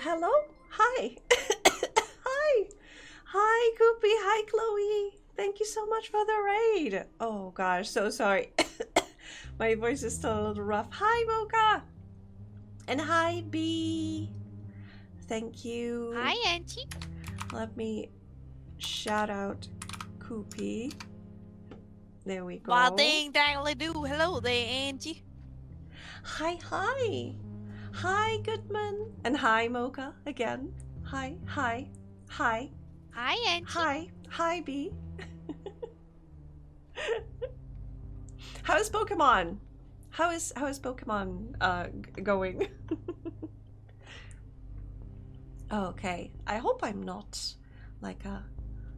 Hello? Hi. Hi. Hi, Koopy. Hi, Chloe. Thank you so much for the raid. Oh gosh, so sorry. My voice is still a little rough. Hi, Mocha. And hi, B. Thank you. Hi, Auntie. Let me shout out Koopy. There we go. Well, dang, do. Hello there, Angie. Hi, hi. Hi, Goodman. And hi, Mocha, again. Hi, hi, hi. Hi, Auntie. Hi. Hi, B. How's Pokemon? How is Pokemon going? Okay. I hope I'm not like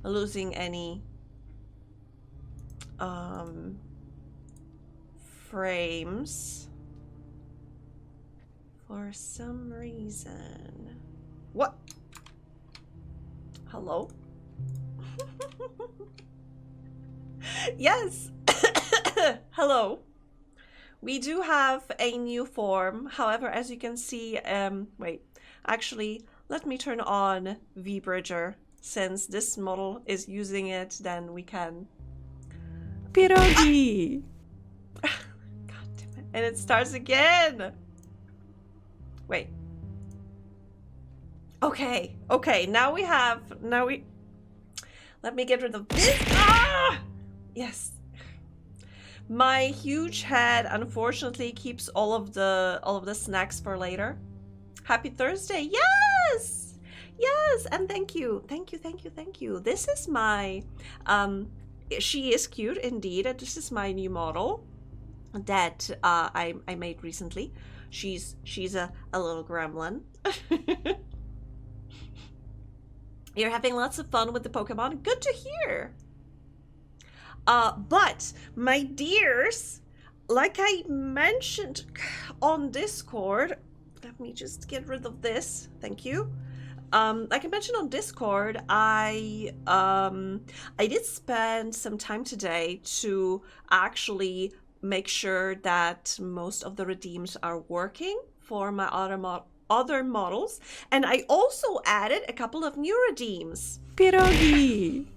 losing any frames for some reason. What? Hello? Yes. Hello. We do have a new form. However, as you can see, wait, actually, let me turn on VBridger. Since this model is using it, then we can. Pierogi! God damn it. And it starts again! Wait. Okay, okay, now we... Let me get rid of this. Ah! Yes. My huge head unfortunately keeps all of the snacks for later. Happy Thursday. Yes! Yes, and thank you. Thank you, thank you, thank you. This is my she is cute indeed. This is my new model that I made recently. She's a little gremlin. You're having lots of fun with the Pokemon. Good to hear. But my dears, like I mentioned on Discord, let me just get rid of this. Thank you. Like I mentioned on Discord, I did spend some time today to actually make sure that most of the redeems are working for my other models, and I also added a couple of new redeems. Pierogi.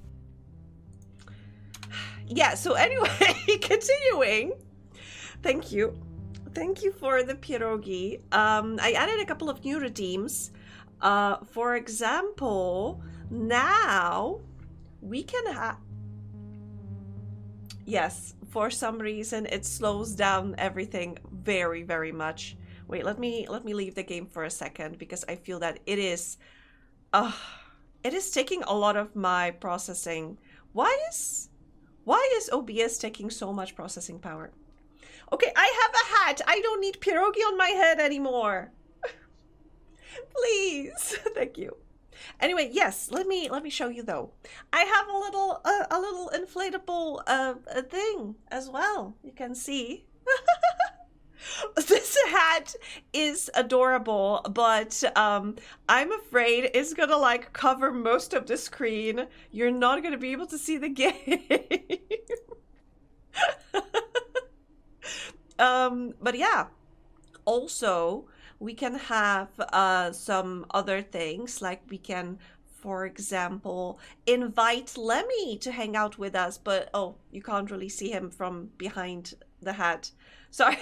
Yeah, so anyway, continuing. Thank you. Thank you for the pierogi. I added a couple of new redeems. For example, now we can have... Yes, for some reason it slows down everything very, very much. Wait, let me leave the game for a second because I feel that it is taking a lot of my processing. Why is OBS taking so much processing power? Okay, I have a hat. I don't need pierogi on my head anymore. Please. Thank you. Anyway, yes, let me show you though. I have a little inflatable thing as well. You can see. This hat is adorable, but I'm afraid it's gonna like cover most of the screen. You're not gonna be able to see the game. But yeah, also we can have some other things, like we can, for example, invite Lemmy to hang out with us, but oh, you can't really see him from behind the hat. Sorry.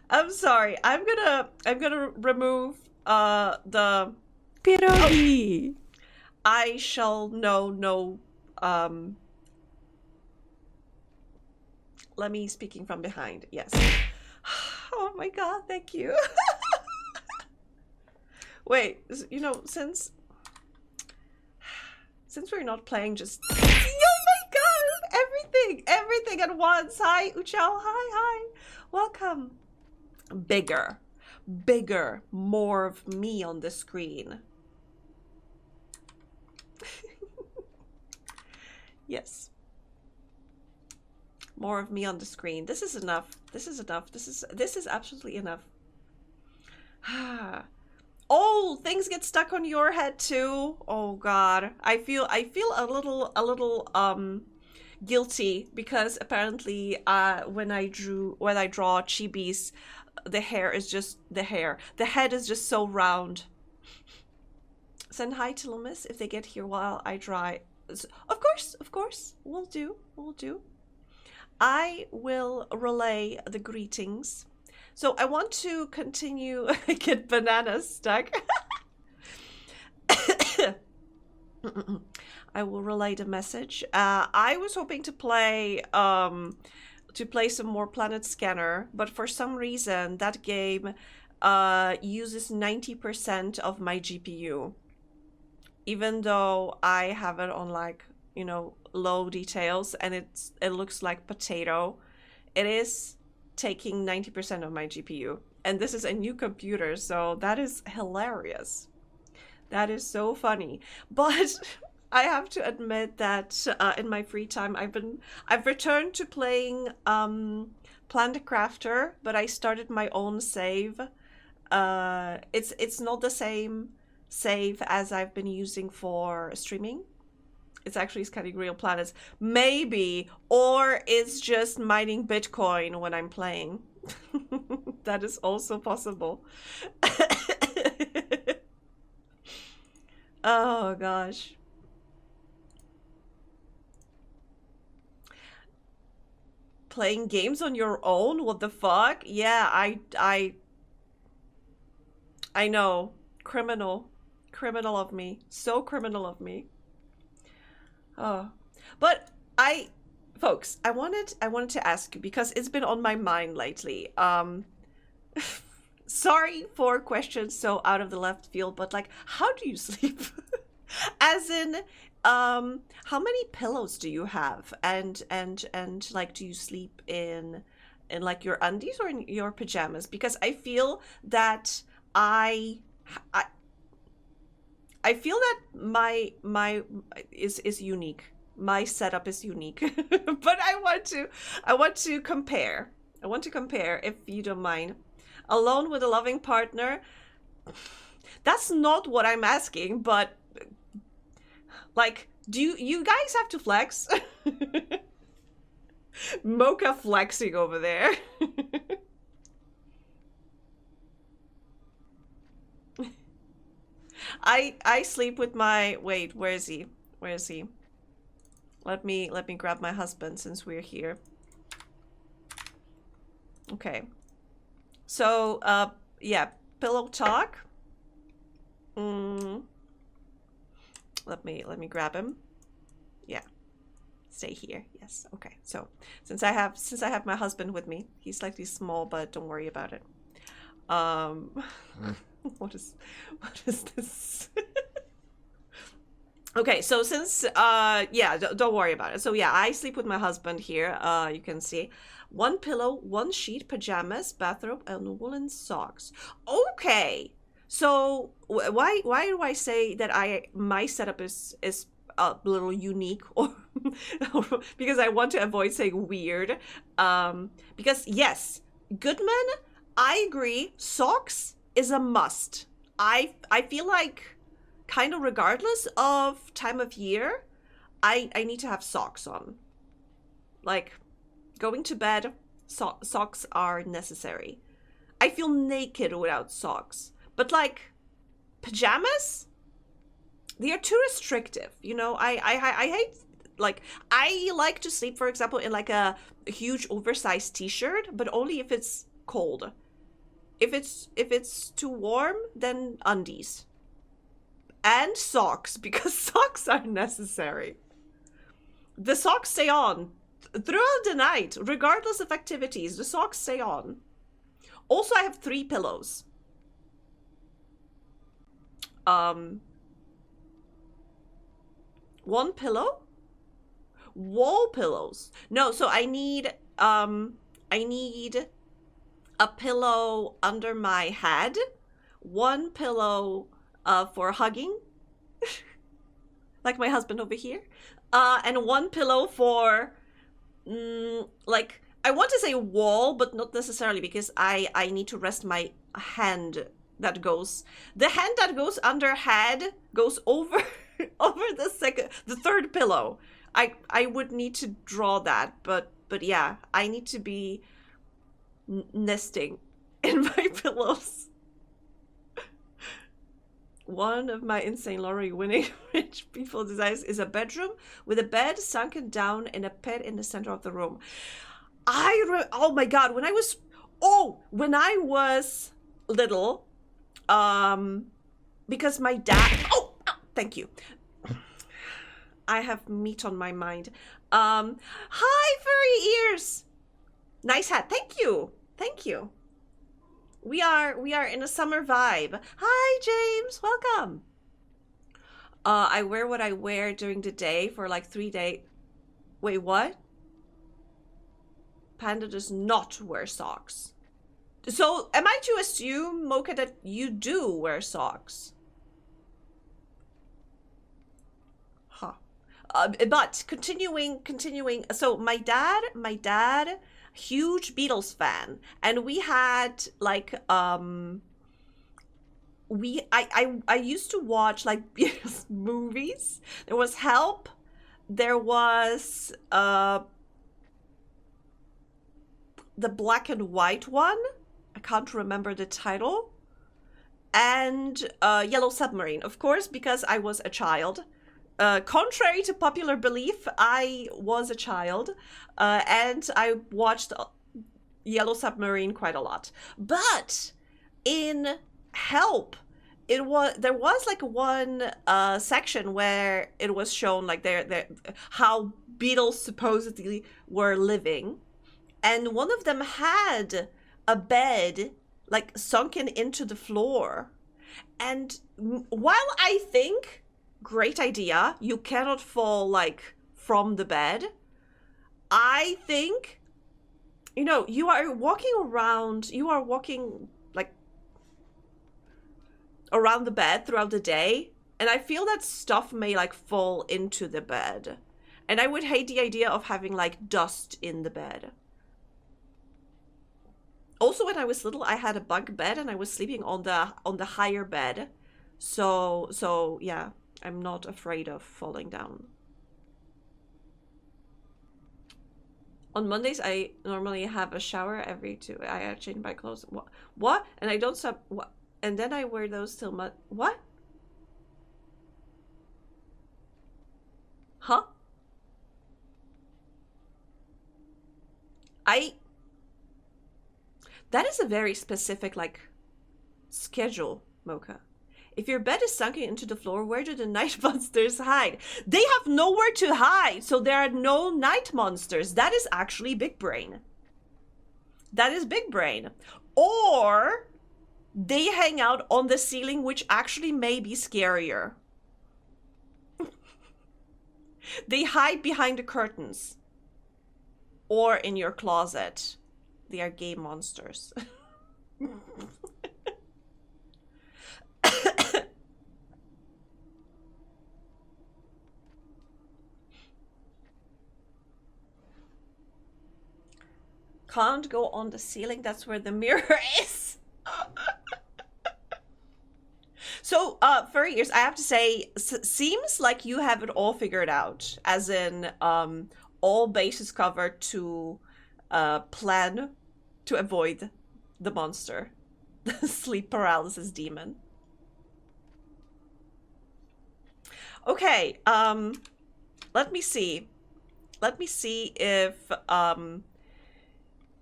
I'm sorry. I'm gonna remove the pierogi. Oh. I shall know let me speaking from behind. Yes. Oh my god, thank you. Wait, you know, since we're not playing just... Oh my god, everything at once. Hi, Uchao. Hi. Welcome. Bigger, more of me on the screen. Yes. More of me on the screen. This is enough. This is absolutely enough. Oh, things get stuck on your head too. Oh god. I feel a little guilty because apparently when I draw chibis, the hair is just the hair. The head is just so round. Send hi to Lumis if they get here while I try. Of course, we'll do. I will relay the greetings. So I want to continue. Get bananas stuck. I will relay the message. I was hoping to play some more Planet Scanner, but for some reason that game uses 90% of my GPU. Even though I have it on like, low details and it looks like potato, it is taking 90% of my GPU. And this is a new computer, so that is hilarious. That is so funny. But I have to admit that in my free time I've returned to playing Planet Crafter, but I started my own save. It's not the same save as I've been using for streaming. It's actually scanning real planets. Maybe, or it's just mining Bitcoin when I'm playing. That is also possible. Oh gosh. Playing games on your own? What the fuck? Yeah, I know. Criminal of me. So criminal of me. Oh, but folks, I wanted to ask you because it's been on my mind lately. Sorry for questions so out of the left field, but like, how do you sleep? As in, how many pillows do you have? And like, do you sleep in like your undies or in your pajamas? Because I feel that I feel that my is unique. My setup is unique. But I want to compare. I want to compare, if you don't mind. Alone with a loving partner. That's not what I'm asking, but like, do you guys have to flex? Mocha flexing over there. I sleep with my, wait, where is he? Let me grab my husband since we're here. Okay. So yeah, pillow talk. Let me grab him. Yeah. Stay here. Yes. Okay. So since I have my husband with me, he's slightly small, but don't worry about it. What is this? Okay, so since yeah, don't worry about it. So yeah, I sleep with my husband here. You can see one pillow, one sheet, pajamas, bathrobe, and woolen socks. Okay, so why do I say that my setup is a little unique, or because I want to avoid saying weird? Because yes, Goodman, I agree. Socks is a must. I feel like, kind of regardless of time of year, I need to have socks on. Like, going to bed, socks are necessary. I feel naked without socks. But like, pajamas? They are too restrictive. I hate, like, I like to sleep, for example, in like a huge oversized t-shirt, but only if it's cold. If it's too warm, then undies. And socks, because socks are necessary. The socks stay on throughout the night, regardless of activities. The socks stay on. Also, I have 3 pillows. One pillow? Wall pillows. No, so I need a pillow under my head, one pillow for hugging, like my husband over here, and one pillow for, like, I want to say wall, but not necessarily, because I need to rest my hand the hand that goes under head goes over over the third pillow. I would need to draw that, but yeah, I need to be nesting. in my pillows. One of my insane lottery winning rich people desires is a bedroom with a bed sunken down in a pit in the center of the room. Oh my god, when I was little, because my dad, thank you. I have meat on my mind. Hi, furry ears. Nice hat. Thank you. Thank you. We are in a summer vibe. Hi, James. Welcome. I wear what I wear during the day for like 3 days. Wait, what? Panda does not wear socks. So, am I to assume, Mocha, that you do wear socks? Huh. But continuing. So my dad, huge Beatles fan, and we had like I used to watch like Beatles movies. There was Help. There was the black and white one. I can't remember the title. And Yellow Submarine, of course, because I was a child. Contrary to popular belief, I was a child, and I watched Yellow Submarine quite a lot. But in Help, there was like one section where it was shown like how Beatles supposedly were living, and one of them had a bed like sunken into the floor, and while I think great idea, you cannot fall like from the bed, I think, you are walking like around the bed throughout the day, and I feel that stuff may like fall into the bed, and I would hate the idea of having like dust in the bed. Also, when I was little, I had a bunk bed and I was sleeping on the higher bed, so yeah, I'm not afraid of falling down. On Mondays, I normally have a shower every 2. I change my clothes. What? And I don't stop. What? And then I wear those till what? Huh? That is a very specific like schedule, Mocha. If your bed is sunken into the floor, where do the night monsters hide? They have nowhere to hide, so there are no night monsters. That is actually big brain. That is big brain. Or they hang out on the ceiling, which actually may be scarier. They hide behind the curtains. Or in your closet. They are gay monsters. Can't go on the ceiling, that's where the mirror is. So, furry ears, I have to say, seems like you have it all figured out. As in, all bases covered to plan to avoid the monster. The sleep paralysis demon. Okay, let me see. Let me see if,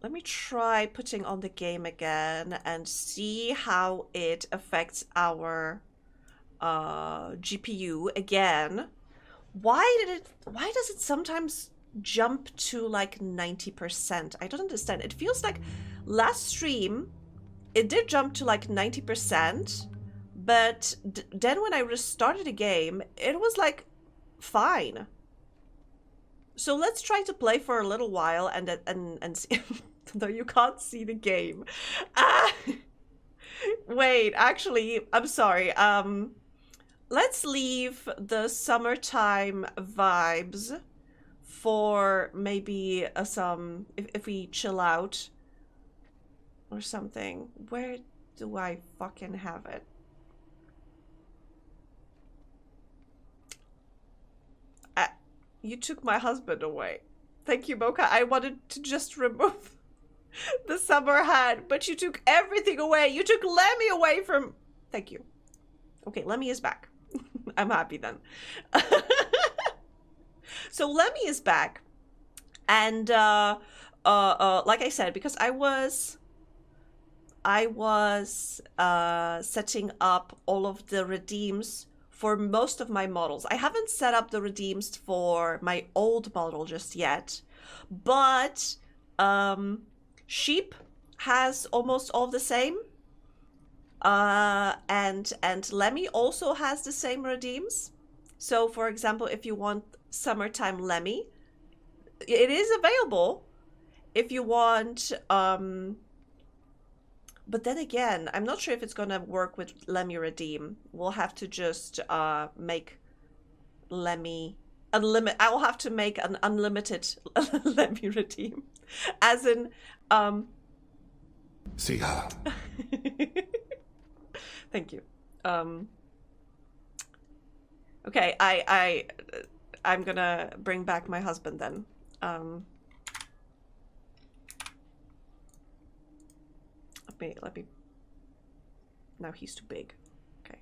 let me try putting on the game again and see how it affects our GPU again. Why does it sometimes jump to like 90%? I don't understand. It feels like last stream it did jump to like 90%, but then when I restarted the game, it was like fine. So let's try to play for a little while and see. Though you can't see the game. Wait, actually, I'm sorry. Let's leave the summertime vibes for maybe some if we chill out or something. Where do I fucking have it? You took my husband away. Thank you, Mocha. I wanted to just remove the summer had, but you took everything away. You took Lemmy away from... Thank you. Okay, Lemmy is back. I'm happy then. So Lemmy is back. And like I said, because I was setting up all of the redeems for most of my models. I haven't set up the redeems for my old model just yet, but Sheep has almost all the same. And Lemmy also has the same redeems. So for example, if you want Summertime Lemmy, it is available. If you want but then again, I'm not sure if it's gonna work with Lemmy Redeem. We'll have to just make Lemmy unlimited. I will have to make an unlimited Lemmy Redeem, as in See her. Thank you. Okay, I'm gonna bring back my husband then. Let me. Now he's too big. Okay.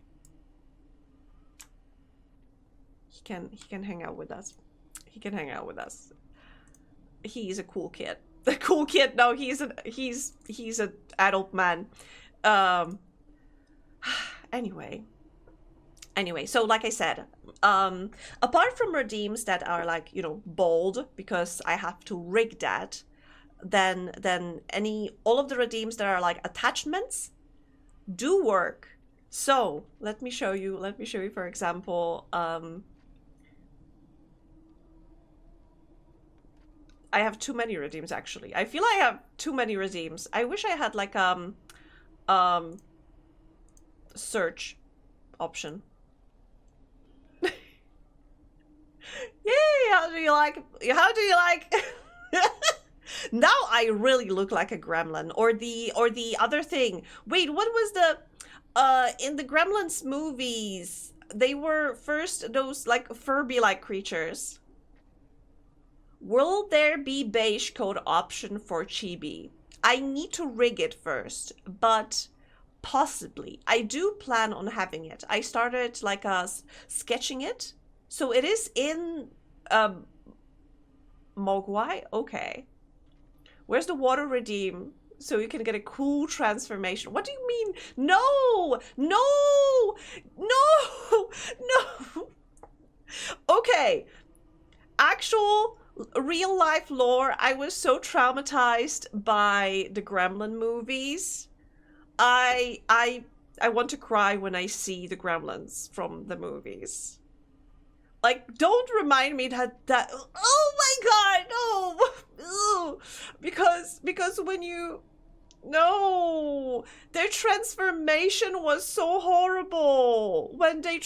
He can hang out with us. He can hang out with us. He's a cool kid. A cool kid. No, he's an adult man. Anyway, so like I said, apart from redeems that are like, you know, bold because I have to rig that, then all of the redeems that are like attachments do work. So let me show you, for example, I have too many redeems actually. I feel I have too many redeems. I wish I had like search option. Yay, how do you like Now I really look like a gremlin. Or the other thing. Wait, what was the in the Gremlins movies? They were first those like Furby-like creatures. Will there be beige code option for Chibi? I need to rig it first, but possibly. I do plan on having it. I started like sketching it. So it is in Mogwai? Okay. Where's the water redeem? So you can get a cool transformation. What do you mean? No! No! No! No! Okay. Actual real life lore, I was so traumatized by the Gremlin movies. I want to cry when I see the Gremlins from the movies. Like, don't remind me that oh my god, no! Because when you... No! Their transformation was so horrible! When they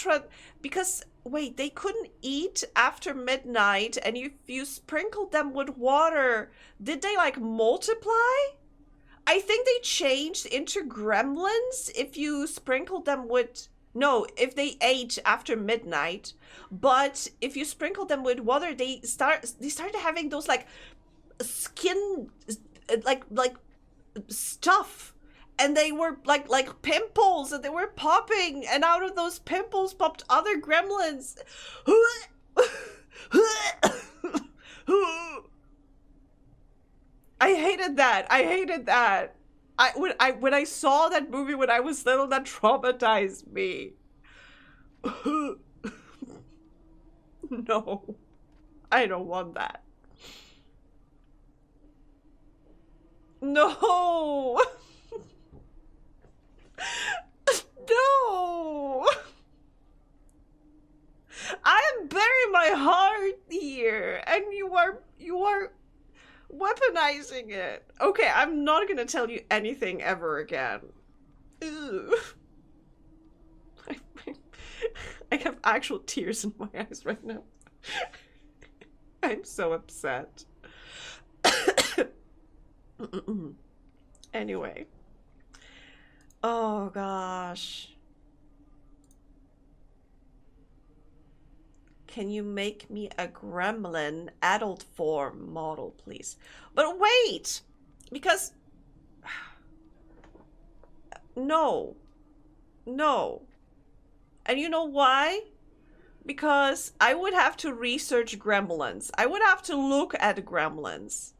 because, wait, they couldn't eat after midnight, and if you sprinkled them with water, did they, like, multiply? I think they changed into gremlins if you sprinkled them with... No, if they ate after midnight, but if you sprinkle them with water, they started having those like skin, like stuff, and they were like pimples, and they were popping, and out of those pimples popped other gremlins. I hated that. I hated that. When I saw that movie when I was little, that traumatized me. No, I don't want that. No. No. I am burying my heart here, and you are weaponizing it. Okay, I'm not gonna tell you anything ever again. Ew. I have actual tears in my eyes right now. I'm so upset. Anyway. Oh gosh. Can you make me a gremlin adult form model, please? But wait! Because No. No. And you know why? Because I would have to research gremlins. I would have to look at gremlins.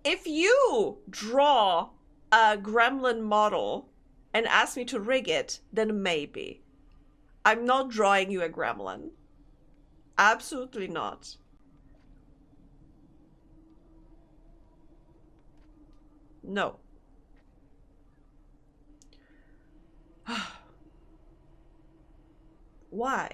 If you draw a gremlin model and ask me to rig it, then maybe. I'm not drawing you a gremlin. Absolutely not. No. Why?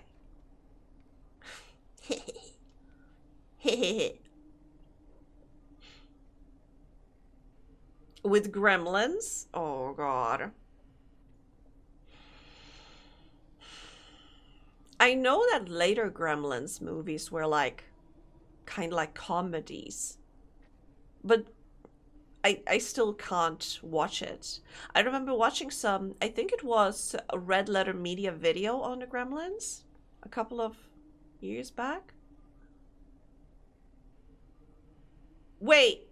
With gremlins? Oh god. I know that later Gremlins movies were like kind of like comedies, but I still can't watch it. I remember watching some, I think it was a Red Letter Media video on the Gremlins a couple of years back. Wait,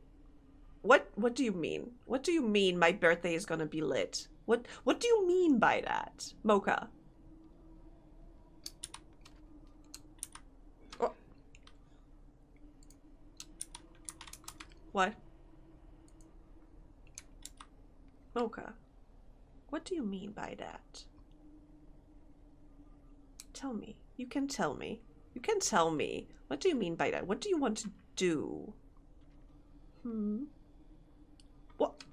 what do you mean? What do you mean my birthday is gonna be lit? What do you mean by that, Mocha? Oh. What? Mocha, what do you mean by that? Tell me. You can tell me. You can tell me. What do you mean by that? What do you want to do? What?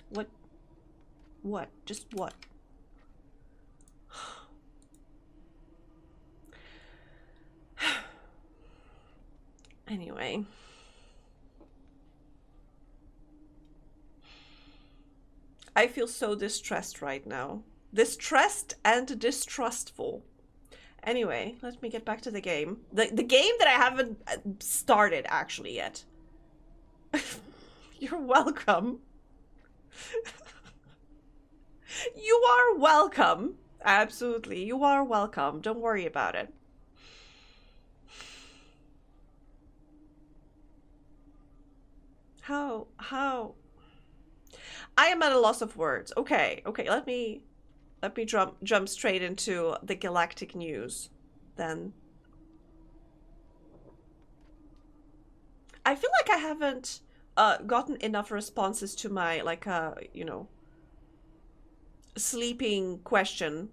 What? What? Just what? Anyway. I feel so distressed right now. Distressed and distrustful. Anyway, let me get back to the game. The game that I haven't started actually yet. You're welcome. You are welcome. Absolutely. You are welcome. Don't worry about it. How? I am at a loss of words. Okay, let me jump straight into the galactic news then. I feel like I haven't gotten enough responses to my like sleeping question.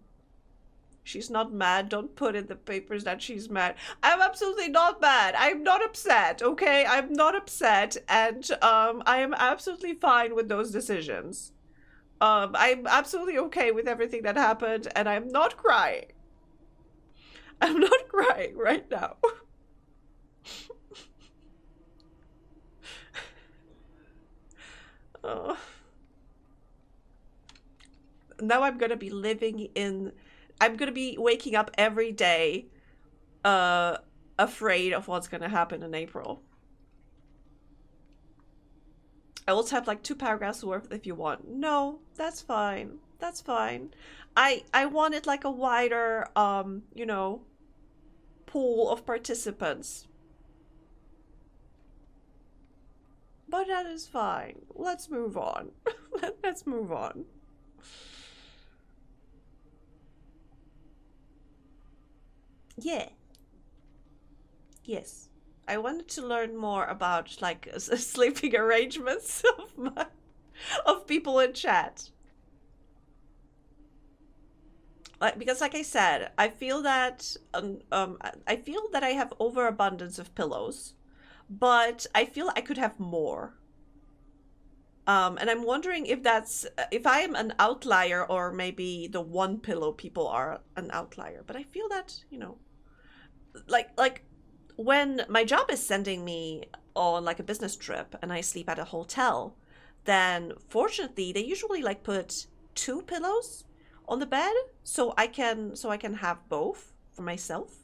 She's not mad. Don't put in the papers that she's mad. I'm absolutely not mad. I'm not upset, okay? I'm not upset, and I am absolutely fine with those decisions. I'm absolutely okay with everything that happened, and I'm not crying. I'm not crying right now. Now I'm gonna be I'm gonna be waking up every day afraid of what's gonna happen in April. I also have like 2 paragraphs worth if you want. No, that's fine. That's fine. I wanted like a wider pool of participants. But that is fine. Let's move on. Let's move on. Yeah. Yes. I wanted to learn more about like sleeping arrangements of people in chat. Because like I said, I feel that I have overabundance of pillows, but I feel I could have more. And I'm wondering if I am an outlier, or maybe the one pillow people are an outlier. But I feel that, like when my job is sending me on like a business trip and I sleep at a hotel, then fortunately they usually like put 2 pillows on the bed so I can have both for myself.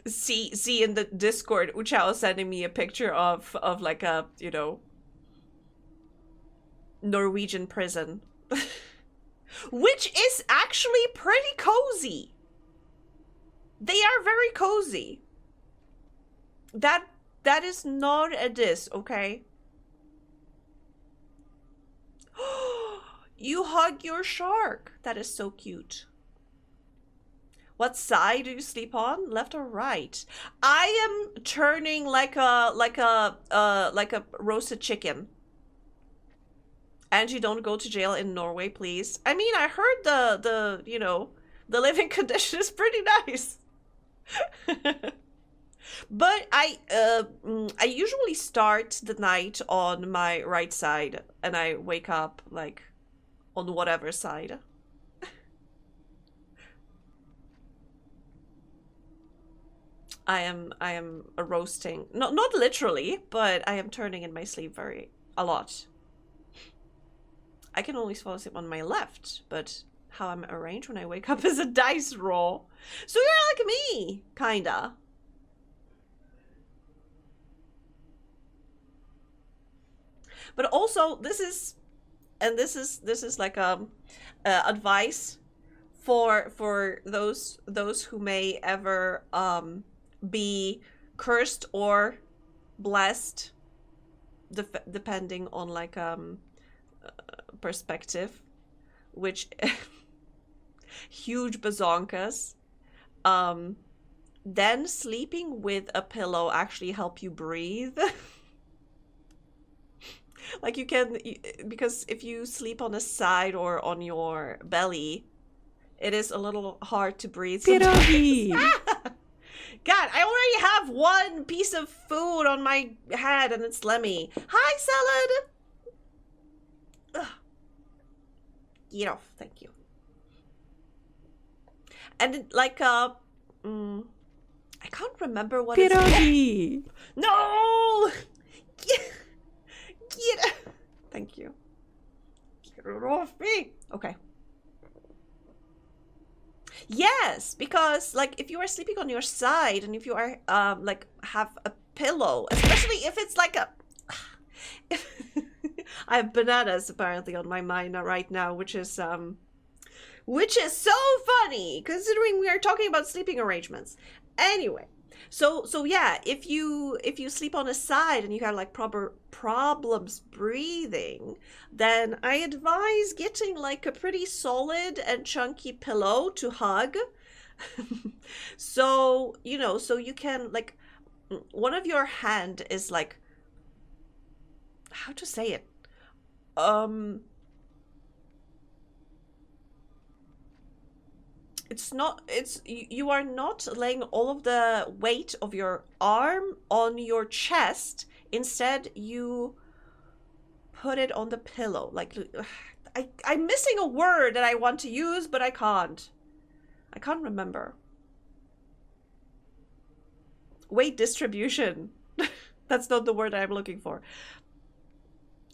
See in the Discord, Uchao is sending me a picture of like a, Norwegian prison. Which is actually pretty cozy. They are very cozy. That is not a diss, okay? You hug your shark. That is so cute. What side do you sleep on? Left or right? I am turning like a roasted chicken. Angie, don't go to jail in Norway, please. I mean, I heard the you know, the living condition is pretty nice. But I usually start the night on my right side and I wake up like on whatever side. I am roasting. Not literally, but I am turning in my sleep a lot. I can only fall asleep on my left, but how I'm arranged when I wake up is a dice roll. So you're like me, kinda. But also, this is like advice for those who may ever be cursed or blessed, depending on like perspective, which huge bazonkas. Then sleeping with a pillow actually help you breathe. Like you can, because if you sleep on the side or on your belly, it is a little hard to breathe sometimes. God, I already have one piece of food on my head and it's Lemmy. Hi, salad! Ugh. Get off, thank you. And like, I can't remember what it's... No! Get Thank you. Get it off me. Okay. Yes, because like if you are sleeping on your side and if you are like have a pillow, especially if it's like a I have bananas apparently on my mind right now, which is so funny considering we are talking about sleeping arrangements. Anyway, so yeah, if you sleep on a side and you have like proper problems breathing, then I advise getting like a pretty solid and chunky pillow to hug. So, you know, so you can like one of your hand is like, how to say it? You are not laying all of the weight of your arm on your chest. Instead, you put it on the pillow. Like, I'm missing a word that I want to use, but I can't. I can't remember. Weight distribution. That's not the word I'm looking for.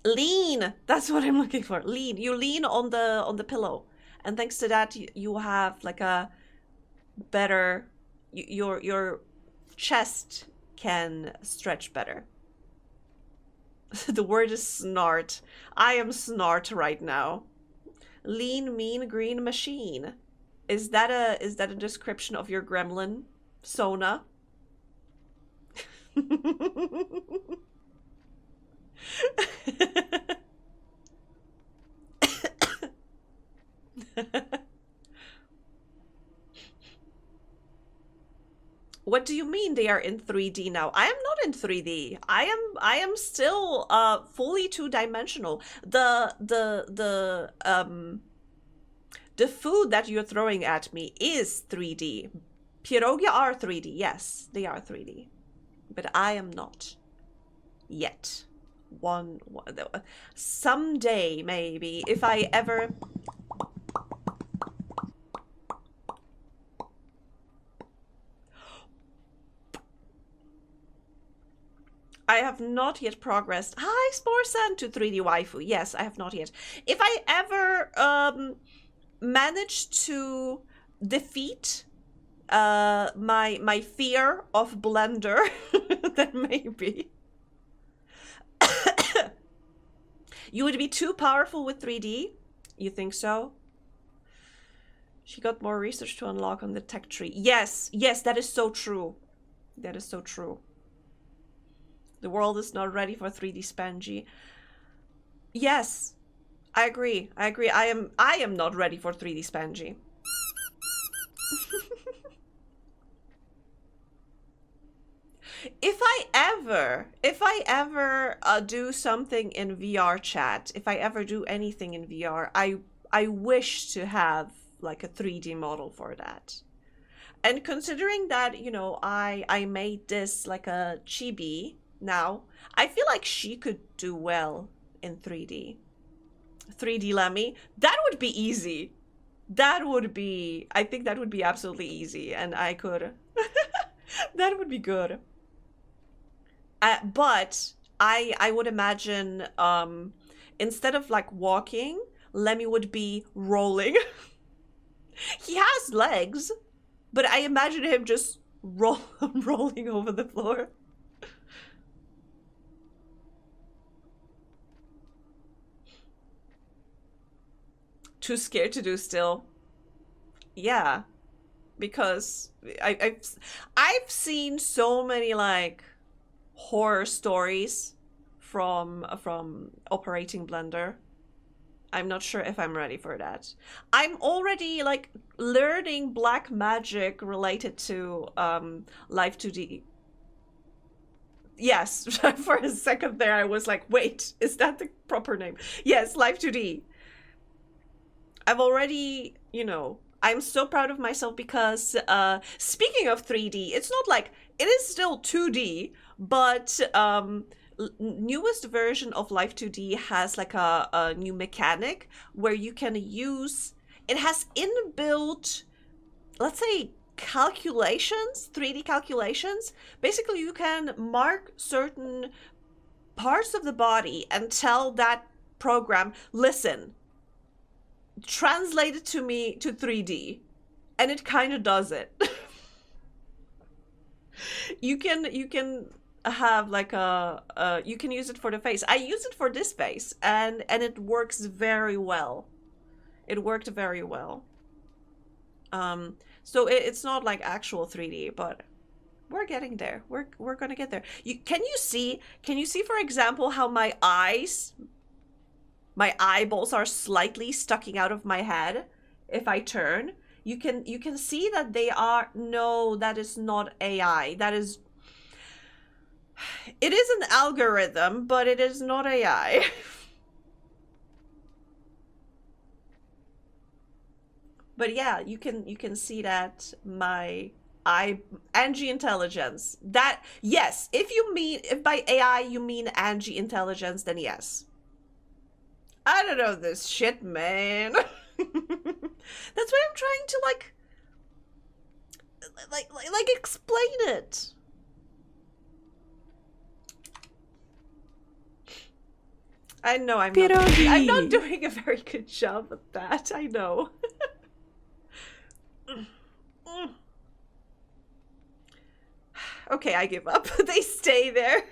Lean. That's what I'm looking for. Lean. You lean on the pillow. And thanks to that, you have like a better, your chest can stretch better. The word is snart. I am snart right now. Lean, mean, green machine. Is that a description of your gremlin, Sona? What do you mean they are in 3D now? I am not in 3D. I am still fully two-dimensional. The food that you're throwing at me is 3D. Pierogi are 3D. Yes, they are 3D. But I am not. Yet. Someday maybe, if I ever... I have not yet progressed. Hi, Sporsan, to 3D waifu. Yes, I have not yet. If I ever manage to defeat my fear of Blender, then maybe. You would be too powerful with 3D? You think so? She got more research to unlock on the tech tree. Yes, yes, that is so true. That is so true. The world is not ready for 3D Spangy. Yes, I agree. I agree. I am not ready for 3D Spangy. If I ever do something in VR chat, if I ever do anything in VR, I wish to have like a 3D model for that. And considering that, you know, I made this like a chibi now, I feel like she could do well in 3D. 3D Lemmy, that would be easy. That would be, I think that would be absolutely easy, and I could, that would be good. But I would imagine instead of like walking, Lemmy would be rolling. He has legs, but I imagine him just rolling over the floor. Too scared to do still. Yeah, because I've seen so many like horror stories from operating Blender. I'm not sure if I'm ready for that. I'm already like learning black magic related to Live 2D. Yes, for a second there I was like, wait, is that the proper name? Yes, Live 2D. I've already, you know, I'm so proud of myself because speaking of 3D, it's not like it is still 2D, but newest version of Live 2D has like a new mechanic where you can use, it has inbuilt, let's say, calculations, 3D calculations. Basically, you can mark certain parts of the body and tell that program, listen, translate it to me to 3D, and it kind of does it. You can have like you can use it for the face. I use it for this face, and it works very well. It worked very well. So it's not like actual 3D, but we're getting there. We're gonna get there. Can you see for example how my eyeballs are slightly sticking out of my head if I turn? You can see that they are, no, that is not AI. That is, it is an algorithm, but it is not AI. But yeah, you can see that my Angie intelligence. That, yes, if by AI you mean Angie intelligence, then yes. I don't know this shit, man. That's why I'm trying to like explain it. I know I'm not doing a very good job at that. I know. Okay, I give up. They stay there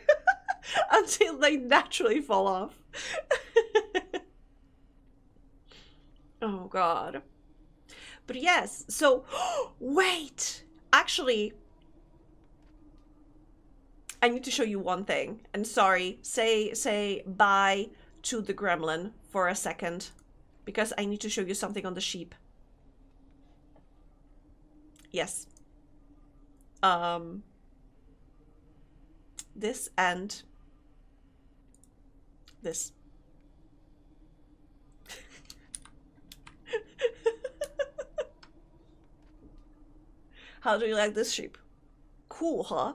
until they naturally fall off. Oh god. But yes, so wait. Actually, I need to show you one thing. And sorry, say bye to the gremlin for a second, because I need to show you something on the sheep. Yes. This and this. How do you like this sheep? Cool, huh?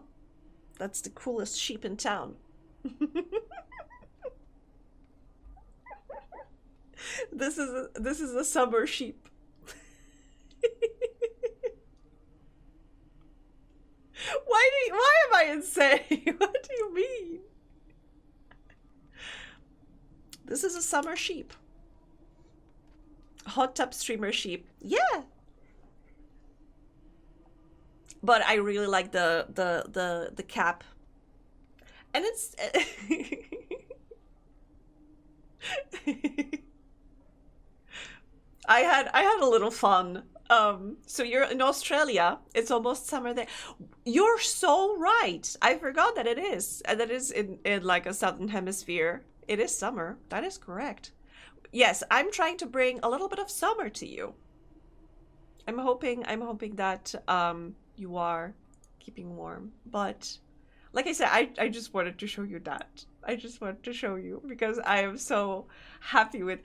That's the coolest sheep in town. This is a summer sheep. Why am I insane? What do you mean? This is a summer sheep. Hot tub streamer sheep. Yeah. But I really like the cap. And it's I had a little fun So you're in Australia. It's almost summer there. You're so right. I forgot that it is. And that is in like a southern hemisphere. It is summer. That is correct. Yes, I'm trying to bring a little bit of summer to you. I'm hoping that you are keeping warm. But like I said, I just wanted to show you that. I just wanted to show you because I am so happy with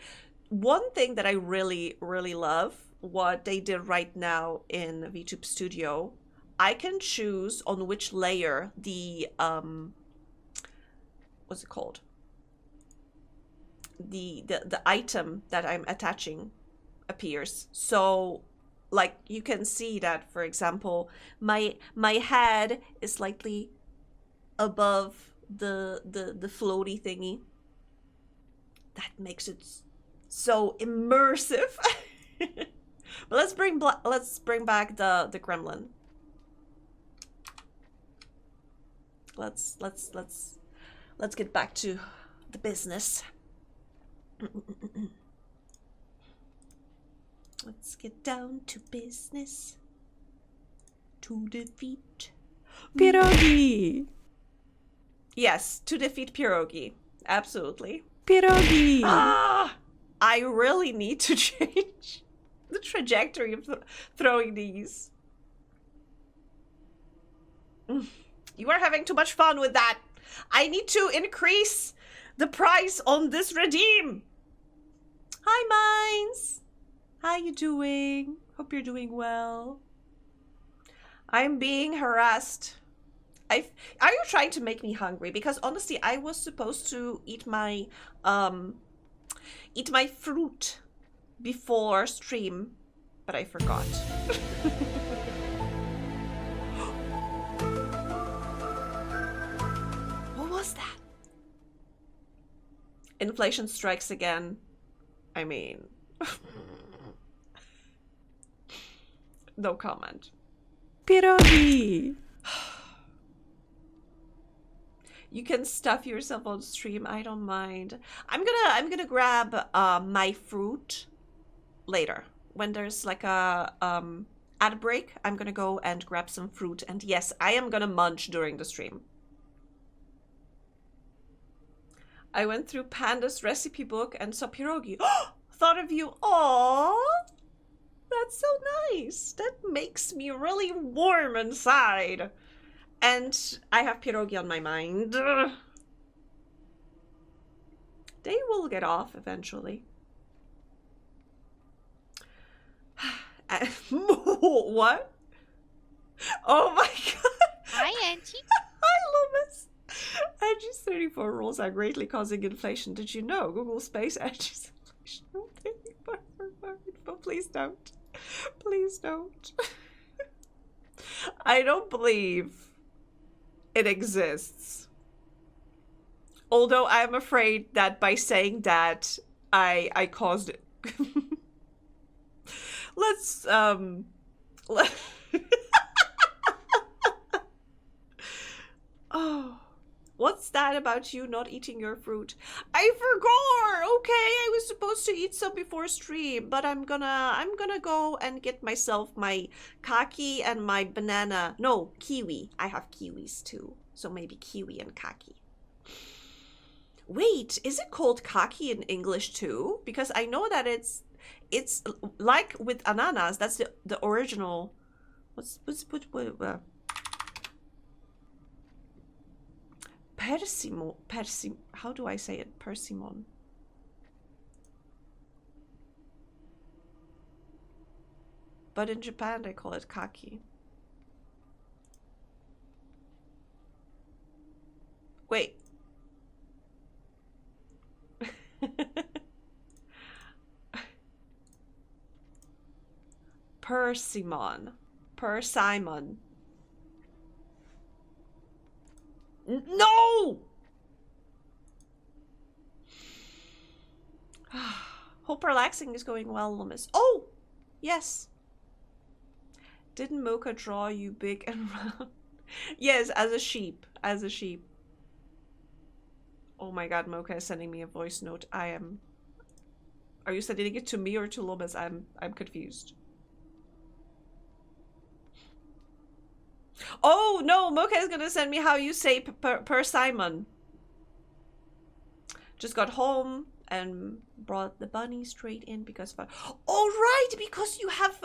one thing that I really, really love what they did right now in VTube Studio. I can choose on which layer the what's it called? The item that I'm attaching appears. So like you can see that, for example, my head is slightly above the floaty thingy. That makes it so immersive. But let's bring back the gremlin. Let's get back to the business. Let's get down to business. To defeat Pierogi! Yes, to defeat Pierogi. Absolutely. Pierogi! Ah! I really need to change the trajectory of throwing these. You are having too much fun with that. I need to increase the price on this redeem. Hi, Mines. How you doing? Hope you're doing well. I'm being harassed. Are you trying to make me hungry? Because honestly, I was supposed to eat my fruit before stream, but I forgot. What was that? Inflation strikes again. I mean, no comment. Pierogi! You can stuff yourself on stream. I don't mind. I'm gonna grab my fruit later when there's like a ad break. I'm gonna go and grab some fruit, and yes, I am gonna munch during the stream. I went through Panda's recipe book and saw pierogi. Thought of you. Aww, that's so nice. That makes me really warm inside. And I have pierogi on my mind. They will get off eventually. What? Oh my god. Hi, Angie. Hi, Loomis. Angie's 34 rules are greatly causing inflation. Did you know? Google space Angie's inflation. But please don't. Please don't. I don't believe it exists. Although I'm afraid that by saying that, I caused it. Let's Oh, what's that about you not eating your fruit? I forgot. Okay, I was supposed to eat some before stream, but I'm gonna go and get myself my kaki and my banana. No, kiwi. I have kiwis too, so maybe kiwi and kaki. Wait, is it called kaki in English too? Because I know that it's like with ananas. That's the original. What's how do I say it? Persimmon. But in Japan they call it kaki. Wait. Persimmon. Persimmon. No! Hope relaxing is going well, Loomis. Oh! Yes. Didn't Mocha draw you big and round? Yes, as a sheep. As a sheep. Oh my god, Mocha is sending me a voice note. Are you sending it to me or to Loomis? I'm confused. Oh no, Mocha is gonna send me how you say per Simon. Just got home and brought the bunny straight in because of... Oh right, because you have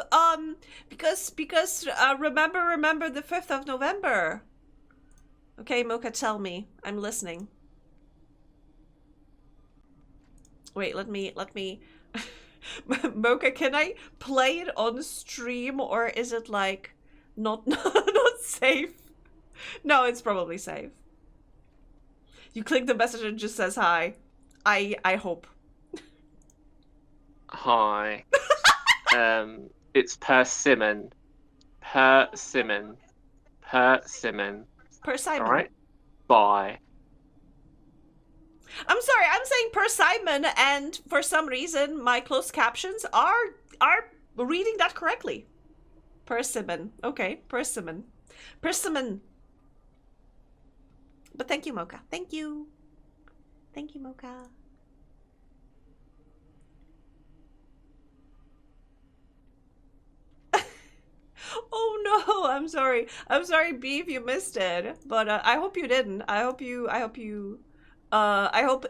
because remember the 5th of November. Okay, Mocha, tell me. I'm listening. Wait, let me Mocha, can I play it on stream, or is it like not safe? No, it's probably safe. You click the message and it just says hi. I hope. Hi. It's persimmon. Persimmon. Persimmon. Per Simon. Alright? Bye. I'm sorry, I'm saying per Simon, and for some reason my closed captions are reading that correctly. Persimmon. Okay, persimmon. Persimmon. But thank you, Mocha. Thank you. Thank you, Mocha. Oh no, I'm sorry. I'm sorry, Beef, you missed it. But I hope you didn't. I hope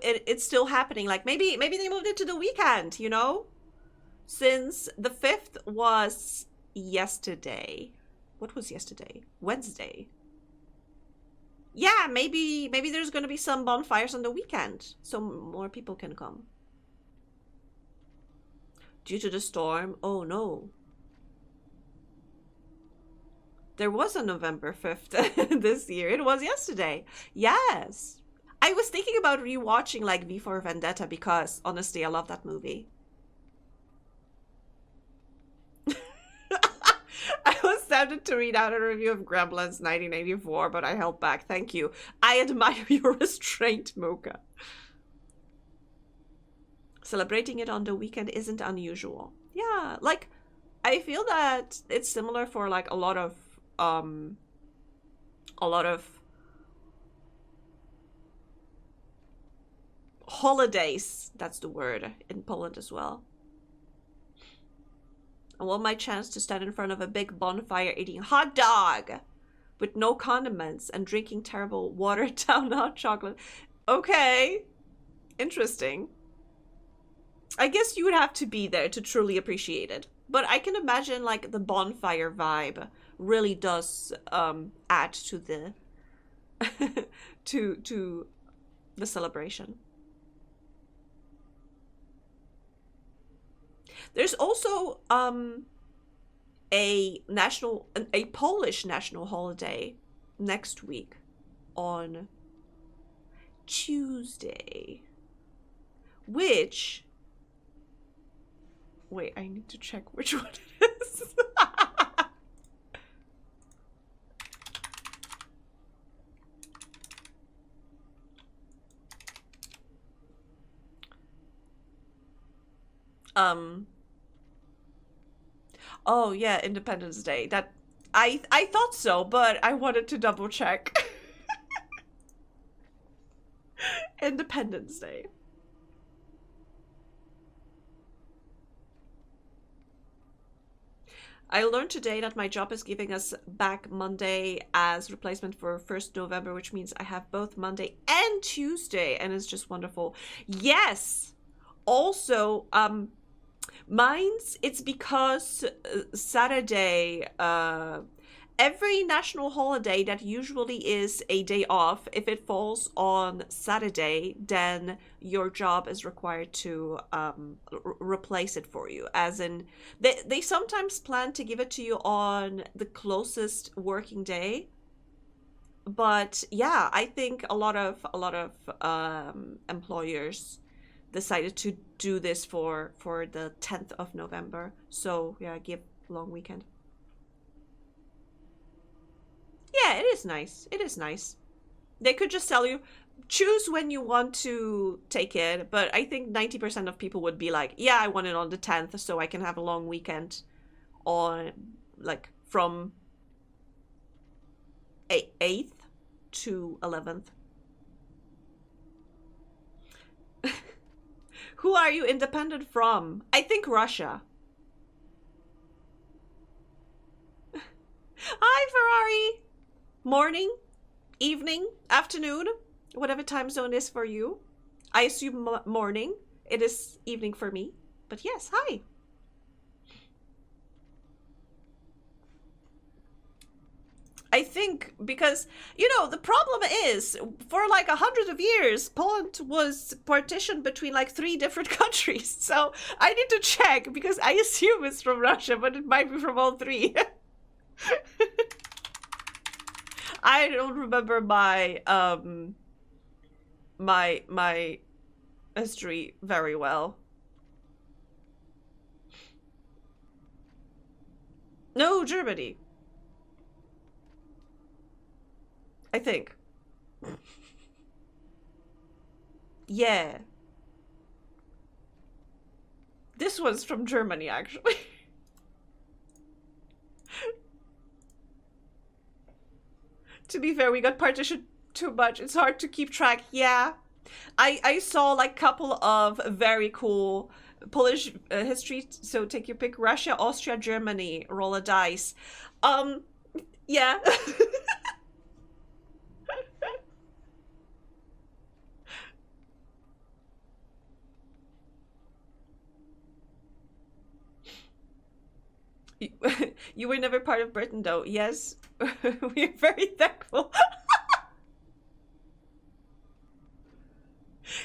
it's still happening. Like maybe they moved it to the weekend, you know? Since the 5th was yesterday. What was yesterday? Wednesday. Yeah, maybe there's gonna be some bonfires on the weekend, so more people can come. Due to the storm? Oh no. There was a November 5th this year. It was yesterday. Yes. I was thinking about rewatching like V for Vendetta because honestly, I love that movie. I was tempted to read out a review of Gremlins 1984, but I held back. Thank you. I admire your restraint, Mocha. Celebrating it on the weekend isn't unusual. Yeah, like, I feel that it's similar for like a lot of holidays. That's the word in Poland as well. I want my chance to stand in front of a big bonfire eating hot dog with no condiments and drinking terrible watered down hot chocolate. Okay. Interesting. I guess you would have to be there to truly appreciate it. But I can imagine like the bonfire vibe really does add to the to the celebration. There's also a Polish national holiday next week on Tuesday, which, wait, I need to check which one it is. Oh yeah, Independence Day. That I thought so, but I wanted to double check. Independence Day. I learned today that my job is giving us back Monday as replacement for 1st November, which means I have both Monday and Tuesday, and it's just wonderful. Yes! Also, mine's, it's because Saturday, every national holiday that usually is a day off, if it falls on Saturday, then your job is required to replace it for you. As in, they sometimes plan to give it to you on the closest working day. But yeah, I think a lot of employers decided to do this for the 10th of November. So yeah, give long weekend. Yeah, it is nice. It is nice. They could just tell you, choose when you want to take it, but I think 90% of people would be like, yeah, I want it on the 10th so I can have a long weekend on, like, from 8th to 11th. Who are you independent from? I think Russia. Hi, Ferrari! morning, evening, afternoon, whatever time zone is for you. I assume morning. It is evening for me. But yes, hi. I think because, you know, the problem is for like 100 of years, Poland was partitioned between like 3 different countries. So I need to check because I assume it's from Russia, but it might be from all 3. I don't remember my my history very well. No, Germany. I think. Yeah. This one's from Germany, actually. To be fair, we got partitioned too much. It's hard to keep track. Yeah. I saw like a couple of very cool Polish history. So take your pick. Russia, Austria, Germany. Roll a dice. Yeah. You were never part of Britain, though. Yes, we're very thankful.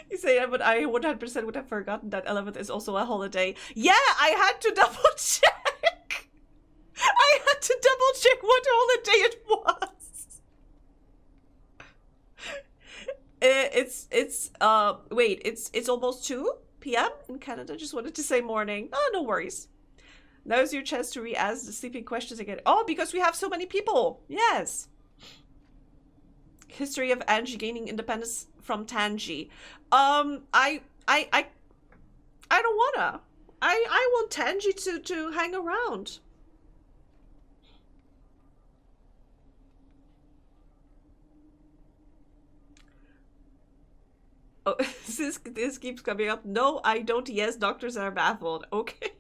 You say that, but I 100% would have forgotten that 11th is also a holiday. Yeah, I had to double check. I had to double check what holiday it was. Wait, it's almost 2 p.m. in Canada. Just wanted to say morning. Oh, no worries. Now's your chance to re-ask the sleeping questions again. Oh, because we have so many people. Yes. History of Angie gaining independence from Tangi. I don't wanna. I want Tangi to hang around. Oh, this keeps coming up. No, I don't. Yes, doctors are baffled. Okay.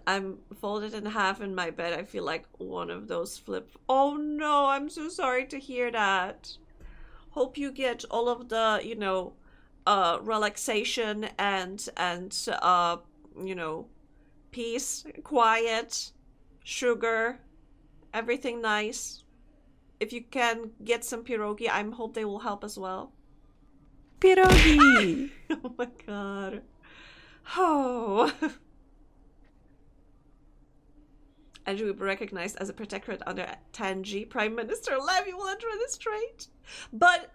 I'm folded in half in my bed. I feel like one of those flip. Oh no, I'm so sorry to hear that. Hope you get all of the, you know, relaxation and you know, peace, quiet, sugar, everything nice. If you can get some pierogi, I hope they will help as well. Pierogi! Oh my god. Oh. Andrew will be recognized as a protectorate under Tangi. Prime Minister Levy will administrate. But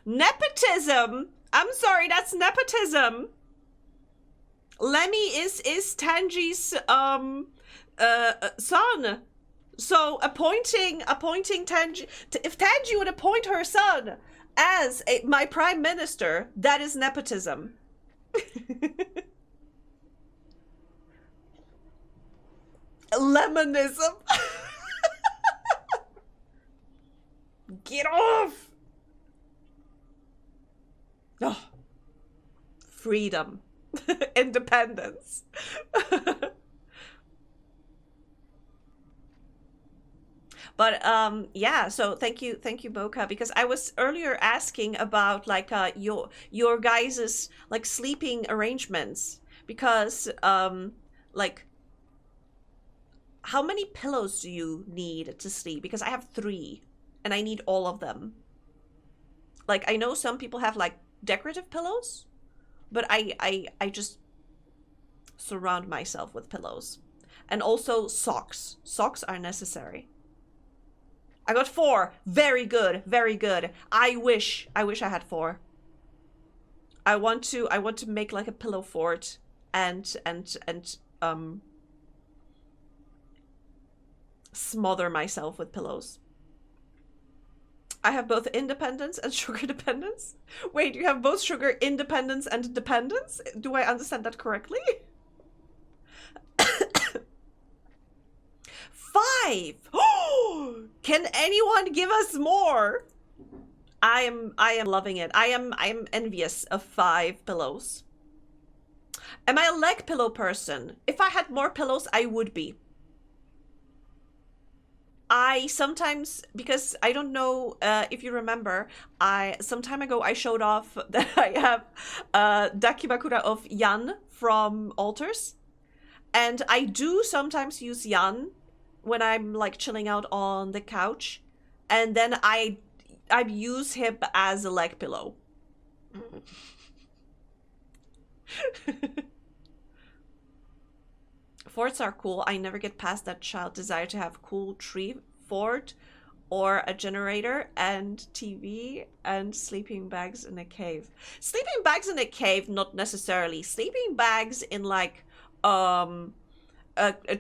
nepotism? I'm sorry, that's nepotism. Lemmy is Tangi's son. So appointing Tangi, if Tangi would appoint her son as my prime minister, that is nepotism. Lemonism. Get off. Oh. Freedom. Independence. But yeah, so thank you Boca, because I was earlier asking about like your guys's like sleeping arrangements, because like how many pillows do you need to sleep? Because I have 3 and I need all of them. Like I know some people have like decorative pillows, but I just surround myself with pillows. And also socks. Socks are necessary. I got 4. Very good. Very good. I wish I had 4. I want to make like a pillow fort and smother myself with pillows. I have both independence and sugar dependence. Wait, you have both sugar independence and dependence? Do I understand that correctly? 5! Can anyone give us more? I am loving it. I am envious of 5 pillows. Am I a leg pillow person? If I had more pillows, I would be. I sometimes, because I don't know if you remember, some time ago I showed off that I have Dakimakura of Yan from Altars. And I do sometimes use Yan when I'm like chilling out on the couch. And then I use him as a leg pillow. Forts are cool. I never get past that child desire to have cool tree fort or a generator and TV and sleeping bags in a cave. Sleeping bags in a cave, not necessarily. Sleeping bags in like a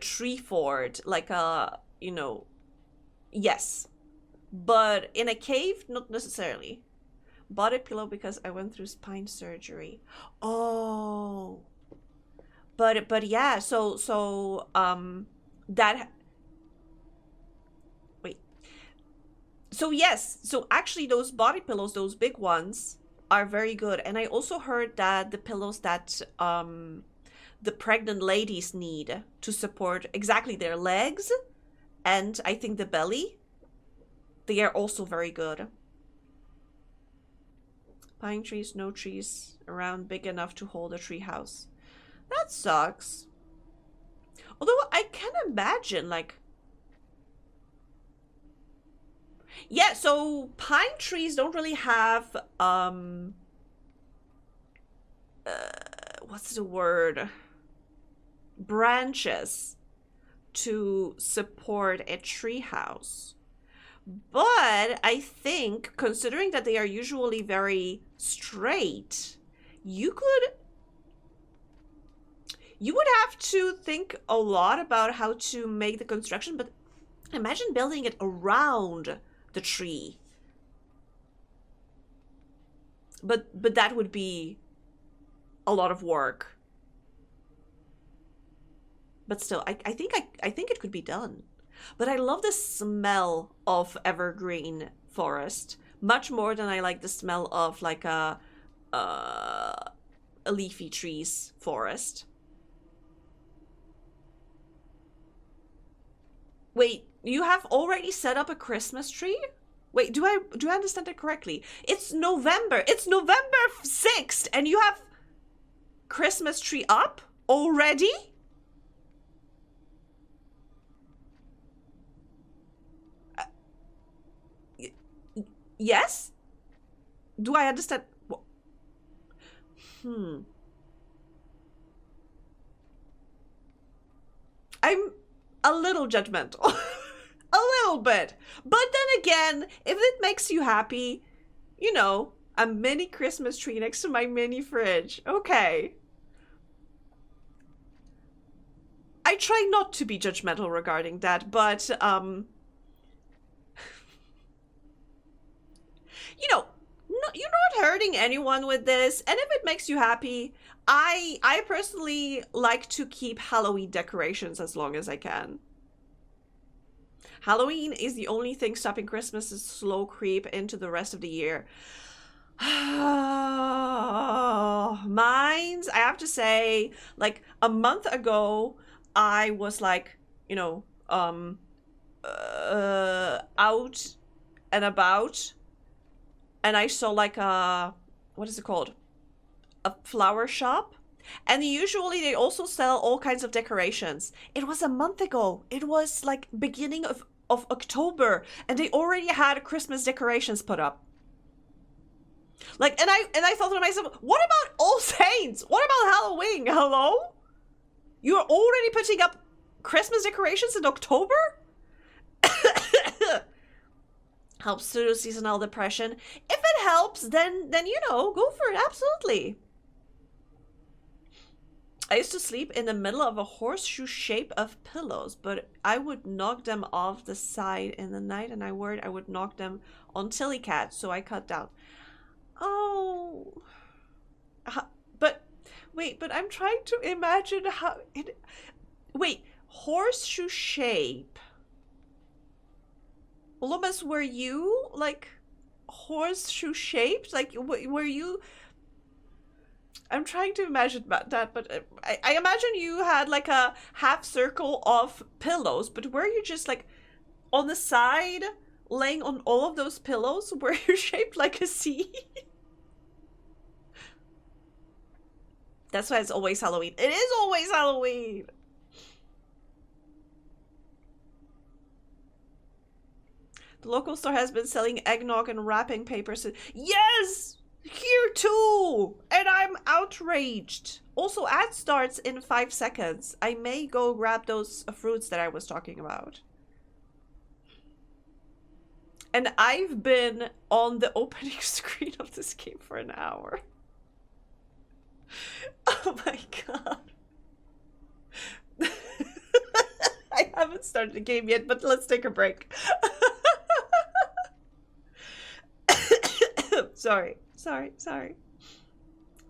tree fort, like a, you know, yes. But in a cave, not necessarily. Bought a pillow because I went through spine surgery. Oh. But yeah, so that wait. So yes, so actually those body pillows, those big ones, are very good. And I also heard that the pillows that the pregnant ladies need to support exactly their legs and I think the belly, they are also very good. Pine trees, no trees around big enough to hold a tree house. That sucks. Although I can imagine, like... Yeah, so pine trees don't really have, what's the word? Branches to support a tree house. But I think, considering that they are usually very straight, you would have to think a lot about how to make the construction, but imagine building it around the tree. But that would be a lot of work. But still, I think it could be done. But I love the smell of evergreen forest much more than I like the smell of like a leafy trees forest. Wait, you have already set up a Christmas tree? Wait, do I understand it correctly? It's November. It's November 6th and you have Christmas tree up already? Yes? Do I understand? I'm a little judgmental. A little bit. But then again, if it makes you happy, you know, a mini Christmas tree next to my mini fridge. Okay. I try not to be judgmental regarding that, but, you know, you're not hurting anyone with this, and if it makes you happy, I personally like to keep Halloween decorations as long as I can. Halloween is the only thing stopping Christmas's slow creep into the rest of the year. Mine's, I have to say, like a month ago, I was like, you know, out and about, and I saw like a, what is it called? A flower shop. And usually they also sell all kinds of decorations. It was a month ago. It was like beginning of October, and they already had Christmas decorations put up. Like, and I thought to myself, what about All Saints? What about Halloween? Hello? You're already putting up Christmas decorations in October? Helps to seasonal depression. If it helps, then you know, go for it. Absolutely. I used to sleep in the middle of a horseshoe shape of pillows, but I would knock them off the side in the night, and I worried I would knock them on Tilly Cat, so I cut down. Oh. But, wait, but I'm trying to imagine how it... Wait, horseshoe shape. Loomis, were you, like, horseshoe shaped? Like, were you... I'm trying to imagine that, but I imagine you had like a half circle of pillows, but were you just like on the side, laying on all of those pillows? Were you shaped like a C? That's why it's always Halloween. It is always Halloween! The local store has been selling eggnog and wrapping paper. Yes! Here too! And I'm outraged. Also, ad starts in 5 seconds. I may go grab those fruits that I was talking about. And I've been on the opening screen of this game for an hour. Oh my god. I haven't started the game yet, but let's take a break. Sorry.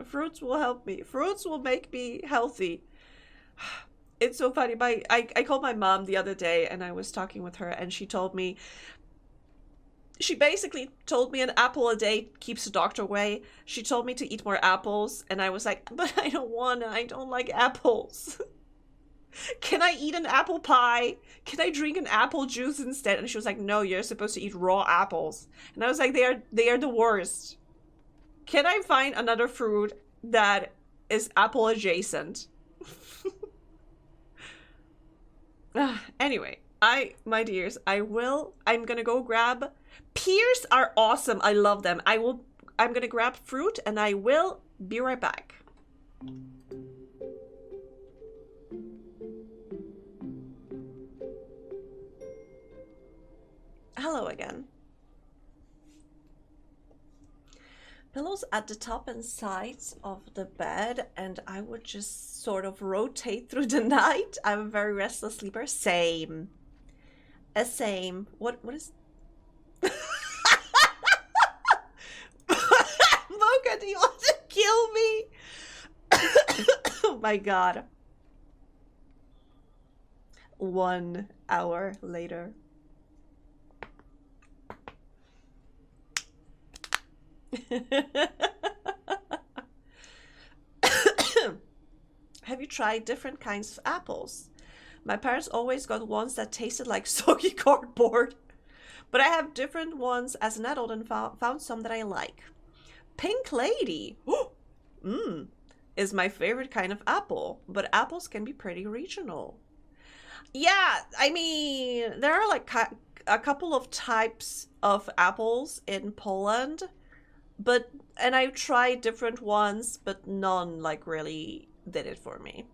Fruits will help me. Fruits will make me healthy. It's so funny. I called my mom the other day and I was talking with her and she told me, she basically told me an apple a day keeps the doctor away. She told me to eat more apples and I was like, but I don't wanna. I don't like apples. Can I eat an apple pie? Can I drink an apple juice instead? And she was like, no, you're supposed to eat raw apples. And I was like, they are the worst. Can I find another fruit that is apple adjacent? Anyway, my dears, I'm gonna go grab, pears are awesome. I love them. I'm gonna grab fruit and I will be right back. Hello again. Pillows at the top and sides of the bed, and I would just sort of rotate through the night. I'm a very restless sleeper. Same. Same. What is... Mocha, do you want to kill me? Oh my god. 1 hour later. Have you tried different kinds of apples? My parents always got ones that tasted like soggy cardboard, but I have different ones as an adult and found some that I like. Pink Lady is my favorite kind of apple, but apples can be pretty regional. Yeah, I mean, there are like a couple of types of apples in Poland, and I've tried different ones, but none like really did it for me.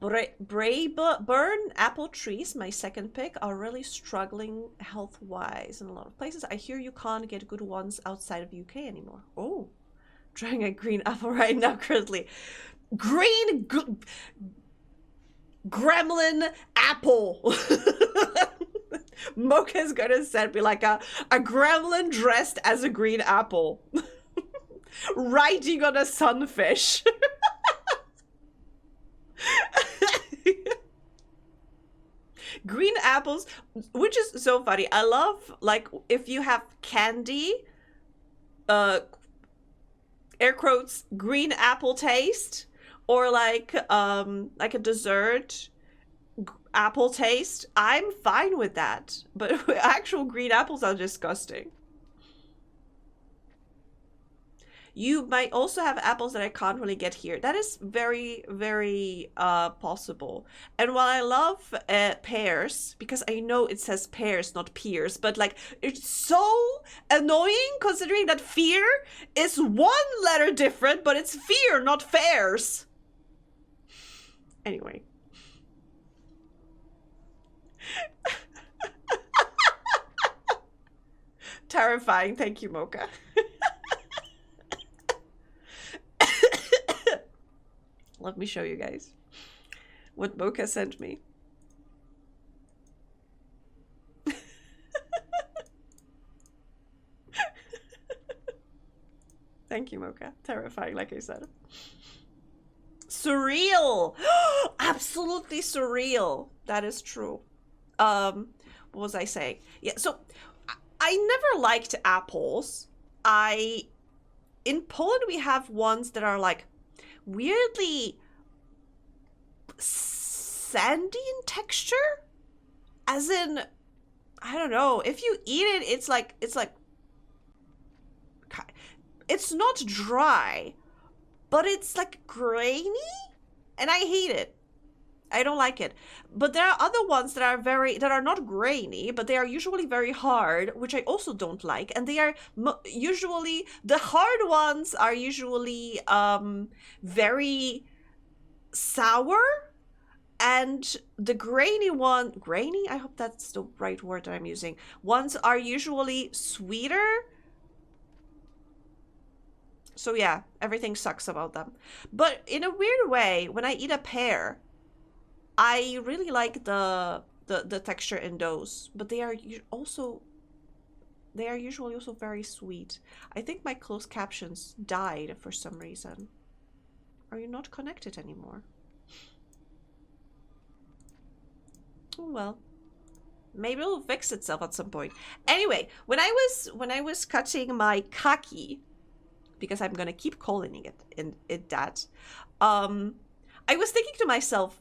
Burn apple trees, my second pick, are really struggling health-wise in a lot of places. I hear you can't get good ones outside of UK anymore. Oh, trying a green apple right now currently. Green gremlin apple. Mocha's gonna send me like a gremlin dressed as a green apple. Riding on a sunfish. Green apples, which is so funny. I love, like, if you have candy, air quotes, green apple taste, or like a dessert apple taste, I'm fine with that. But actual green apples are disgusting. You might also have apples that I can't really get here. That is very, very possible. And while I love pears, because I know it says pears, not pears, but like, it's so annoying considering that fear is one letter different, but it's fear, not fairs. Anyway. Terrifying. Thank you, Mocha. Let me show you guys what Mocha sent me. Thank you, Mocha. Terrifying, like I said. Surreal! Absolutely surreal. That is true. What was I saying? Yeah, so I never liked apples. in Poland we have ones that are like weirdly sandy in texture, as in, I don't know, if you eat it, it's like it's not dry, but it's like grainy, and I hate it. I don't like it. But there are other ones that are not grainy, but they are usually very hard, which I also don't like. And they are usually, the hard ones are usually very sour, and the grainy, I hope that's the right word that I'm using, ones are usually sweeter. So yeah, everything sucks about them. But in a weird way, when I eat a pear, I really like the texture in those, but they are usually also very sweet. I think my closed captions died for some reason. Are you not connected anymore? Oh well. Maybe it'll fix itself at some point. Anyway, when I was cutting my kaki, because I'm gonna keep calling it that, I was thinking to myself,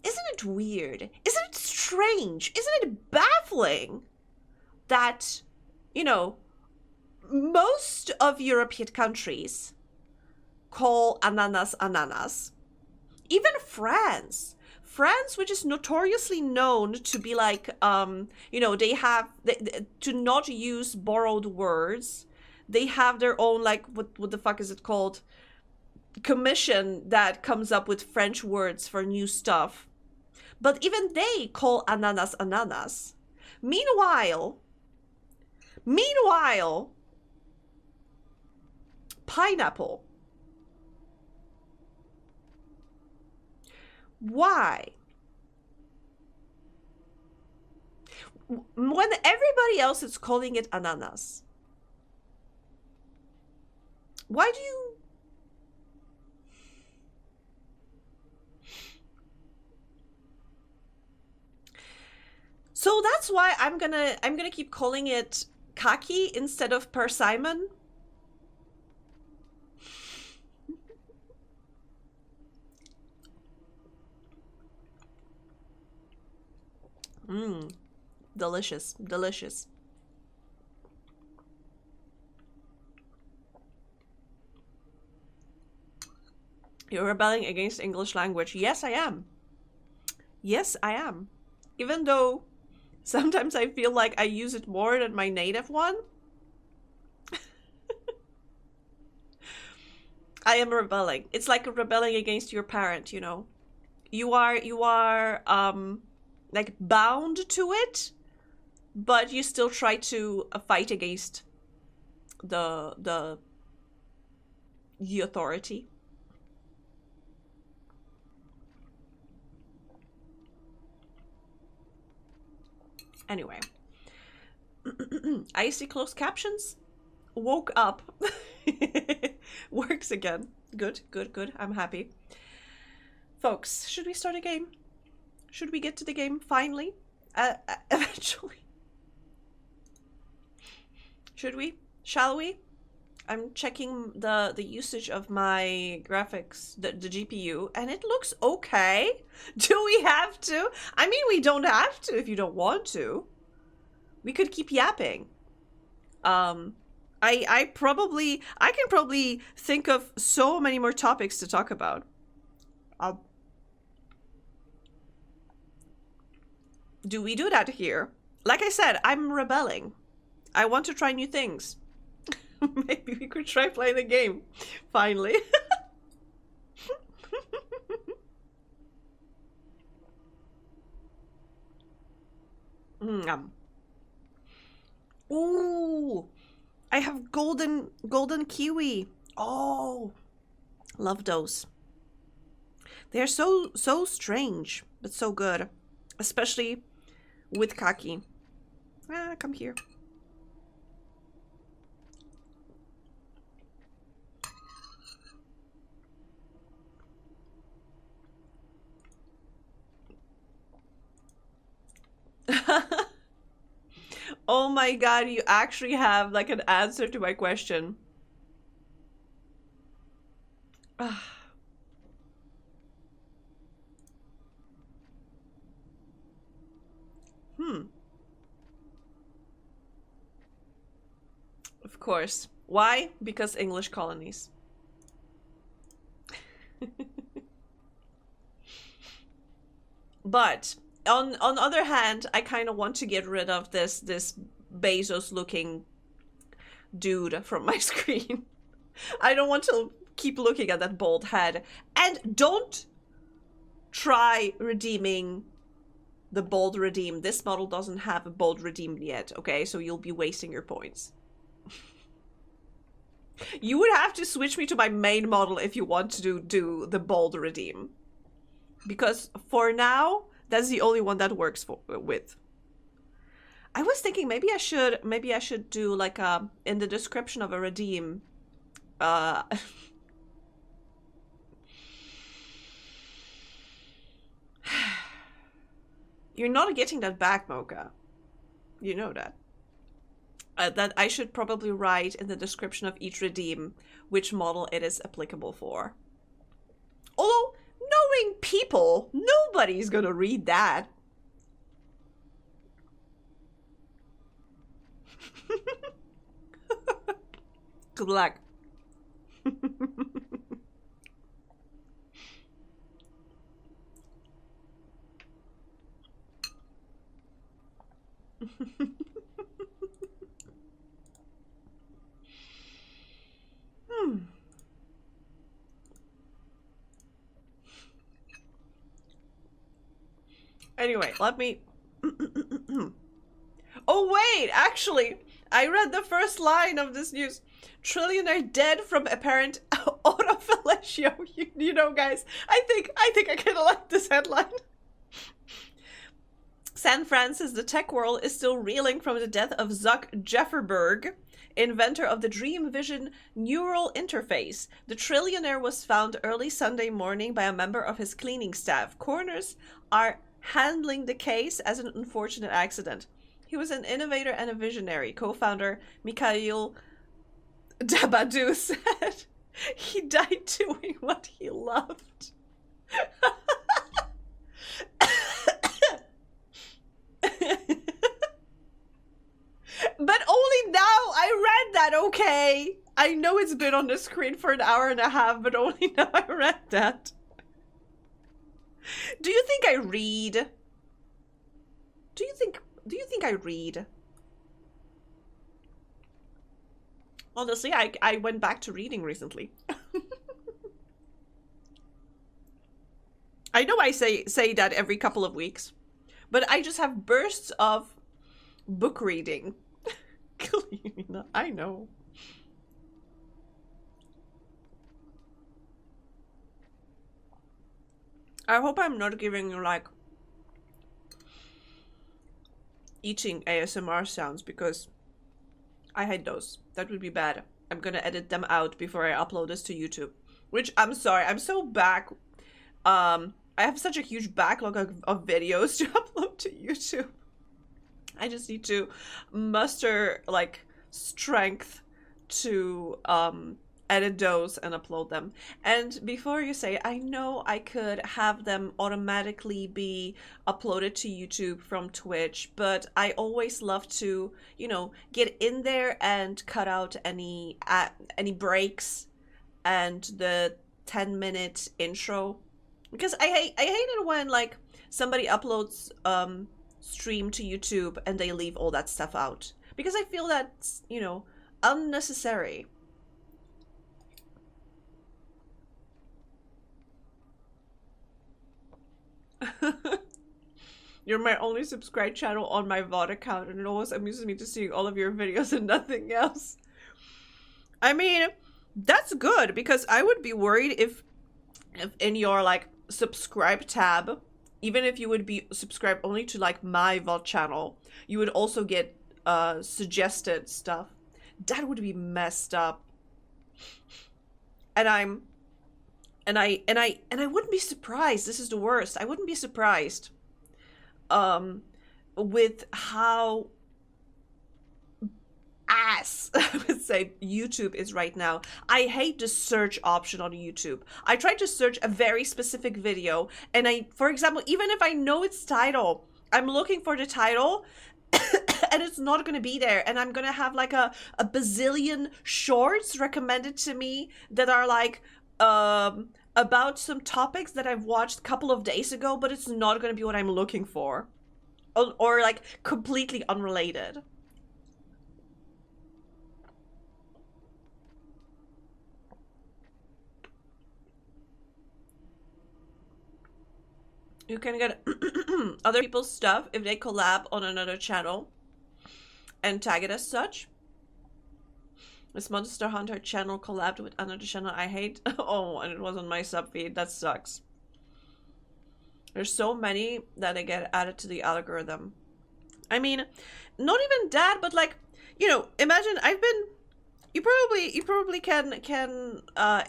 isn't it weird? Isn't it strange? Isn't it baffling that, you know, most of European countries call ananas ananas? Even France, which is notoriously known to be like, you know, they to not use borrowed words. They have their own, like, what the fuck is it called? Commission that comes up with French words for new stuff. But even they call ananas ananas. Meanwhile, pineapple. Why? When everybody else is calling it ananas, why do you... So that's why I'm gonna keep calling it kaki instead of persimmon. Delicious, delicious. You're rebelling against English language. Yes, I am. Yes, I am. Even though sometimes I feel like I use it more than my native one. I am rebelling. It's like rebelling against your parent, you know. You are like bound to it, but you still try to fight against the authority. Anyway, I see closed captions. Woke up. Works again. Good, good, good. I'm happy. Folks, should we start a game? Should we get to the game finally? Eventually. Should we? Shall we? I'm checking the usage of my graphics, the GPU, and it looks okay. Do we have to? I mean, we don't have to if you don't want to. We could keep yapping. I can probably think of so many more topics to talk about. Do we do that here? Like I said, I'm rebelling. I want to try new things. Maybe we could try playing the game. Finally. Ooh, I have golden kiwi. Oh, love those. They're so strange, but so good, especially with kaki. Ah, come here. Oh my god, you actually have like an answer to my question. Of course. Why? Because English colonies. But on the other hand, I kind of want to get rid of this Bezos looking dude from my screen. I don't want to keep looking at that bald head. And don't try redeeming the bold redeem. This model doesn't have a bold redeem yet, okay? So you'll be wasting your points. You would have to switch me to my main model if you want to do the bold redeem. Because for now, that's the only one that works with. I was thinking maybe I should do like a in the description of a redeem. You're not getting that back, Mocha. You know that. That I should probably write in the description of each redeem which model it is applicable for. Although, knowing people, nobody's gonna read that. Good luck. Anyway, let me... Oh wait, actually, I read the first line of this news. Trillionaire dead from apparent autofellatio. You know, guys, I think I kind of like this headline. San Francisco, the tech world, is still reeling from the death of Zuck Jefferberg, inventor of the Dream Vision neural interface. The trillionaire was found early Sunday morning by a member of his cleaning staff. Coroners are handling the case as an unfortunate accident. He was an innovator and a visionary. Co-founder Mikhail Dabadou said he died doing what he loved. But only now I read that, okay? I know it's been on the screen for an hour and a half, but only now I read that. Do you think I read? Do you think I read? Honestly, I went back to reading recently. I know I say that every couple of weeks, but I just have bursts of book reading. I know. I hope I'm not giving you like eating ASMR sounds because I hate those. That would be bad. I'm gonna edit them out before I upload this to YouTube. Which, I'm sorry, I'm so back. I have such a huge backlog of videos to upload to YouTube. I just need to muster like strength to edit those and upload them. And before you say, I know I could have them automatically be uploaded to YouTube from Twitch, but I always love to, you know, get in there and cut out any breaks and the 10-minute intro, because I hate it when like somebody uploads stream to YouTube and they leave all that stuff out, because I feel that's, you know, unnecessary. You're my only subscribed channel on my VOD account, and it always amuses me to see all of your videos and nothing else. I mean, that's good, because I would be worried if in your like subscribe tab, even if you would be subscribed only to like my VOD channel, you would also get suggested stuff. That would be messed up. And I wouldn't be surprised. This is the worst. I wouldn't be surprised with how ass I would say YouTube is right now. I hate the search option on YouTube. I try to search a very specific video, and for example, even if I know its title, I'm looking for the title and it's not going to be there, and I'm going to have like a bazillion shorts recommended to me that are like about some topics that I've watched a couple of days ago, but it's not going to be what I'm looking for, or like completely unrelated. You can get other people's stuff if they collab on another channel and tag it as such. This Monster Hunter channel collabed with another channel I hate. Oh, and it was on my subfeed. That sucks. There's so many that they get added to the algorithm. I mean, not even that, but like, you know, imagine you probably can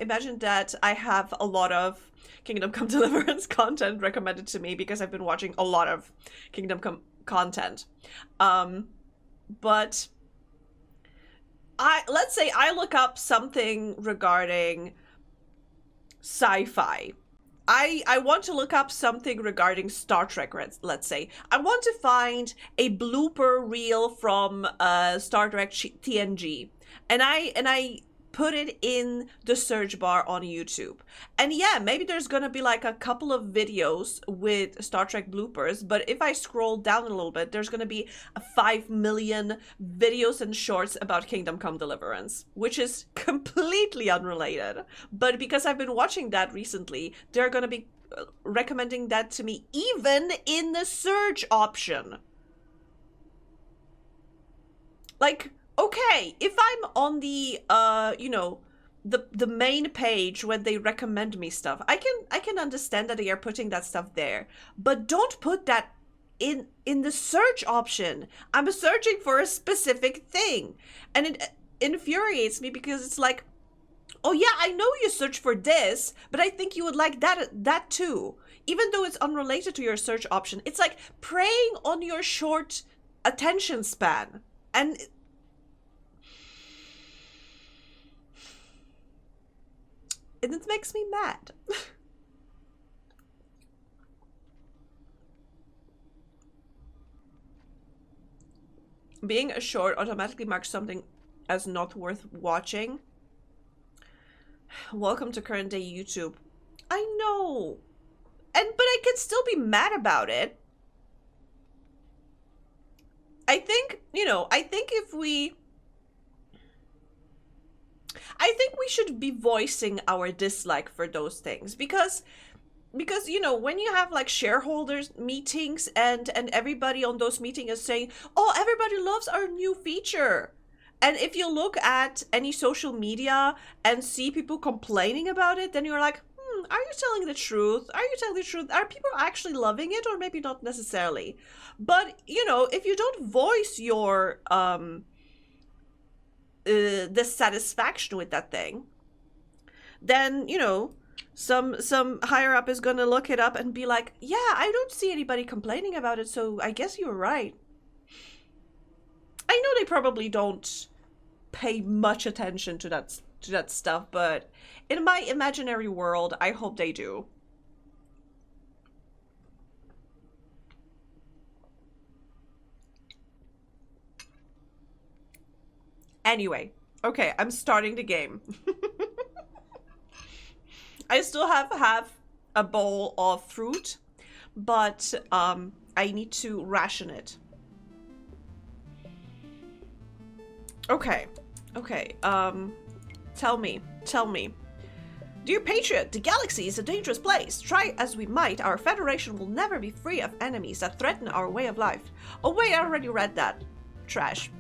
imagine that I have a lot of Kingdom Come Deliverance content recommended to me because I've been watching a lot of Kingdom Come content. But let's say I look up something regarding sci-fi. I want to look up something regarding Star Trek, let's say. I want to find a blooper reel from Star Trek TNG. And I put it in the search bar on YouTube. And yeah, maybe there's gonna be like a couple of videos with Star Trek bloopers, but if I scroll down a little bit, there's gonna be 5 million videos and shorts about Kingdom Come Deliverance, which is completely unrelated. But because I've been watching that recently, they're gonna be recommending that to me even in the search option. Like, okay, if I'm on the you know, the main page when they recommend me stuff, I can understand that they are putting that stuff there, but don't put that in the search option. I'm searching for a specific thing, and it infuriates me because it's like, oh yeah, I know you search for this, but I think you would like that too, even though it's unrelated to your search option. It's like preying on your short attention span, and it makes me mad. Being a short automatically marks something as not worth watching. Welcome to current day YouTube. I know. But I can still be mad about it. I think, you know, I think we should be voicing our dislike for those things, because you know, when you have like shareholders meetings and everybody on those meetings is saying, oh, everybody loves our new feature, and if you look at any social media and see people complaining about it, then you're like, are you telling the truth? Are you telling the truth? Are people actually loving it, or maybe not necessarily? But you know, if you don't voice your dissatisfaction with that thing, then, you know, some higher up is gonna look it up and be like, yeah, I don't see anybody complaining about it, so I guess you're right. I know they probably don't pay much attention to that stuff, but in my imaginary world, I hope they do. Anyway, okay, I'm starting the game. I still have a bowl of fruit, but I need to ration it. Okay, tell me. Dear Patriot, the galaxy is a dangerous place. Try as we might, our Federation will never be free of enemies that threaten our way of life. Oh wait, I already read that. Trash.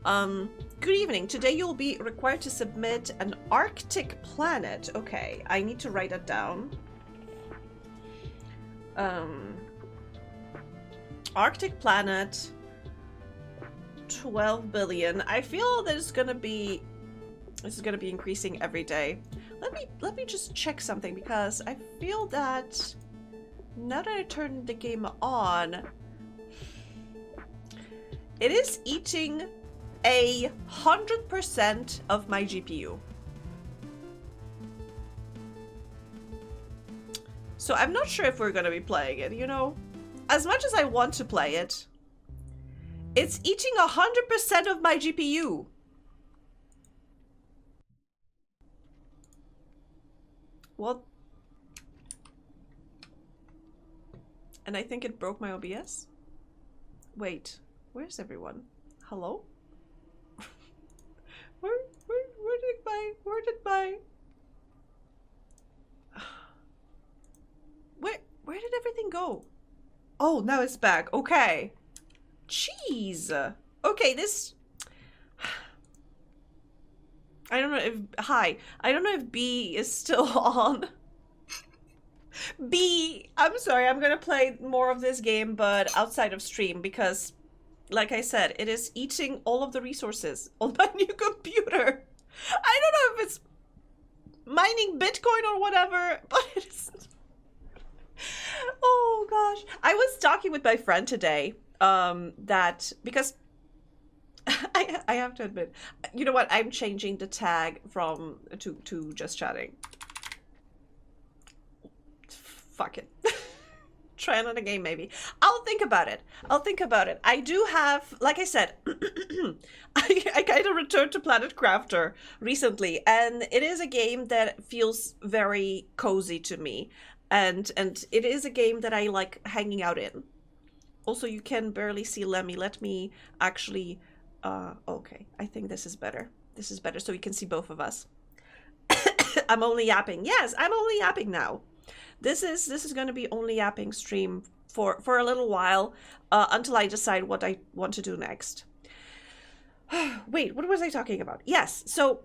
Good evening. Today you'll be required to submit an Arctic planet. Okay, I need to write that down. Arctic planet, 12 billion. I feel that this is gonna be increasing every day. Let me just check something, because I feel that now that I turned the game on, it is eating 100% of my GPU. So I'm not sure if we're gonna be playing it, you know? As much as I want to play it, it's eating 100% of my GPU. Well, and I think it broke my OBS. Wait, where's everyone? Hello? where did everything go? Oh, now it's back. Okay. Jeez. Okay, this... I don't know if... Hi. I don't know if B is still on. B! I'm sorry, I'm gonna play more of this game, but outside of stream, because, like I said, it is eating all of the resources on my new computer. I don't know if it's mining Bitcoin or whatever, but it's... Oh gosh. I was talking with my friend today, that, because I have to admit, you know what, I'm changing the tag from to just chatting. Fuck it. Try another game maybe. I'll think about it. I do have, like I said, I kind of returned to Planet Crafter recently, and it is a game that feels very cozy to me. And it is a game that I like hanging out in. Also, you can barely see Lemmy. Let me actually... okay, I think this is better. This is better so you can see both of us. I'm only yapping. Yes, I'm only yapping now. This is going to be only yapping stream for a little while, until I decide what I want to do next. Wait, what was I talking about? Yes, so...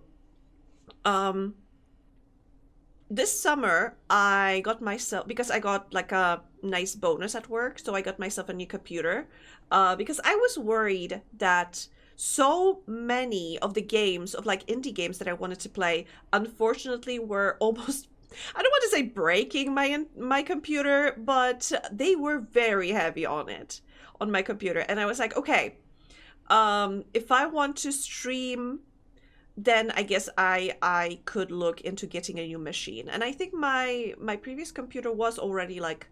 this summer, I got myself, because I got like a nice bonus at work, so I got myself a new computer, because I was worried that so many of the games, of like indie games that I wanted to play, unfortunately were almost, I don't want to say breaking my computer, but they were very heavy on my computer. And I was like, okay, if I want to stream, then I guess I could look into getting a new machine. And I think my previous computer was already like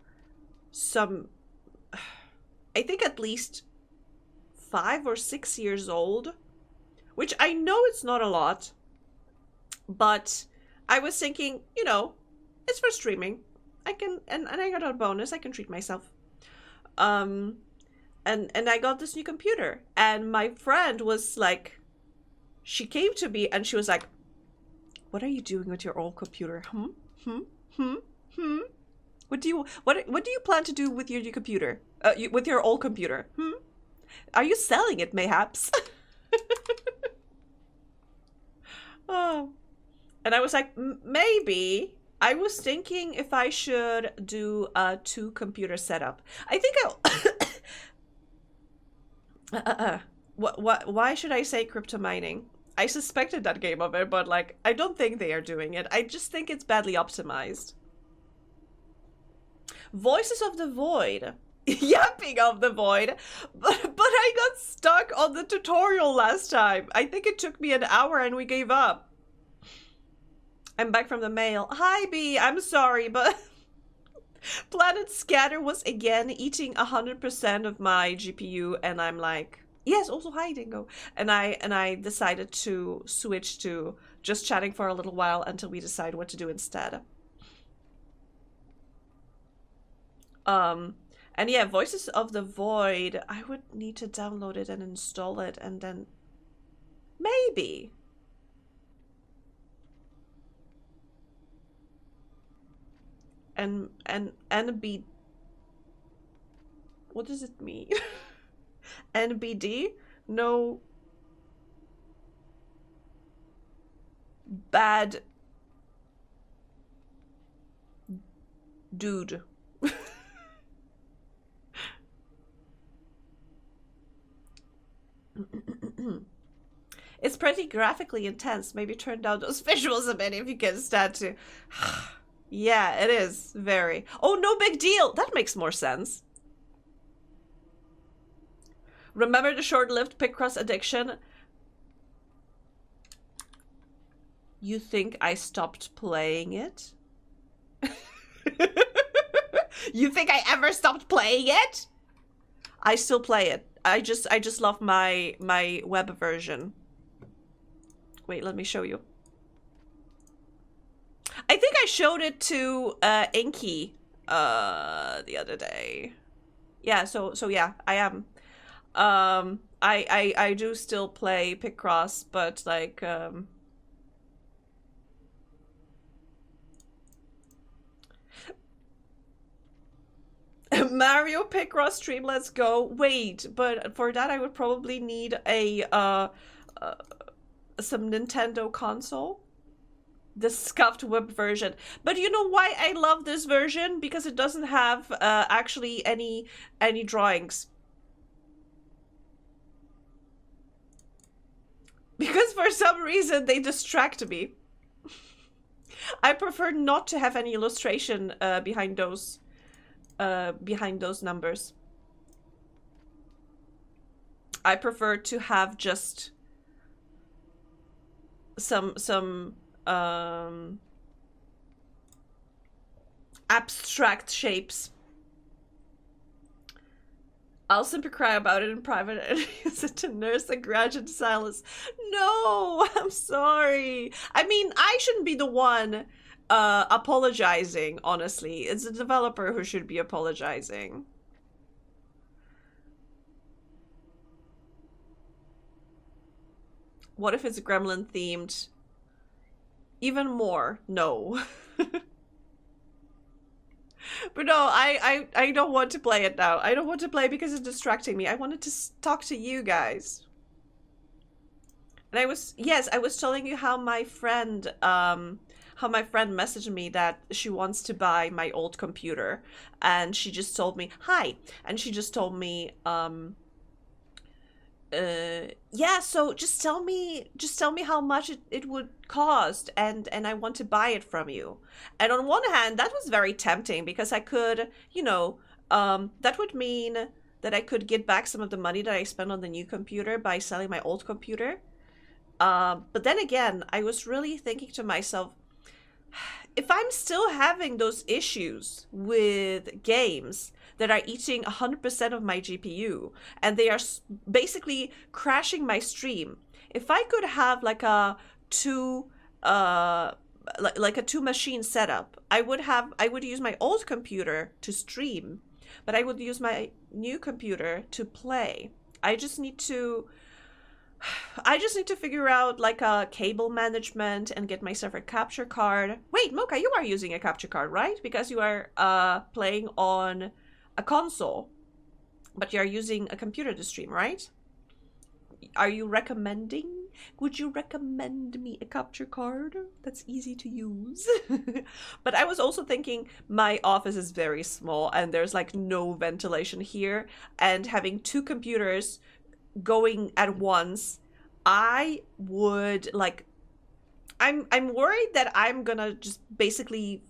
I think at least 5 or 6 years old, which I know it's not a lot, but I was thinking, you know, it's for streaming. I can, and I got a bonus, I can treat myself. And I got this new computer, and my friend was like, she came to me and she was like, what are you doing with your old computer? What do you plan to do with your new computer? With your old computer? Are you selling it, mayhaps? Oh. And I was like, maybe. I was thinking if I should do a 2-computer setup. I think I'll... Why should I say crypto mining? I suspected that game of it, but like, I don't think they are doing it. I just think it's badly optimized. Voices of the Void. Yapping of the Void. But I got stuck on the tutorial last time. I think it took me an hour and we gave up. I'm back from the mail. Hi, B. I'm sorry, but Planet Scatter was again eating 100% of my GPU, and I'm like, yes, also hi, Dingo. And I decided to switch to just chatting for a little while until we decide what to do instead. And yeah, Voices of the Void, I would need to download it and install it, and then maybe. And be, what does it mean? NBD? No bad dude. It's pretty graphically intense. Maybe turn down those visuals a bit if you can stand to. Yeah, it is very. Oh, no big deal. That makes more sense. Remember the short-lived Picross addiction? You think I stopped playing it? You think I ever stopped playing it? I still play it. I just love my web version. Wait, let me show you. I think I showed it to Inky the other day. Yeah, so yeah, I am. I do still play Picross, but like Mario Picross stream, let's go. Wait, but for that I would probably need a some Nintendo console. The scuffed web version. But you know why I love this version? Because it doesn't have actually any drawings. Because for some reason they distract me. I prefer not to have any illustration behind those numbers. I prefer to have just some abstract shapes. I'll simply cry about it in private and use it to nurse a grudge in silence. No, I'm sorry. I mean, I shouldn't be the one apologizing, honestly. It's the developer who should be apologizing. What if it's gremlin themed? Even more, no. But no, I don't want to play it now. I don't want to play because it's distracting me. I wanted to talk to you guys. And I was telling you how my friend messaged me that she wants to buy my old computer, and she just told me hi, and she just told me yeah, so just tell me how much it would cost, and I want to buy it from you. And on one hand, that was very tempting because I could, you know, that would mean that I could get back some of the money that I spent on the new computer by selling my old computer. But then again, I was really thinking to myself, if I'm still having those issues with games that are eating 100% of my GPU, and they are basically crashing my stream. If I could have like a two machine setup, I would use my old computer to stream, but I would use my new computer to play. I just need to figure out like a cable management and get myself a capture card. Wait, Mocha, you are using a capture card, right? Because you are playing on a console, but you're using a computer to stream, right? Are you recommending? Would you recommend me a capture card that's easy to use? But I was also thinking my office is very small and there's like no ventilation here, and having two computers going at once, I would like, I'm worried that I'm gonna just basically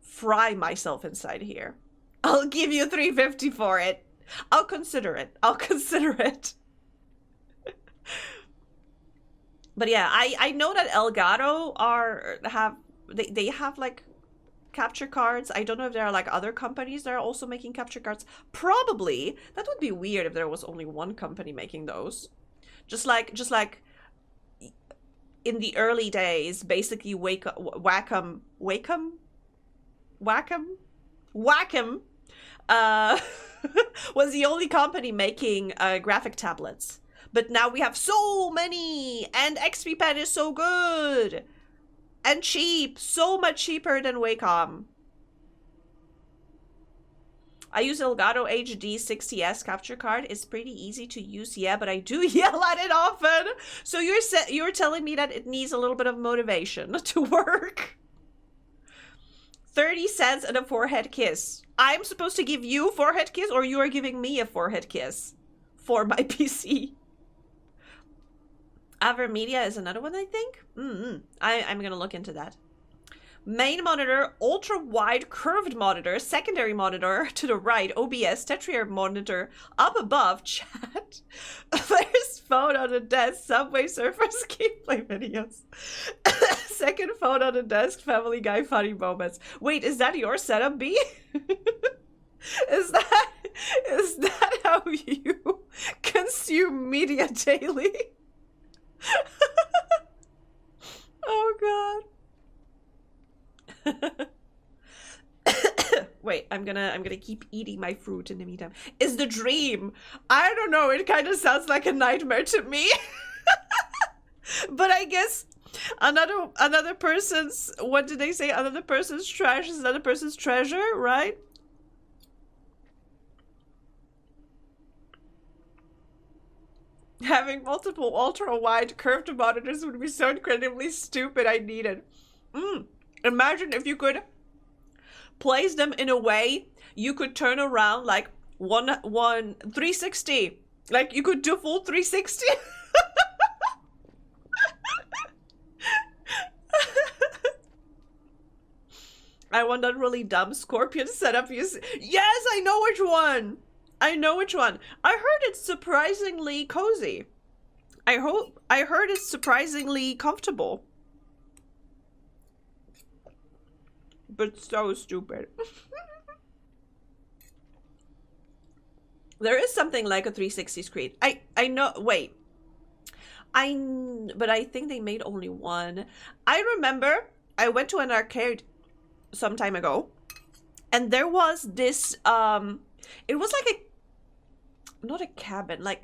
fry myself inside here. I'll give you $350 for it. I'll consider it. But yeah, I know that Elgato they have like capture cards. I don't know if there are like other companies that are also making capture cards. Probably. That would be weird if there was only one company making those. Just like in the early days, basically Wacom was the only company making graphic tablets. But now we have so many, and XP Pen is so good and cheap, so much cheaper than Wacom. I use Elgato HD 60S capture card. It's pretty easy to use, yeah, but I do yell at it often. So you're telling me that it needs a little bit of motivation to work. 30 cents and a forehead kiss. I'm supposed to give you a forehead kiss, or you are giving me a forehead kiss for my PC? Avermedia is another one, I think. I'm gonna look into that. Main monitor, ultra wide curved monitor, secondary monitor to the right, OBS, Tetrier monitor up above, chat. There's phone on the desk, Subway Surfers gameplay videos. second phone on the desk, Family Guy funny moments. Wait, is that your setup, B? Is that how you consume media daily? Oh god. Wait, I'm gonna keep eating my fruit in the meantime. Is the dream? I don't know, it kind of sounds like a nightmare to me. But I guess another person's, what did they say? Another person's trash is another person's treasure, right? Having multiple ultra-wide curved monitors would be so incredibly stupid. I need it. Imagine if you could place them in a way you could turn around like one 360. Like you could do full 360. I want that really dumb scorpion setup. Yes, I know which one. I know which one. I heard it's surprisingly cozy. I heard it's surprisingly comfortable. But so stupid. There is something like a 360 screen. I know, wait. But I think they made only one. I remember I went to an arcade some time ago, and there was this, it was like not a cabin, like,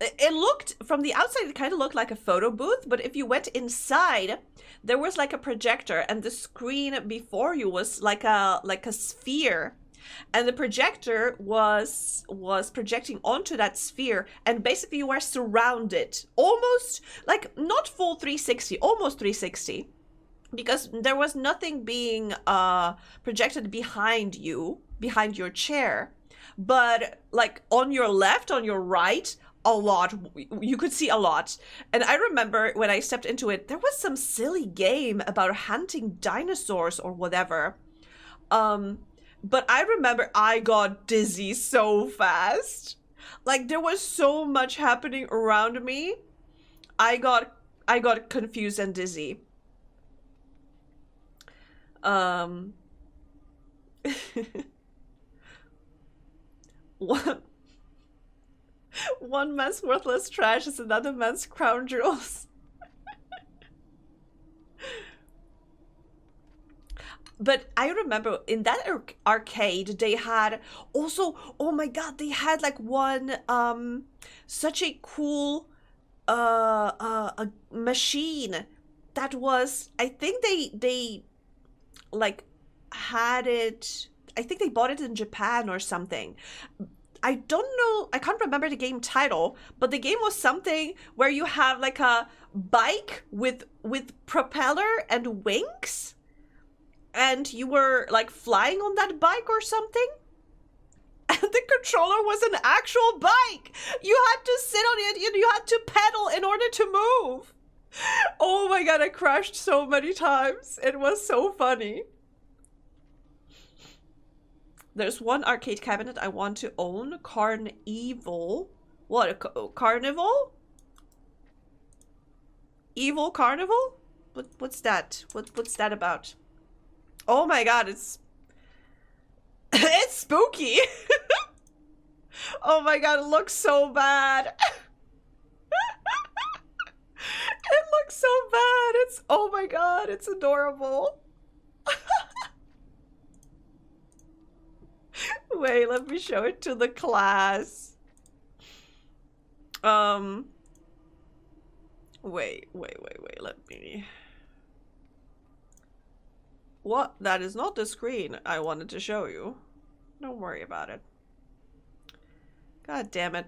it looked, from the outside, it kind of looked like a photo booth, but if you went inside, there was like a projector, and the screen before you was like a sphere, and the projector was projecting onto that sphere, and basically you were surrounded, almost, like, not full 360, almost 360, because there was nothing being projected behind you, behind your chair, but like on your left, on your right, a lot. You could see a lot. And I remember when I stepped into it, there was some silly game about hunting dinosaurs or whatever. But I remember I got dizzy so fast. Like there was so much happening around me. I got confused and dizzy. One man's worthless trash is another man's crown jewels. But I remember in that arcade they had also, oh my god, they had like one such a cool a machine that was, I think they like had it, I think they bought it in Japan or something. I don't know, I can't remember the game title, but the game was something where you have like a bike with propeller and wings, and you were like flying on that bike or something, and the controller was an actual bike. You had to sit on it, you had to pedal in order to move. Oh my god, I crashed so many times. It was so funny. There's one arcade cabinet I want to own. Carnival. What? Carnival? Evil Carnival? What's that? What's that about? Oh my god, it's it's spooky. Oh my god, it looks so bad. It looks so bad. It's, oh my god, it's adorable. Wait, let me show it to the class. Wait, let me... What? That is not the screen I wanted to show you. Don't worry about it. God damn it.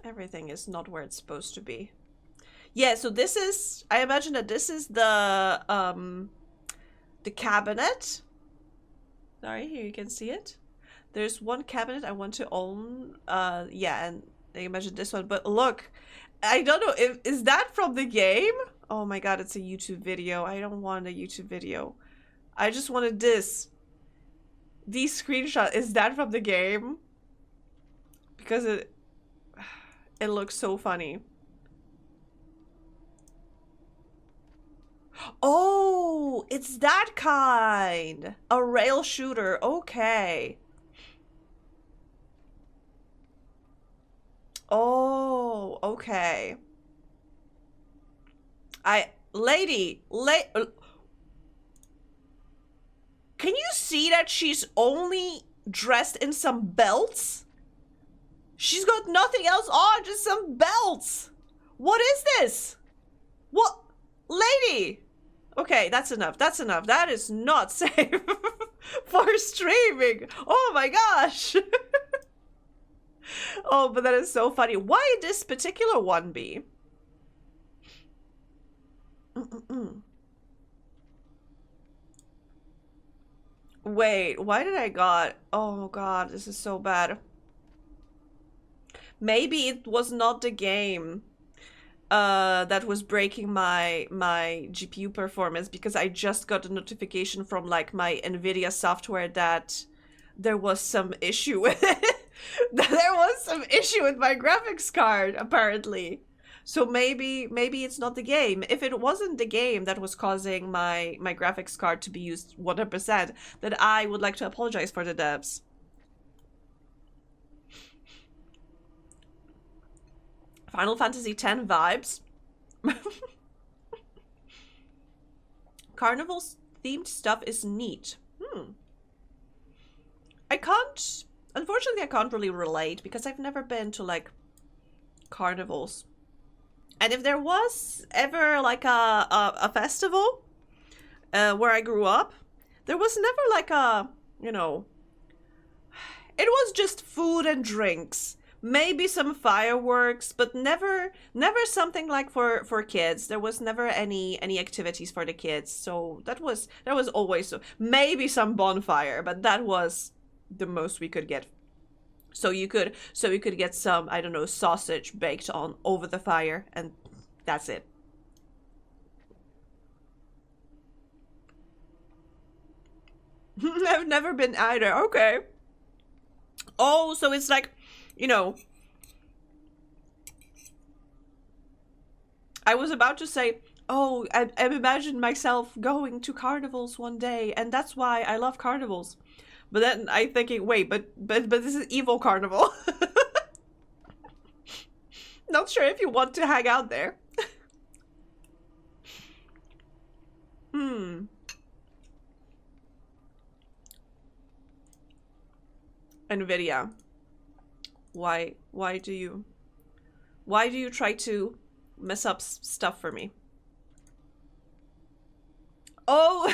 Everything is not where it's supposed to be. Yeah, so this is, I imagine that this is the cabinet. Sorry, here you can see it. There's one cabinet I want to own. Yeah, and I imagine this one. But look, I don't know, is that from the game? Oh my god, it's a YouTube video. I don't want a YouTube video. I just wanted this. These screenshots, is that from the game? Because it looks so funny. Oh, it's that kind. A rail shooter. Okay. Oh, okay. Lady, can you see that she's only dressed in some belts? She's got nothing else on, just some belts. What is this? What? Lady! Okay, that's enough. That's enough. That is not safe for streaming. Oh my gosh. Oh, but that is so funny. Why this particular one be? Wait, why did I got... Oh god, this is so bad. Maybe it was not the game that was breaking my GPU performance, because I just got a notification from like my NVIDIA software that there was some issue with it. There was some issue with my graphics card, apparently. So maybe it's not the game. If it wasn't the game that was causing my graphics card to be used 100%, then I would like to apologize for the devs. Final Fantasy X vibes. Carnival's themed stuff is neat. Unfortunately, I can't really relate because I've never been to like carnivals. And if there was ever like a festival where I grew up, there was never like a, you know, it was just food and drinks. Maybe some fireworks, but never something like for kids. There was never any activities for the kids. So that was always maybe some bonfire, but that was the most we could get. So you could get some, I don't know, sausage baked on over the fire, and that's it. I've never been either. Okay. Oh, so it's like, you know, I was about to say, oh, I imagined myself going to carnivals one day, and that's why I love carnivals. But then I'm thinking, wait, but this is evil carnival. Not sure if you want to hang out there. NVIDIA. Why do you try to mess up stuff for me? Oh,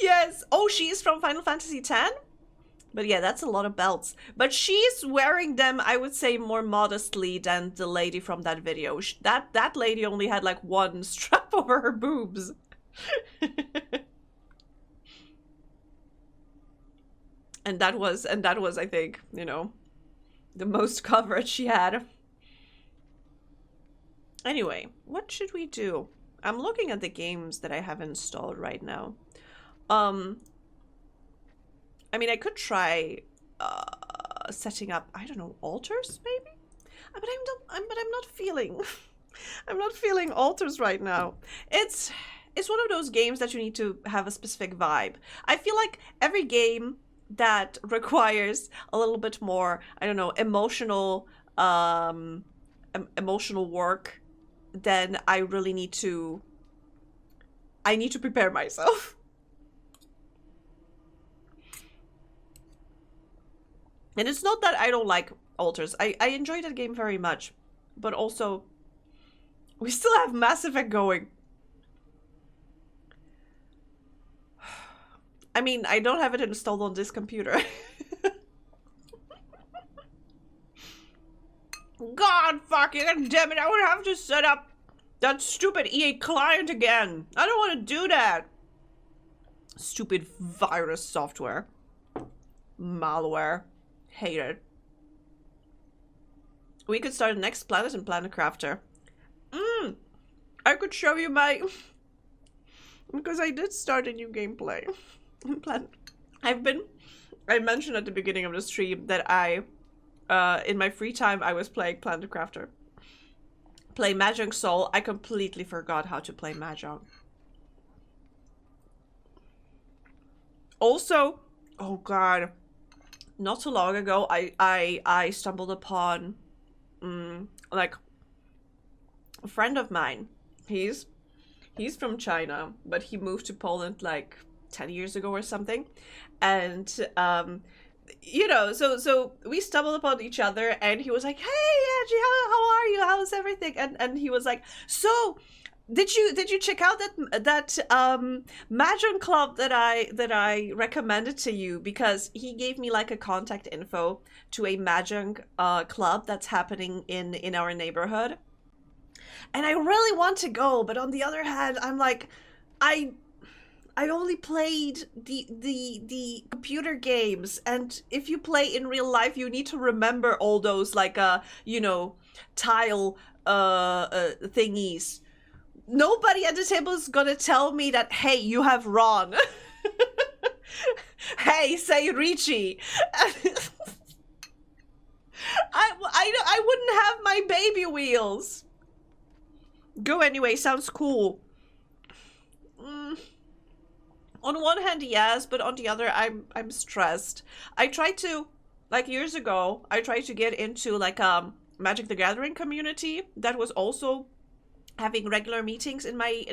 yes. Oh, she's from Final Fantasy X? But yeah, that's a lot of belts. But she's wearing them, I would say, more modestly than the lady from that video. That lady only had like one strap over her boobs. And that was, I think, you know, the most coverage she had. Anyway, what should we do? I'm looking at the games that I have installed right now. I mean, I could try setting up, I don't know, altars maybe? But I'm not feeling I'm not feeling altars right now. It's one of those games that you need to have a specific vibe. I feel like every game that requires a little bit more, I don't know, emotional work, then I really need to prepare myself. And it's not that I don't like altars. I enjoy that game very much. But also, we still have Mass Effect going. I mean, I don't have it installed on this computer. God fucking damn it, I would have to set up that stupid EA client again. I don't want to do that. Stupid virus software. Malware. Hate it. We could start the next planet in Planet Crafter. I could show you my... because I did start a new gameplay. I mentioned at the beginning of the stream that I, in my free time, I was playing Planet Crafter. Play Mahjong Soul. I completely forgot how to play Mahjong. Also, oh god, not too long ago, I stumbled upon, like, a friend of mine. He's from China, but he moved to Poland like 10 years ago or something. And you know, so we stumbled upon each other, and he was like, "Hey, Angie, how are you? How's everything?" And he was like, "So, did you check out that Mahjong club that I recommended to you?" Because he gave me like a contact info to a Mahjong club that's happening in our neighborhood. And I really want to go, but on the other hand, I'm like, I only played the computer games, and if you play in real life, you need to remember all those like you know, tile thingies. Nobody at the table is gonna tell me that, hey, you have wrong. Hey, say Richie. I wouldn't have my baby wheels. Go anyway, sounds cool. On one hand, yes, but on the other, I'm stressed. I tried to, like years ago, I tried to get into like Magic the Gathering community that was also having regular meetings in my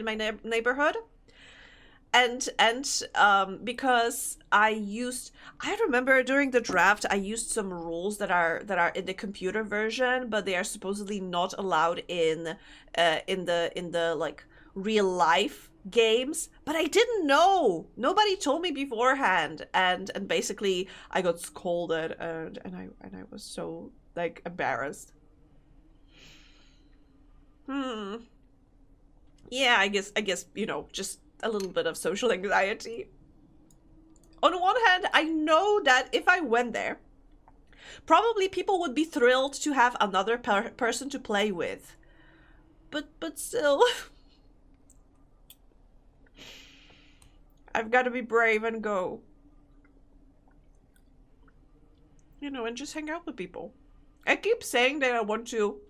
neighborhood. And because I remember during the draft I used some rules that are in the computer version, but they are supposedly not allowed in the like real life games. But I didn't know. Nobody told me beforehand, and basically I got scolded, and I was so like embarrassed. Yeah, I guess, you know, just a little bit of social anxiety. On one hand, I know that if I went there, probably people would be thrilled to have another person to play with. But still, I've got to be brave and go. You know, and just hang out with people. I keep saying that I want to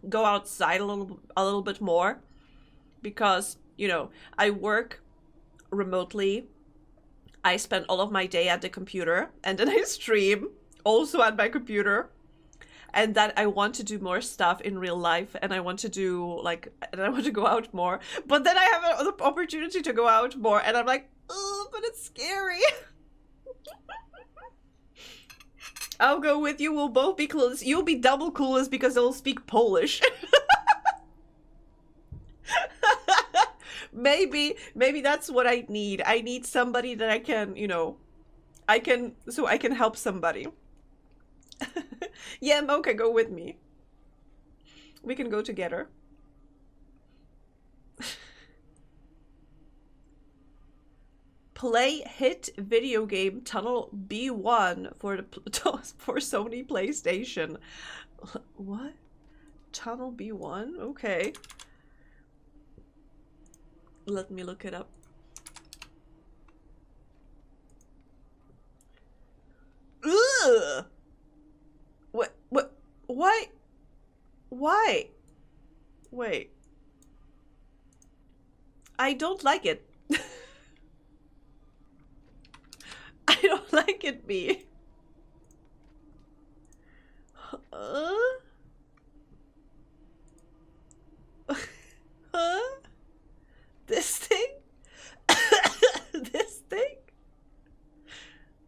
go outside a little bit more, because, you know, I work remotely. I spend all of my day at the computer, and then I stream also at my computer. And that I want to do more stuff in real life, and I want to do like, and I want to go out more. But then I have an opportunity to go out more, and I'm like, oh, but it's scary. I'll go with you. We'll both be clueless. You'll be double clueless because they'll speak Polish. Maybe that's what I need. I need somebody that I can, you know, I can help somebody. Yeah, Mocha, go with me. We can go together. Play hit video game Tunnel B1 for Sony PlayStation. What? Tunnel B1? Okay. Let me look it up. Ugh! What? Why? Why? Wait. I don't like it. I don't like it, B. Huh? This thing? This thing?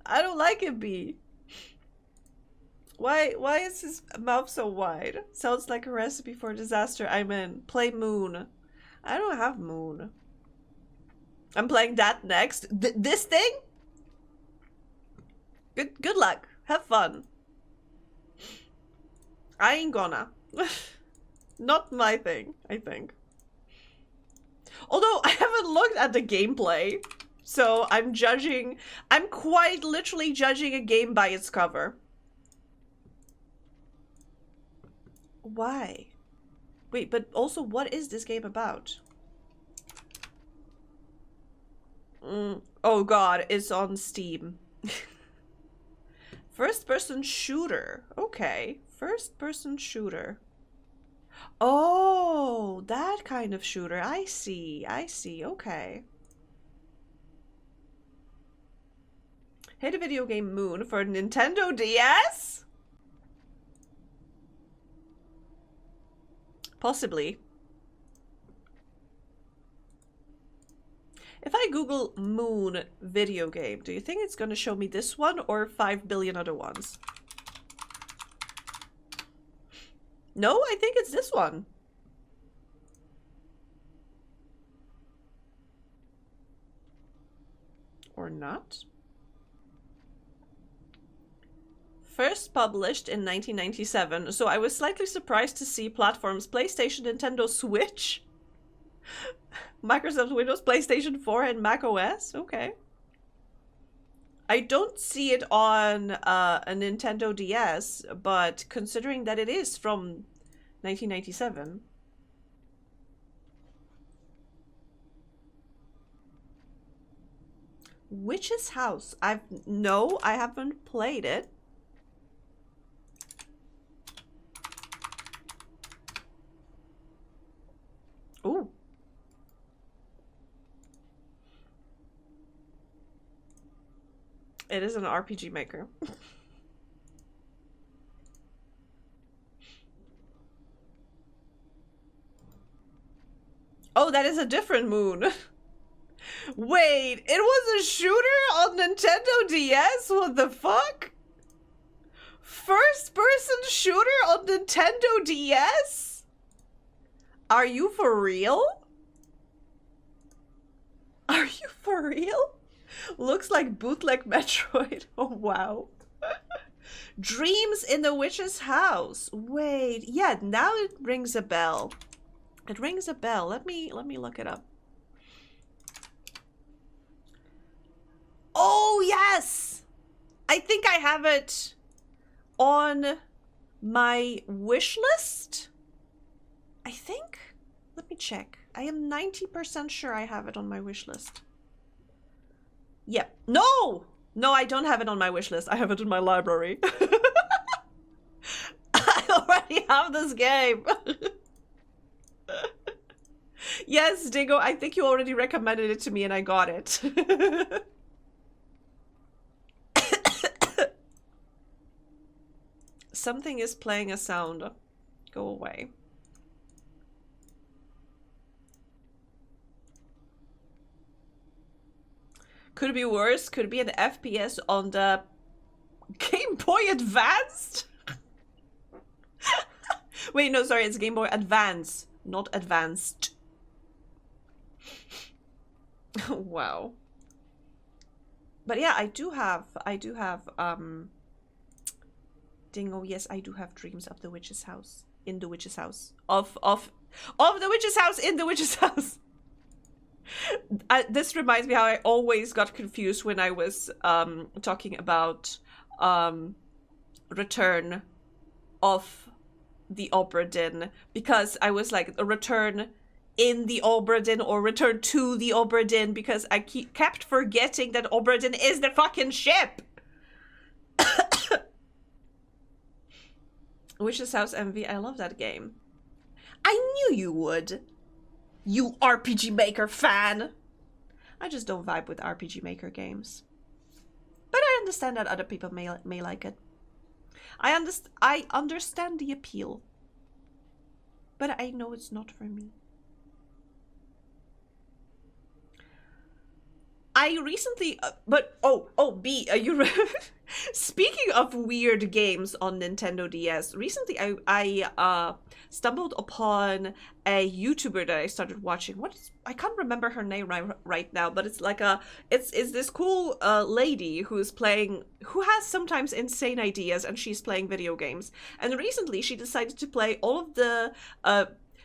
I don't like it, B. Why is his mouth so wide? Sounds like a recipe for disaster. I'm in. Play Moon. I don't have Moon. I'm playing that next. This thing? Good luck. Have fun. I ain't gonna. Not my thing, I think. Although I haven't looked at the gameplay, so I'm quite literally judging a game by its cover. Why? Wait, but also, what is this game about? Oh god, it's on Steam. First-person shooter. Okay, first-person shooter. Oh, that kind of shooter. I see, okay. Hit a video game Moon for Nintendo DS? Possibly. If I Google Moon video game, do you think it's gonna show me this one or 5 billion other ones? No, I think it's this one. Or not? First published in 1997, so I was slightly surprised to see platforms PlayStation, Nintendo Switch, Microsoft Windows, PlayStation 4, and Mac OS. Okay. I don't see it on a Nintendo DS, but considering that it is from 1997. Witch's House. No, I haven't played it. Ooh. It is an RPG maker. Oh, that is a different Moon. Wait, it was a shooter on Nintendo DS? What the fuck? First person shooter on Nintendo DS? Are you for real? Are you for real? Looks like bootleg Metroid. Oh, wow. Dreams in the Witch's House. Wait, yeah, now it rings a bell. It rings a bell. Let me look it up. Oh, yes! I think I have it on my wish list. I think. Let me check. I am 90% sure I have it on my wish list. Yep. No! No, I don't have it on my wish list. I have it in my library. I already have this game. Yes, Dingo, I think you already recommended it to me and I got it. Something is playing a sound. Go away. Could it be worse? Could it be an FPS on the Game Boy Advanced? Wait, no, sorry, it's Game Boy Advance, not Advanced. Wow. But yeah, I do have, Dingo, yes, I do have dreams of the witch's house. In the witch's house. Of the witch's house in the witch's house. This reminds me how I always got confused when I was talking about Return of the Obra Dinn, because I was like a return in the Obra Dinn or return to the Obra Dinn, because I kept forgetting that Obra Dinn is the fucking ship. Witch's House Envy, I love that game. I knew you would. You RPG Maker fan. I just don't vibe with RPG Maker games. But I understand that other people may like it. I understand the appeal. But I know it's not for me. I recently, B, you speaking of weird games on Nintendo DS, recently I stumbled upon a YouTuber that I started watching. I can't remember her name right now, but it's like it's this cool lady who has sometimes insane ideas, and she's playing video games. And recently she decided to play all of the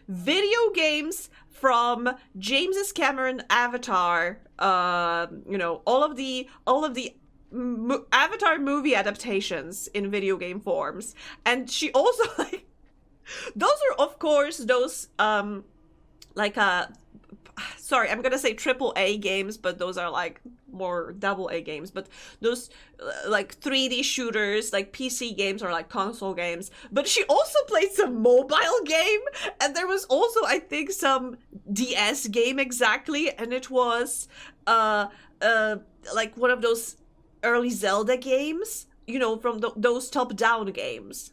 video games from James Cameron Avatar, you know, all of the Avatar movie adaptations in video game forms. And she also, like, those are of course those sorry, I'm gonna say AAA games, but those are like more AA games, but those like 3D shooters, like PC games or like console games. But she also played some mobile game, and there was also, I think, some DS game exactly, and it was like one of those early Zelda games, you know, from those top-down games.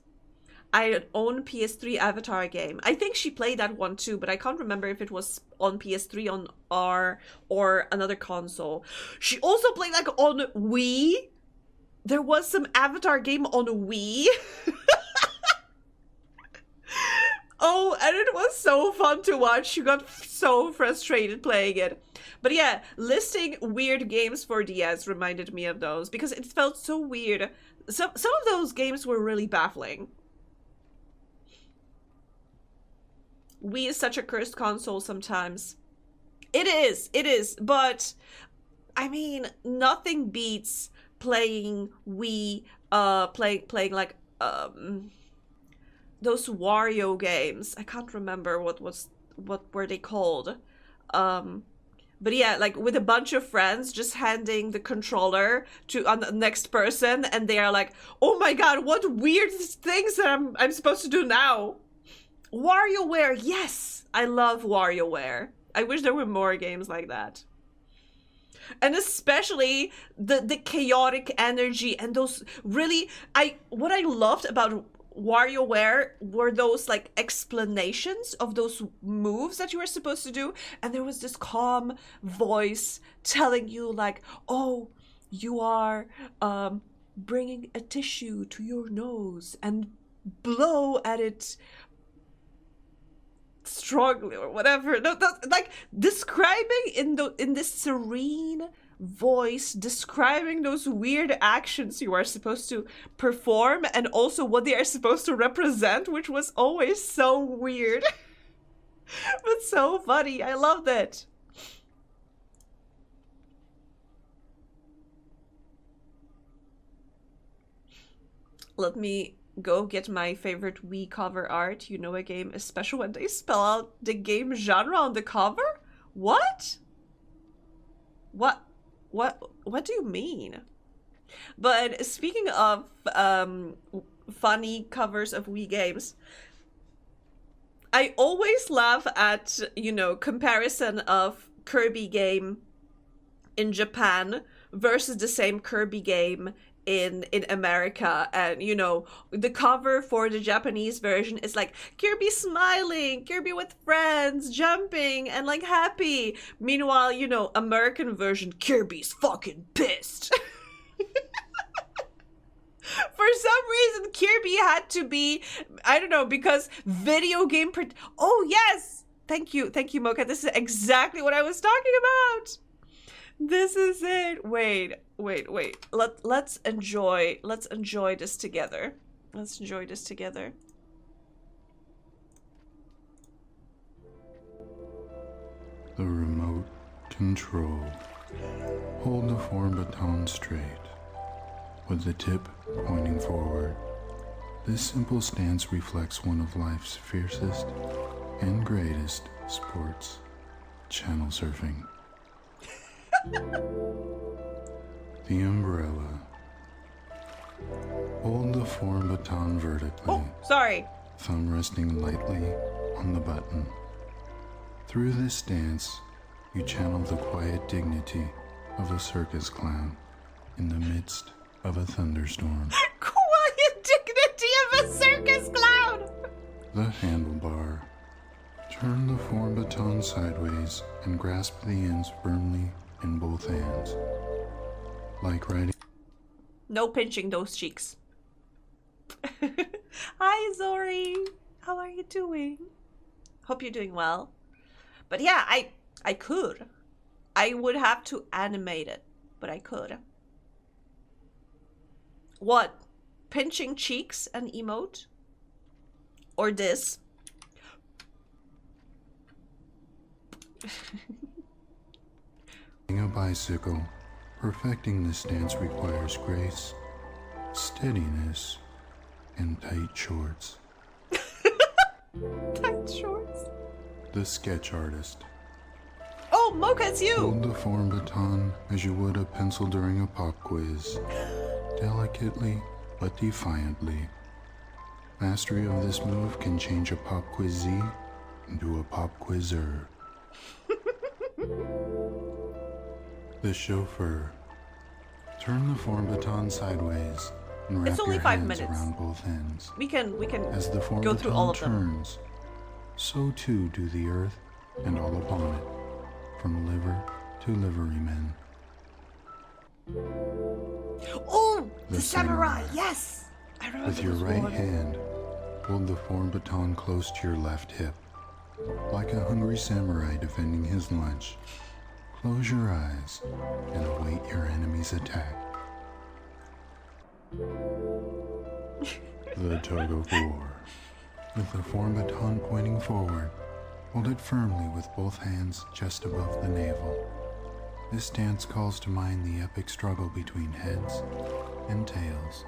I own PS3 Avatar game. I think she played that one too, but I can't remember if it was on PS3 on R or another console. She also played like on Wii. There was some Avatar game on Wii. Oh, and it was so fun to watch. She got so frustrated playing it. But yeah, listing weird games for DS reminded me of those because it felt so weird. Some of those games were really baffling. Wii is such a cursed console sometimes. It is, but I mean, nothing beats playing Wii, playing like, those Wario games. I can't remember what were they called. But yeah, like with a bunch of friends, just handing the controller to the next person, and they are like, "Oh my god, what weird things that I'm supposed to do now?" WarioWare, yes! I love WarioWare. I wish there were more games like that. And especially the chaotic energy and those really... What I loved about WarioWare were those like explanations of those moves that you were supposed to do. And there was this calm voice telling you like, oh, you are bringing a tissue to your nose and blow at it strongly or whatever. No, like describing in this serene voice, describing those weird actions you are supposed to perform and also what they are supposed to represent, which was always so weird. But so funny. I loved it. Let me go get my favorite Wii cover art. You know a game is special when they spell out the game genre on the cover? What? What do you mean? But speaking of funny covers of Wii games, I always laugh at, you know, comparison of Kirby game in Japan versus the same Kirby game in America. And you know, the cover for the Japanese version is like Kirby smiling, Kirby with friends, jumping and like happy. Meanwhile, you know, American version, Kirby's fucking pissed. For some reason, Kirby had to be, I don't know, because video game... Oh, yes! Thank you, Mocha. This is exactly what I was talking about. This is it. Wait. Let's enjoy this together. Let's enjoy this together. The remote control. Hold the form baton straight, with the tip pointing forward. This simple stance reflects one of life's fiercest and greatest sports, channel surfing. The umbrella. Hold the form baton vertically. Oh, sorry. Thumb resting lightly on the button. Through this stance, you channel the quiet dignity of a circus clown in the midst of a thunderstorm. Quiet dignity of a circus clown! The handlebar. Turn the form baton sideways and grasp the ends firmly in both hands. Like riding. No pinching those cheeks. Hi, Zori. How are you doing? Hope you're doing well. But yeah, I could. I would have to animate it, but I could. What? Pinching cheeks and emote? Or this? A bicycle. Perfecting this stance requires grace, steadiness, and tight shorts. Tight shorts? The sketch artist. Oh, Mocha, it's you! Hold the form baton as you would a pencil during a pop quiz. Delicately but defiantly. Mastery of this move can change a pop quizzee into a pop quizzer. The chauffeur. Turn the form baton sideways and wrap It's only your 5 hands minutes. around both ends. We can As the form go through all of baton them. turns, so too do the earth and all upon it, from liver to liverymen. Oh, the The samurai. samurai. Yes, I remember With your this right one. hand, hold the form baton close to your left hip. Like a hungry samurai defending his lunch, close your eyes and await your enemy's attack. The tug of war. With the form baton pointing forward, hold it firmly with both hands just above the navel. This dance calls to mind the epic struggle between heads and tails.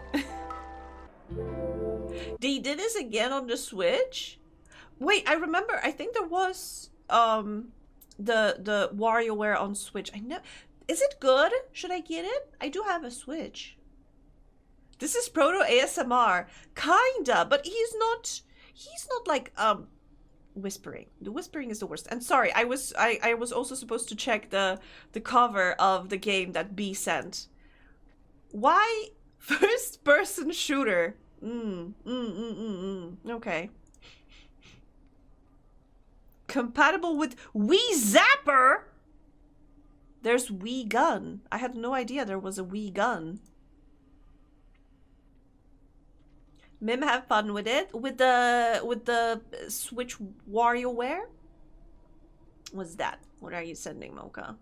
They did this again on the Switch? Wait, I remember. I think there was the WarioWare on Switch. I know. Is it good? Should I get it? I do have a Switch. This is proto ASMR, kinda, but he's not like whispering. The whispering is the worst. And sorry, I was also supposed to check the cover of the game that B sent. Why first person shooter? Okay. Compatible with Wii Zapper? There's Wii Gun. I had no idea there was a Wii Gun. Mim, have fun with it. With the Switch WarioWare? What's that? What are you sending, Mocha?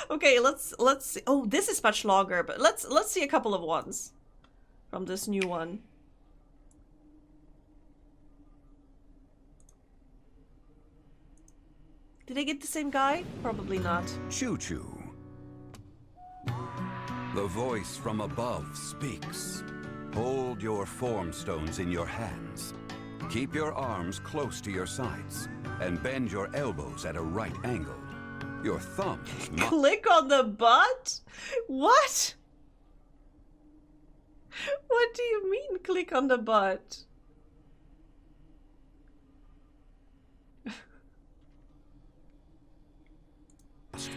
Okay, let's see. Oh, this is much longer, but let's see a couple of ones from this new one. Did I get the same guy? Probably not. Choo choo. The voice from above speaks. Hold your form stones in your hands. Keep your arms close to your sides and bend your elbows at a right angle. Your thumbs must Click on the butt? What? What do you mean, click on the butt?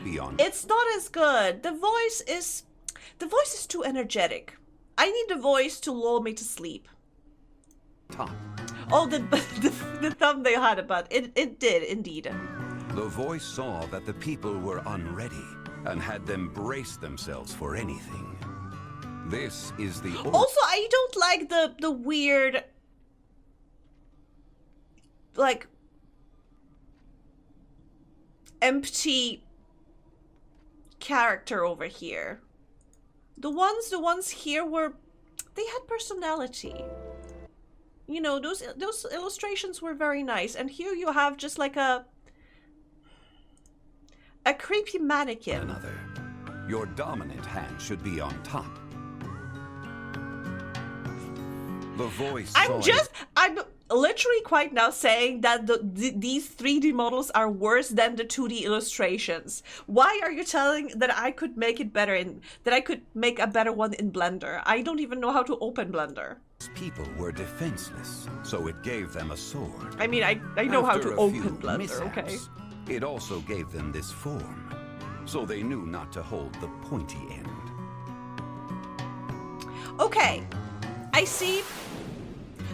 be on It's not as good. The voice is too energetic. I need the voice to lull me to sleep. top. Oh, the thumbnail had a butt. It did indeed. The voice saw that the people were unready and had them brace themselves for anything. This is the order. Also, I don't like the weird, like, empty character over here. The ones here were, they had personality. You know, those illustrations were very nice, and here you have just like a creepy mannequin. Another. Your dominant hand should be on top. The voice saw I'm literally quite now saying that these 3D models are worse than the 2D illustrations. Why are you telling that I could make it better that I could make a better one in Blender? I don't even know how to open Blender. people were defenseless, so it gave them a sword. I mean, I know how After to a open few Blender, mishaps, okay? It also gave them this form, so they knew not to hold the pointy end. Okay, I see.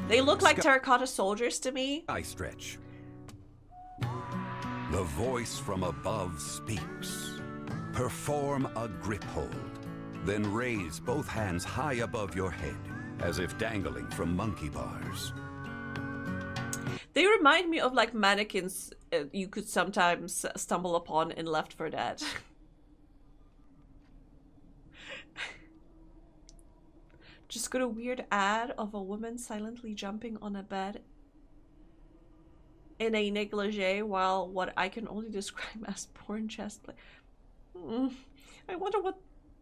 They look like terracotta soldiers to me. I stretch. The voice from above speaks. Perform a grip hold. Then raise both hands high above your head, as if dangling from monkey bars. They remind me of like mannequins you could sometimes stumble upon in Left 4 Dead. Just got a weird ad of a woman silently jumping on a bed in a negligee while what I can only describe as porn chest play. I wonder what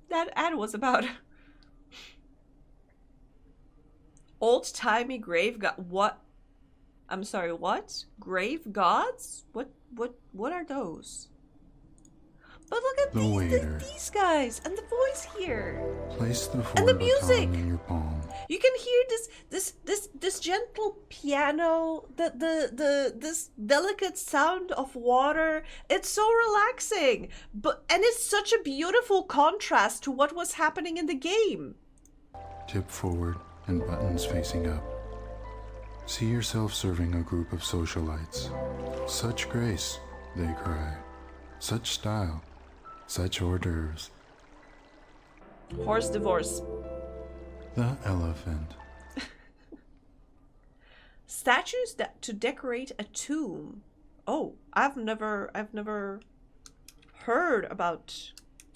that ad was about. Old-timey grave god. What? I'm sorry, what? Grave gods? What are those? But look at The waiter. these guys and the voice here. Place the And the four music. baton in your palm. You can hear this gentle piano, this delicate sound of water. It's so relaxing, and it's such a beautiful contrast to what was happening in the game. Tip forward and buttons facing up. See yourself serving a group of socialites. Such grace, they cry. Such style. Such hors d'oeuvres. Horse divorce. The elephant. Statues to decorate a tomb. Oh, I've never heard about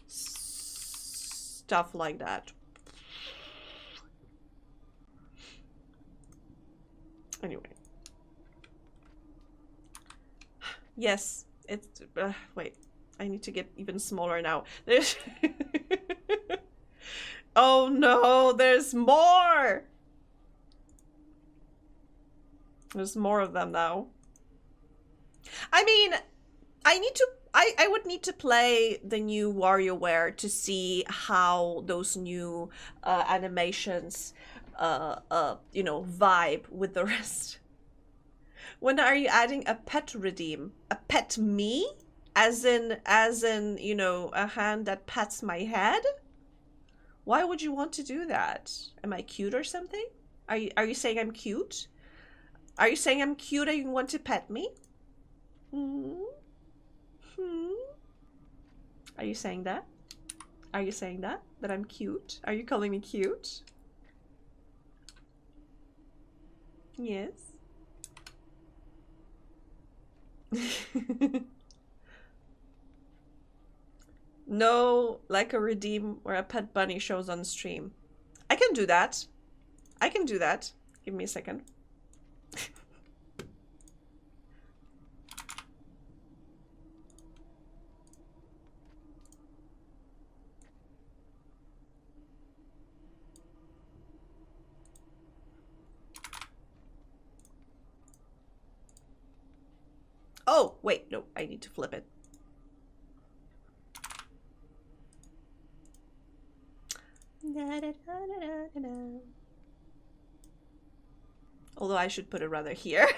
stuff like that. Anyway. Yes, it's wait. I need to get even smaller now. There's oh no, there's more! There's more of them now. I mean, I would need to play the new WarioWare to see how those new animations you know, vibe with the rest. When are you adding a pet redeem? A pet me? As in, you know, a hand that pats my head? Why would you want to do that? Am I cute or something? Are you saying I'm cute? Are you saying I'm cute and you want to pet me? Are you saying that? Are you saying that? That I'm cute? Are you calling me cute? Yes. No, like a redeem where a pet bunny shows on stream. I can do that. I can do that. Give me a second. Oh, wait, no, I need to flip it. Although I should put it rather here.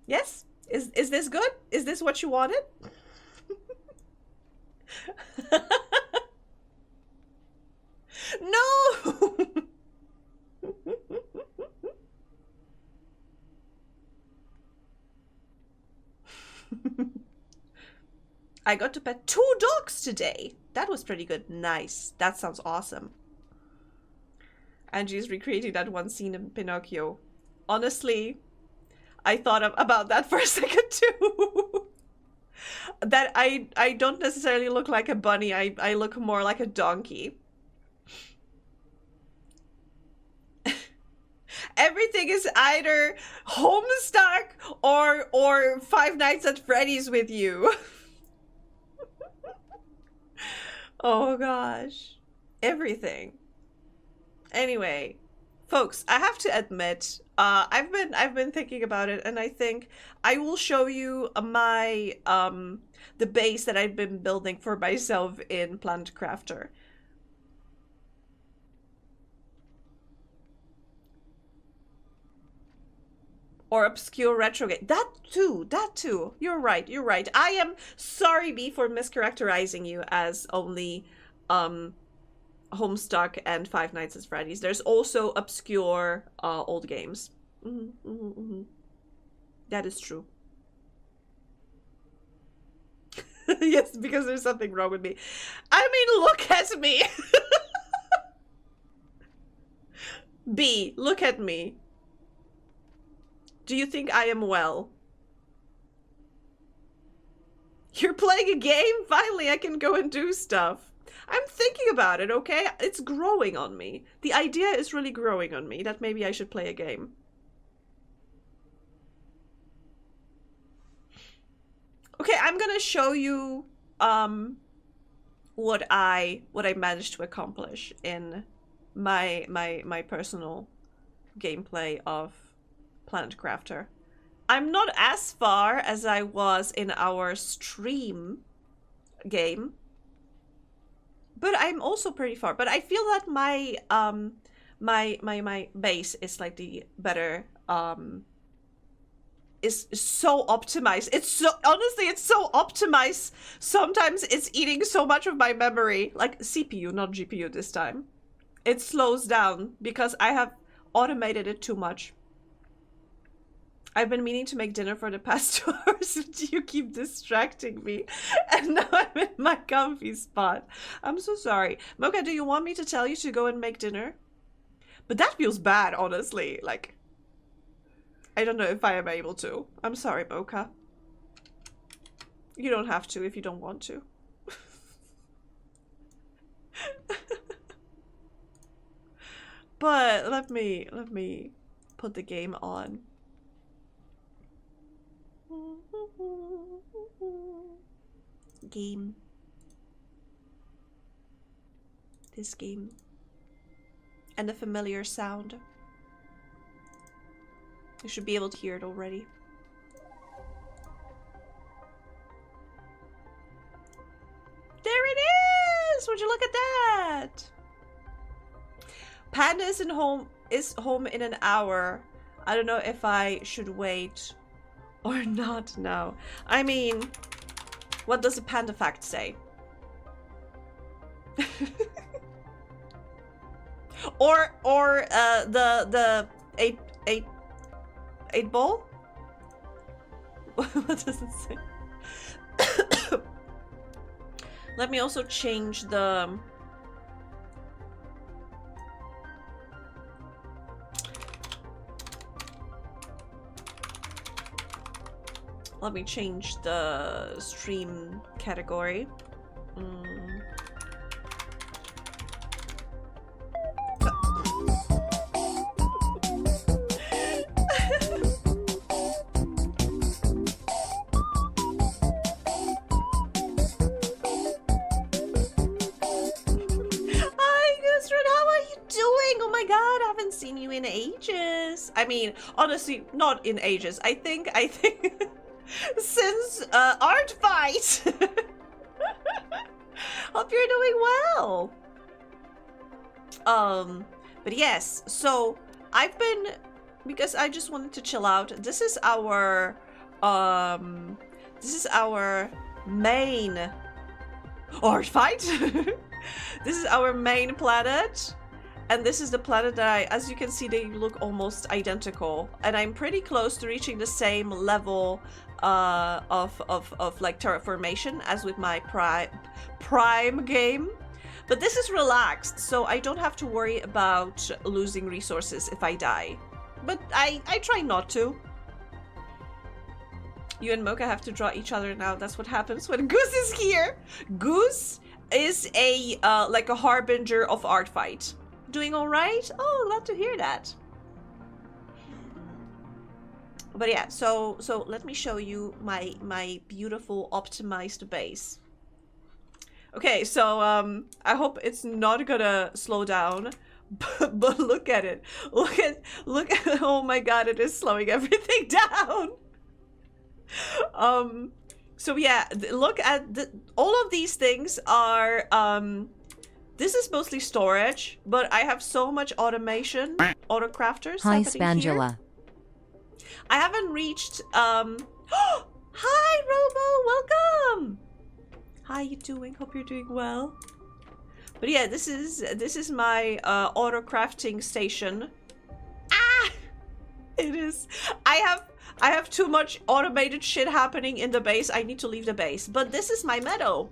Yes? Is this good? Is this what you wanted? No! I got to pet 2 dogs today. That was pretty good. Nice. That sounds awesome. Angie's recreating that one scene in Pinocchio. Honestly, I thought about that for a second too. That I don't necessarily look like a bunny. I look more like a donkey. Everything is either Homestuck or Five Nights at Freddy's with you. Oh gosh. Everything. Anyway, folks, I have to admit, I've been thinking about it, and I think I will show you my the base that I've been building for myself in Planet Crafter. Or obscure retro game. That too. You're right. I am sorry, B, for mischaracterizing you as only Homestuck and Five Nights at Freddy's. There's also obscure old games. That is true. Yes, because there's something wrong with me. I mean, look at me. B, look at me. Do you think I am well? You're playing a game? Finally, I can go and do stuff. I'm thinking about it, okay? It's growing on me. The idea is really growing on me that maybe I should play a game. Okay, I'm gonna show you what I managed to accomplish in my personal gameplay of Planet Crafter. I'm not as far as I was in our stream game, but I'm also pretty far. But I feel that my my base is slightly better. Is so optimized. It's so, honestly, it's so optimized. Sometimes it's eating so much of my memory, like CPU, not GPU this time. It slows down because I have automated it too much. I've been meaning to make dinner for the past 2 hours, but you keep distracting me. And now I'm in my comfy spot. I'm so sorry. Mocha, do you want me to tell you to go and make dinner? But that feels bad, honestly. Like, I don't know if I am able to. I'm sorry, Mocha. You don't have to if you don't want to. But let me put the game on. Game. This game. And the familiar sound. You should be able to hear it already. There it is! Would you look at that? Panda is home in an hour. I don't know if I should wait or not now. I mean, what does the panda fact say? or the eight ball? What does it say? Let me also change the stream category. Seen you in ages. I mean, honestly, not in ages. I think since art fight. Hope you're doing well. But yes, so I've been, because I just wanted to chill out. This is our main art fight. This is our main planet. And this is the planet that as you can see, they look almost identical. And I'm pretty close to reaching the same level of like terraformation as with my prime game. But this is relaxed, so I don't have to worry about losing resources if I die. But I try not to. You and Mocha have to draw each other now. That's what happens when Goose is here. Goose is a like a harbinger of art fight. Doing all right? Oh, glad to hear that. But yeah, so let me show you my beautiful optimized base. Okay, so I hope it's not gonna slow down, but look at it. Look at oh my god, it is slowing everything down. So yeah, look at all of these things are this is mostly storage, but I have so much automation, auto crafters. Hi, Spangela. I haven't reached. Hi, Robo. Welcome. How you doing? Hope you're doing well. But yeah, this is my auto crafting station. Ah, it is. I have too much automated shit happening in the base. I need to leave the base. But this is my meadow.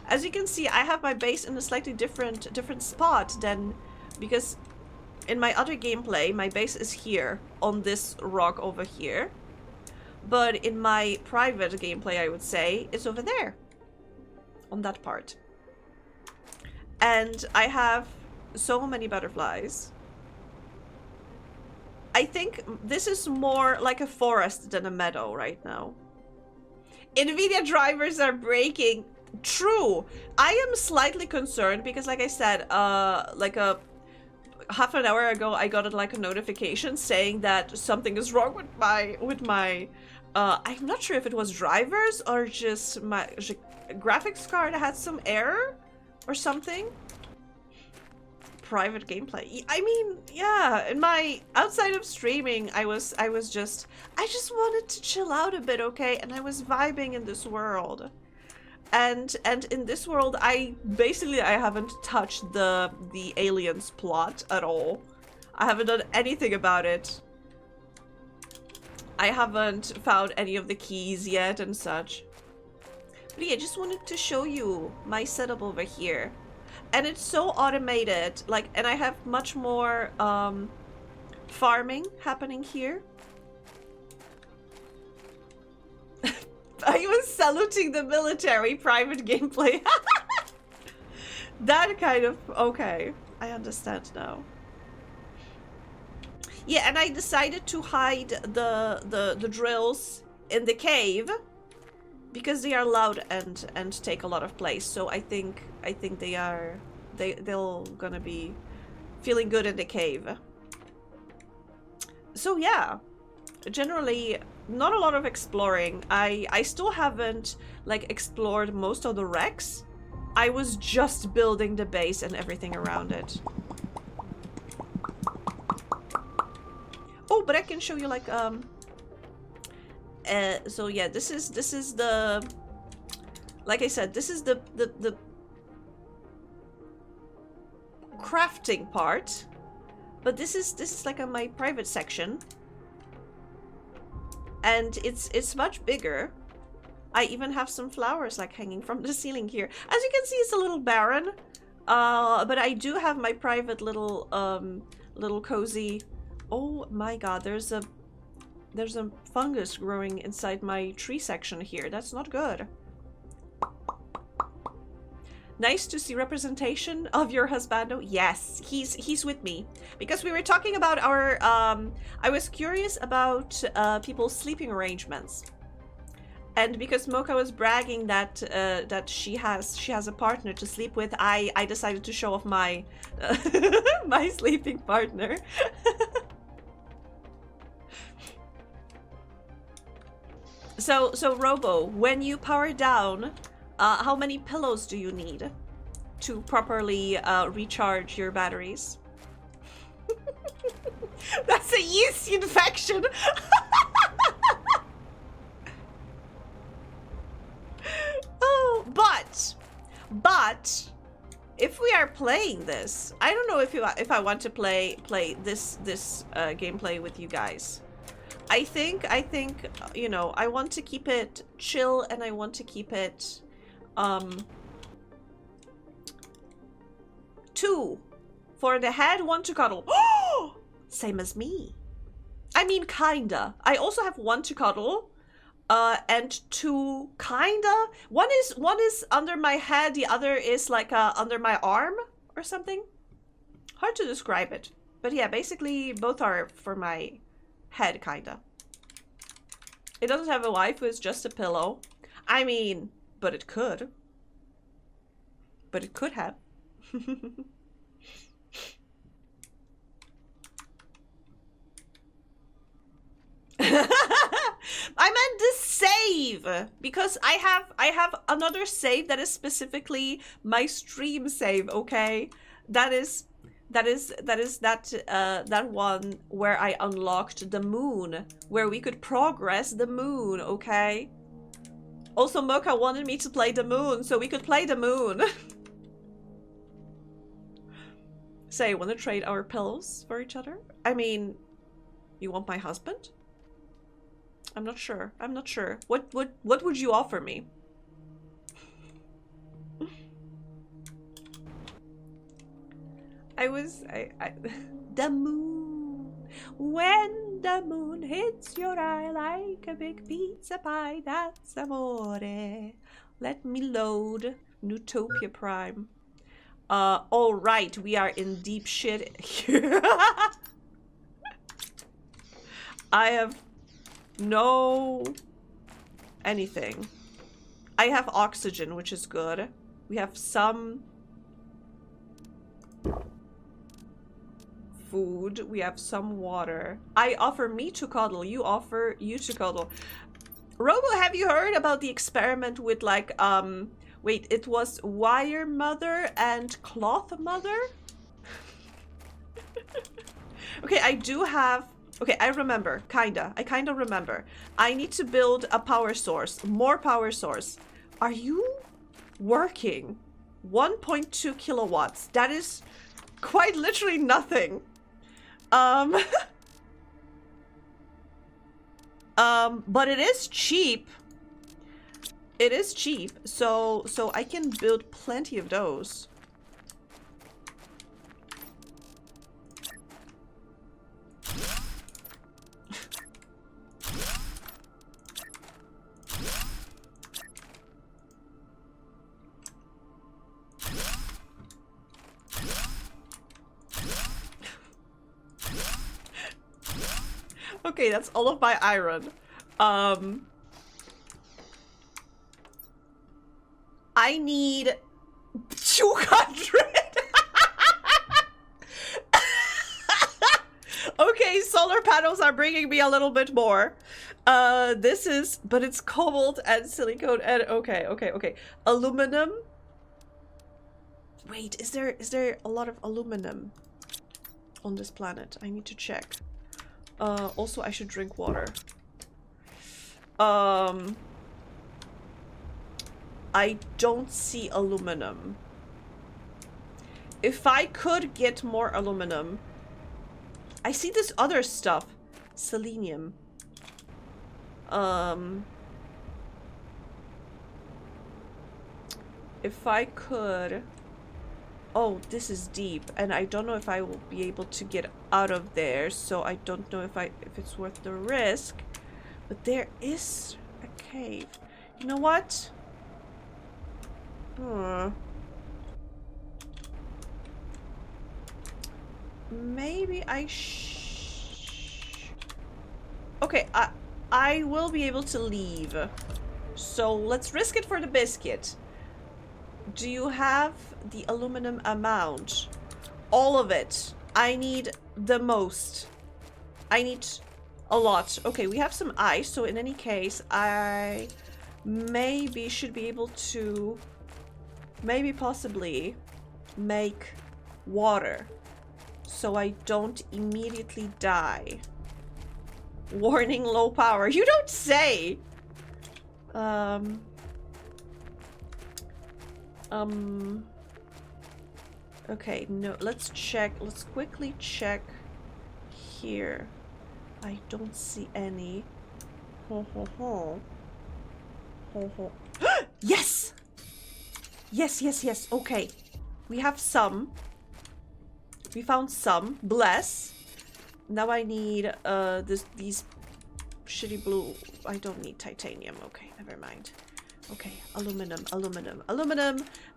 As you can see, I have my base in a slightly different spot than, because in my other gameplay, my base is here on this rock over here. But in my private gameplay, I would say, it's over there. On that part. And I have so many butterflies. I think this is more like a forest than a meadow right now. NVIDIA drivers are breaking. True. I am slightly concerned because, like I said, half an hour ago I got like a notification saying that something is wrong with my I'm not sure if it was drivers or just my graphics card had some error or something. Private gameplay. I mean, yeah, in my outside of streaming, I just wanted to chill out a bit, okay? And I was vibing in this world. And in this world, I haven't touched the aliens plot at all. I haven't done anything about it. I haven't found any of the keys yet and such. But yeah, I just wanted to show you my setup over here. And it's so automated, like, and I have much more farming happening here. I was saluting the military private gameplay. That kind of, okay, I understand now. Yeah, and I decided to hide the drills in the cave because they are loud and take a lot of place. So I think they'll gonna be feeling good in the cave. So yeah, generally not a lot of exploring. I still haven't like explored most of the wrecks. I was just building the base and everything around it. Oh, but I can show you like so yeah, this is the, like I said, this is the crafting part, but this is like my private section, and it's much bigger. I even have some flowers like hanging from the ceiling here. As you can see, it's a little barren, but I do have my private little little cozy. Oh my god, there's a fungus growing inside my tree section here. That's not good. Nice to see representation of your husbando. Yes, he's with me. Because we were talking about our I was curious about people's sleeping arrangements. And because Mocha was bragging that that she has a partner to sleep with, I decided to show off my my sleeping partner. So Robo, when you power down, how many pillows do you need to properly recharge your batteries? That's a yeast infection. Oh, but if we are playing this, I don't know if I want to play this gameplay with you guys. I think you know, I want to keep it chill and I want to keep it 2 for the head, 1 to cuddle. Oh, same as me. I mean, kinda. I also have 1 to cuddle, and 2 kinda. One is under my head, the other is like under my arm or something. Hard to describe it, but yeah, basically both are for my head, kinda. It doesn't have a wife, it's just a pillow. I mean, but it could. But it could have. I meant the save, because I have another save that is specifically my stream save. Okay, that one where I unlocked the moon, where we could progress the moon. Okay. Also, Mocha wanted me to play the moon, so we could play the moon. Say, want to trade our pillows for each other? I mean, you want my husband? I'm not sure. I'm not sure. What would you offer me? The moon. When the moon hits your eye like a big pizza pie, that's amore. Let me load Newtopia Prime. All right, we are in deep shit here. I have no anything. I have oxygen, which is good. We have some. food. We have some water. I offer me to cuddle. You offer you to cuddle. Robo, have you heard about the experiment with like, wait, it was wire mother and cloth mother? Okay, I do have... Okay, I remember, kinda. I kinda remember. I need to build a power source. More power source. Are you working? 1.2 kilowatts. That is quite literally nothing. But it is cheap. It is cheap, so I can build plenty of those. Okay, that's all of my iron. I need 200. Okay, solar panels are bringing me a little bit more. This is, but it's cobalt and silicone and okay. Aluminum. Wait, is there a lot of aluminum on this planet? I need to check. Also, I should drink water. I don't see aluminum. If I could get more aluminum... I see this other stuff. Selenium. If I could... Oh, this is deep, and I don't know if I will be able to get out of there, so I don't know if it's worth the risk. But there is a cave. You know what? Maybe I Okay, I will be able to leave. So let's risk it for the biscuit. Do you have the aluminum amount? All of it. I need the most. I need a lot. Okay, we have some ice, so in any case, I maybe should be able to possibly make water so I don't immediately die. Warning, low power. You don't say! Okay, no, let's check. Let's quickly check here. I don't see any. Yes! Yes. Okay. We have some. We found some. Bless. Now I need these shitty blue. I don't need titanium. Okay, never mind. Okay, aluminum.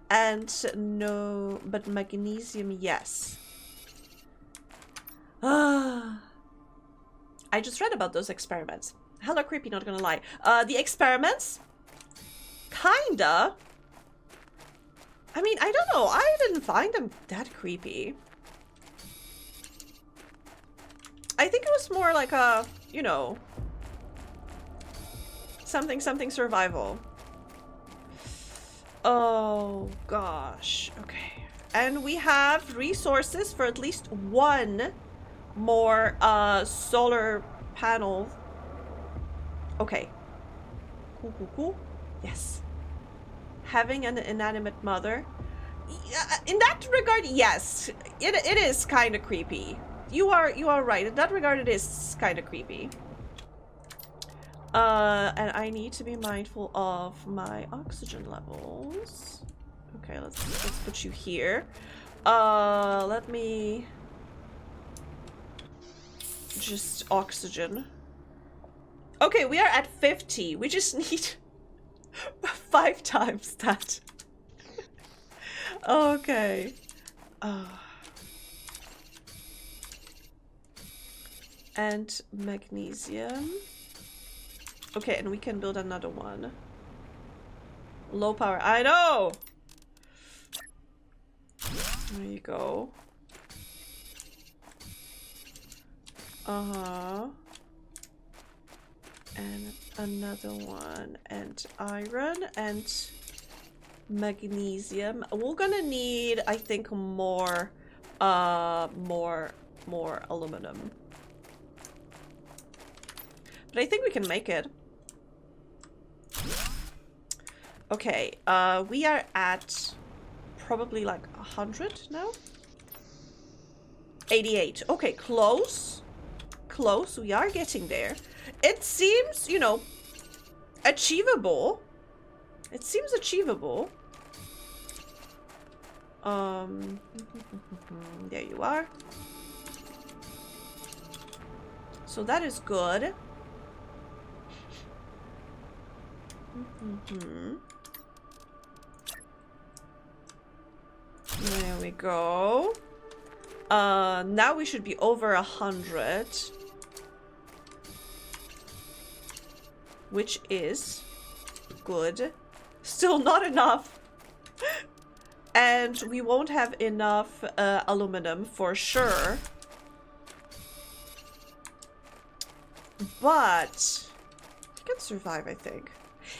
And no, but magnesium, yes. I just read about those experiments. Hella creepy, not gonna lie. The experiments? Kinda. I mean, I don't know. I didn't find them that creepy. I think it was more like a, you know, something survival. Oh, gosh. Okay. And we have resources for at least one more solar panel. Okay. Cool. Yes. Having an inanimate mother. In that regard, yes. It is kind of creepy. You are right. In that regard, it is kind of creepy. And I need to be mindful of my oxygen levels. Okay, let's put you here. Let me just oxygen. Okay, we are at 50. We just need 5 times that. Okay. And magnesium. Okay, and we can build another one. Low power. I know! There you go. Uh-huh. And another one. And iron and magnesium. We're gonna need, I think, more aluminum. But I think we can make it. Okay, we are at probably like 100 now. 88. Okay, close. Close. We are getting there. It seems, you know, achievable. It seems achievable. There you are. So that is good. There we go. Now we should be over 100. Which is good. Still not enough. And we won't have enough aluminum for sure. But we can survive, I think.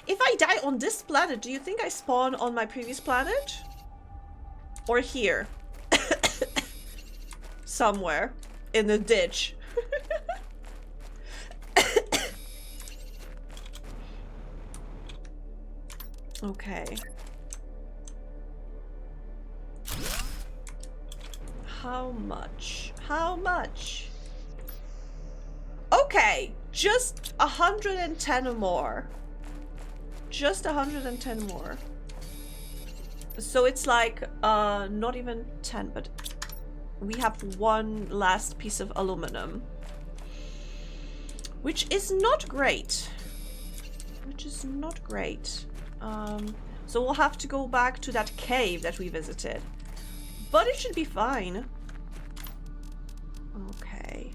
If I die on this planet, do you think I spawn on my previous planet? Or here? Somewhere in the ditch. Okay. How much? How much? Okay, just 110 more. Just 110 more. So it's like, not even 10, but we have one last piece of aluminum. Which is not great. Which is not great. So we'll have to go back to that cave that we visited. But it should be fine. Okay.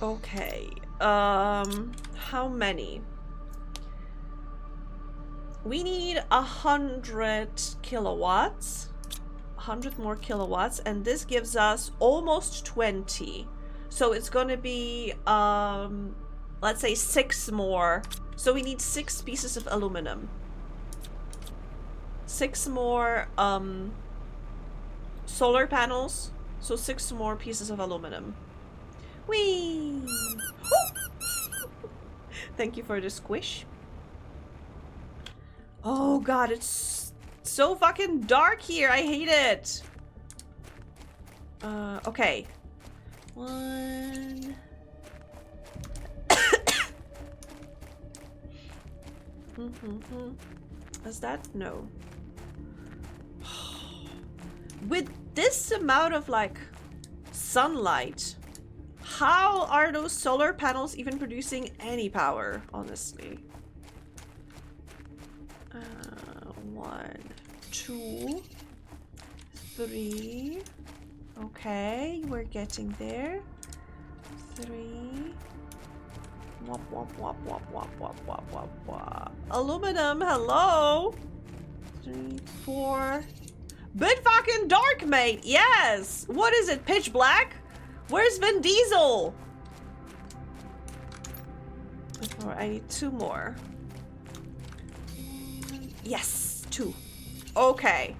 Okay. How many? We need 100 kilowatts. 100 more kilowatts, and this gives us almost 20. So it's gonna be, let's say 6 more. So we need 6 pieces of aluminum. 6 more, solar panels. So 6 more pieces of aluminum. Whee! Thank you for the squish. Oh god, it's so fucking dark here. I hate it. Okay. 1. Is that? No. With this amount of like sunlight, how are those solar panels even producing any power, honestly? 1, 2, 3. Okay, we're getting there. 3. Wop, wop, wop, wop, wop, wop, wop, wop, wop. Aluminum, hello? 3, 4. Bit fucking dark, mate. Yes. What is it? Pitch black? Where's Vin Diesel? 4. I need 2 more. Yes, 2. Okay.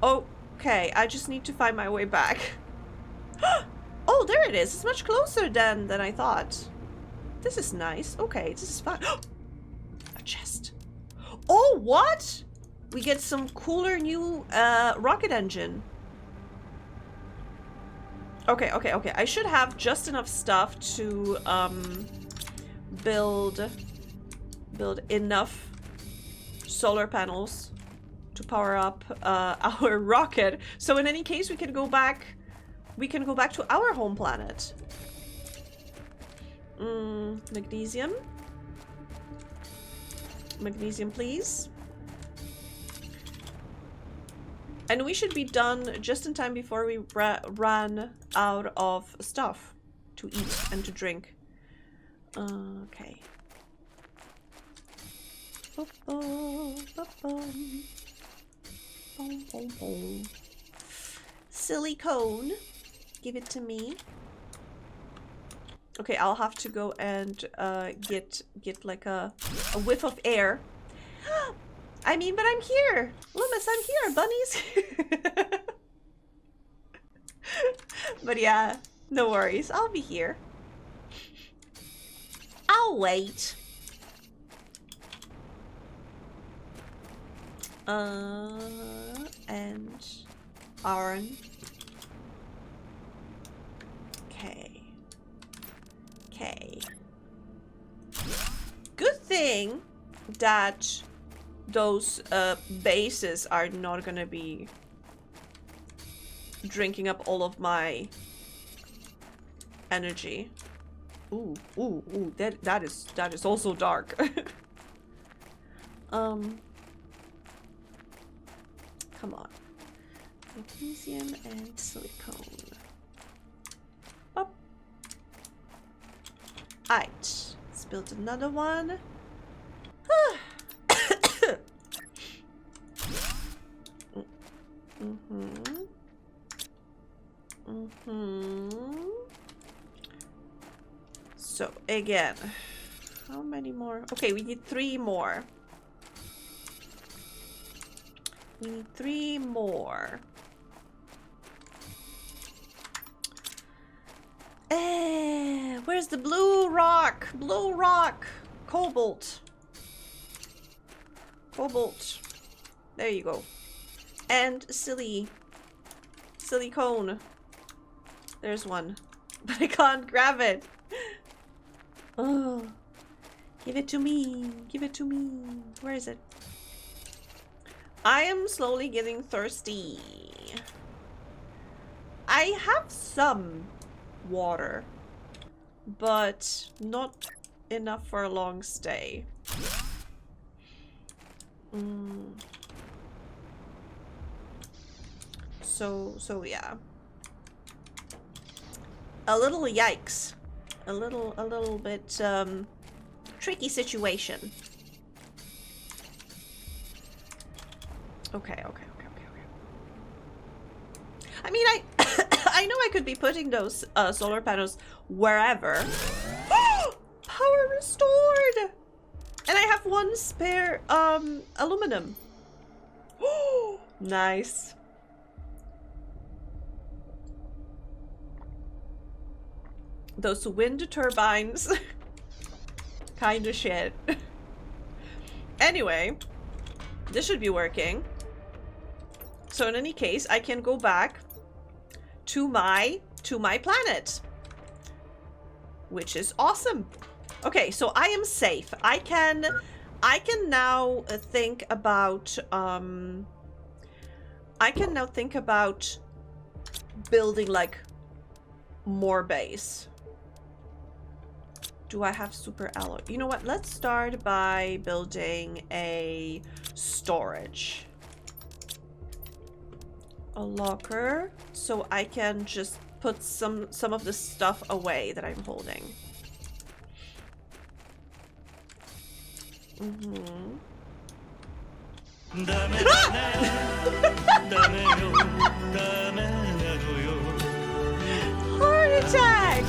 Okay, I just need to find my way back. Oh, there it is. It's much closer than I thought. This is nice. Okay, this is fine. A chest. Oh, what? We get some cooler new rocket engine. Okay, okay, okay. I should have just enough stuff to build enough solar panels to power up our rocket. So in any case, we can go back to our home planet. Magnesium. Magnesium, please. And we should be done just in time before we run out of stuff to eat and to drink. Okay. Boom, boom, boom. Silicone. Give it to me. Okay, I'll have to go and get like a whiff of air. I mean, but I'm here. Loomis, I'm here. Bunny's here. But yeah, no worries. I'll be here. I'll wait. And iron. Okay. Okay. Good thing that those bases are not gonna be drinking up all of my energy. Ooh, ooh, ooh, that is also dark. Come on. Magnesium and silicone. Up. Alright. Let's build another one. So again, how many more? Okay, we need 3 more. We need 3 more. Where's the blue rock? Blue rock. Cobalt. Cobalt. There you go. And silicone. There's one. But I can't grab it. Oh. Give it to me. Give it to me. Where is it? I am slowly getting thirsty. I have some water, but not enough for a long stay. So yeah. A little yikes. A little bit tricky situation. Okay. I mean, I know I could be putting those solar panels wherever. Power restored! And I have 1 spare aluminum. Nice. Those wind turbines. Kinda shit. Anyway. This should be working. So in any case, I can go back to my planet. Which is awesome. Okay, so I am safe. I can now think about building like more base. Do I have super alloy? You know what? Let's start by building a storage. A locker, so I can just put some of the stuff away that I'm holding. Heart attack!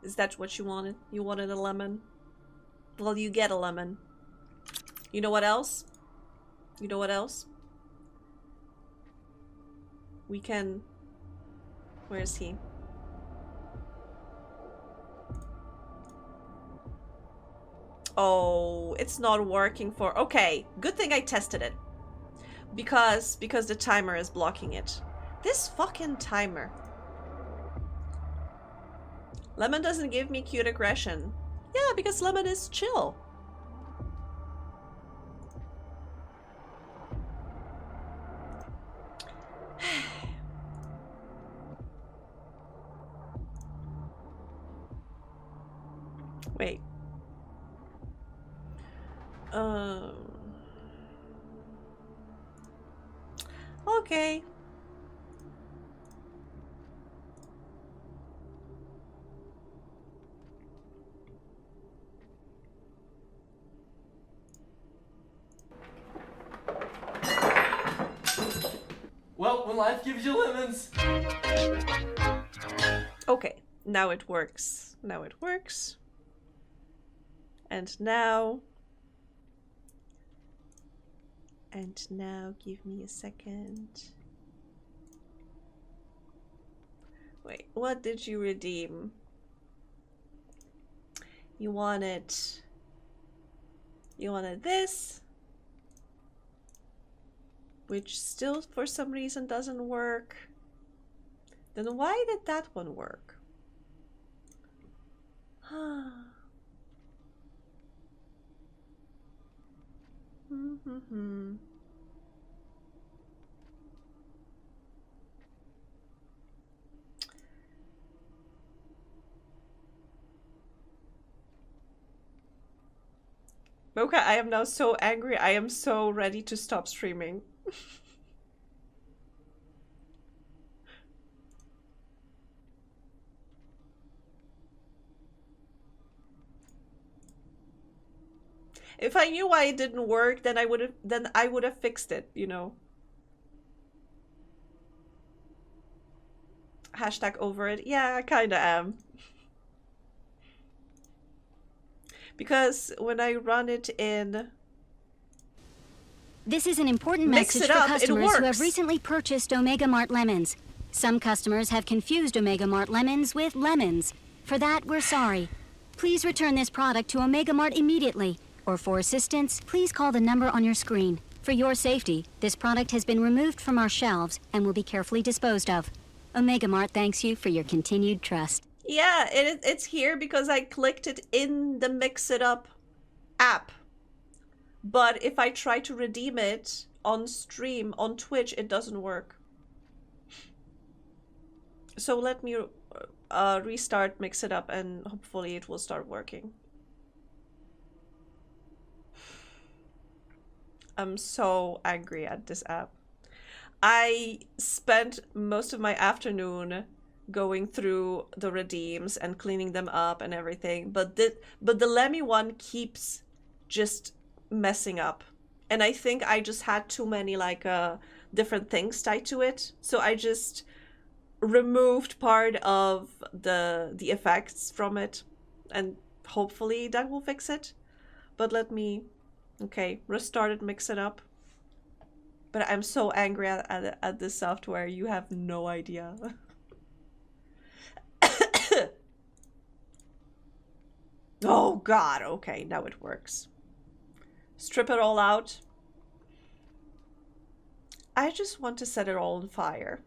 Is that what you wanted? You wanted a lemon? Well, you get a lemon. You know what else? You know what else? We can... Where is he? Oh, it's not working for... Okay, good thing I tested it. Because the timer is blocking it. This fucking timer. Lemon doesn't give me cute aggression. Yeah, because Lemon is chill. Wait. Okay. Well, when life gives you lemons. Okay, now it works. Now it works. And now... And now, give me a second. Wait, what did you redeem? You wanted this, which still for some reason doesn't work. Then why did that one work? Mocha, I am now so angry. I am so ready to stop streaming. If I knew why it didn't work, then I would have fixed it, you know. Hashtag over it. Yeah, I kinda am. Because when I run it in... This is an important Mix message it for up, it customers who have works. recently purchased Omega Mart lemons. Some customers have confused Omega Mart lemons with lemons. For that, we're sorry. Please return this product to Omega Mart immediately. Or for assistance, please call the number on your screen. For your safety, this product has been removed from our shelves and will be carefully disposed of. Omega Mart thanks you for your continued trust. Yeah, it's here because I clicked it in the Mix It Up app. But if I try to redeem it on stream, on Twitch, it doesn't work. So let me restart Mix It Up and hopefully it will start working. I'm so angry at this app. I spent most of my afternoon going through the redeems and cleaning them up and everything, but the Lemmy one keeps just messing up. And I think I just had too many like different things tied to it. So I just removed part of the effects from it and hopefully that will fix it. But let me restart it, Mix It Up. But I'm so angry at this software, you have no idea. Oh god, okay, now it works. Strip it all out. I just want to set it all on fire.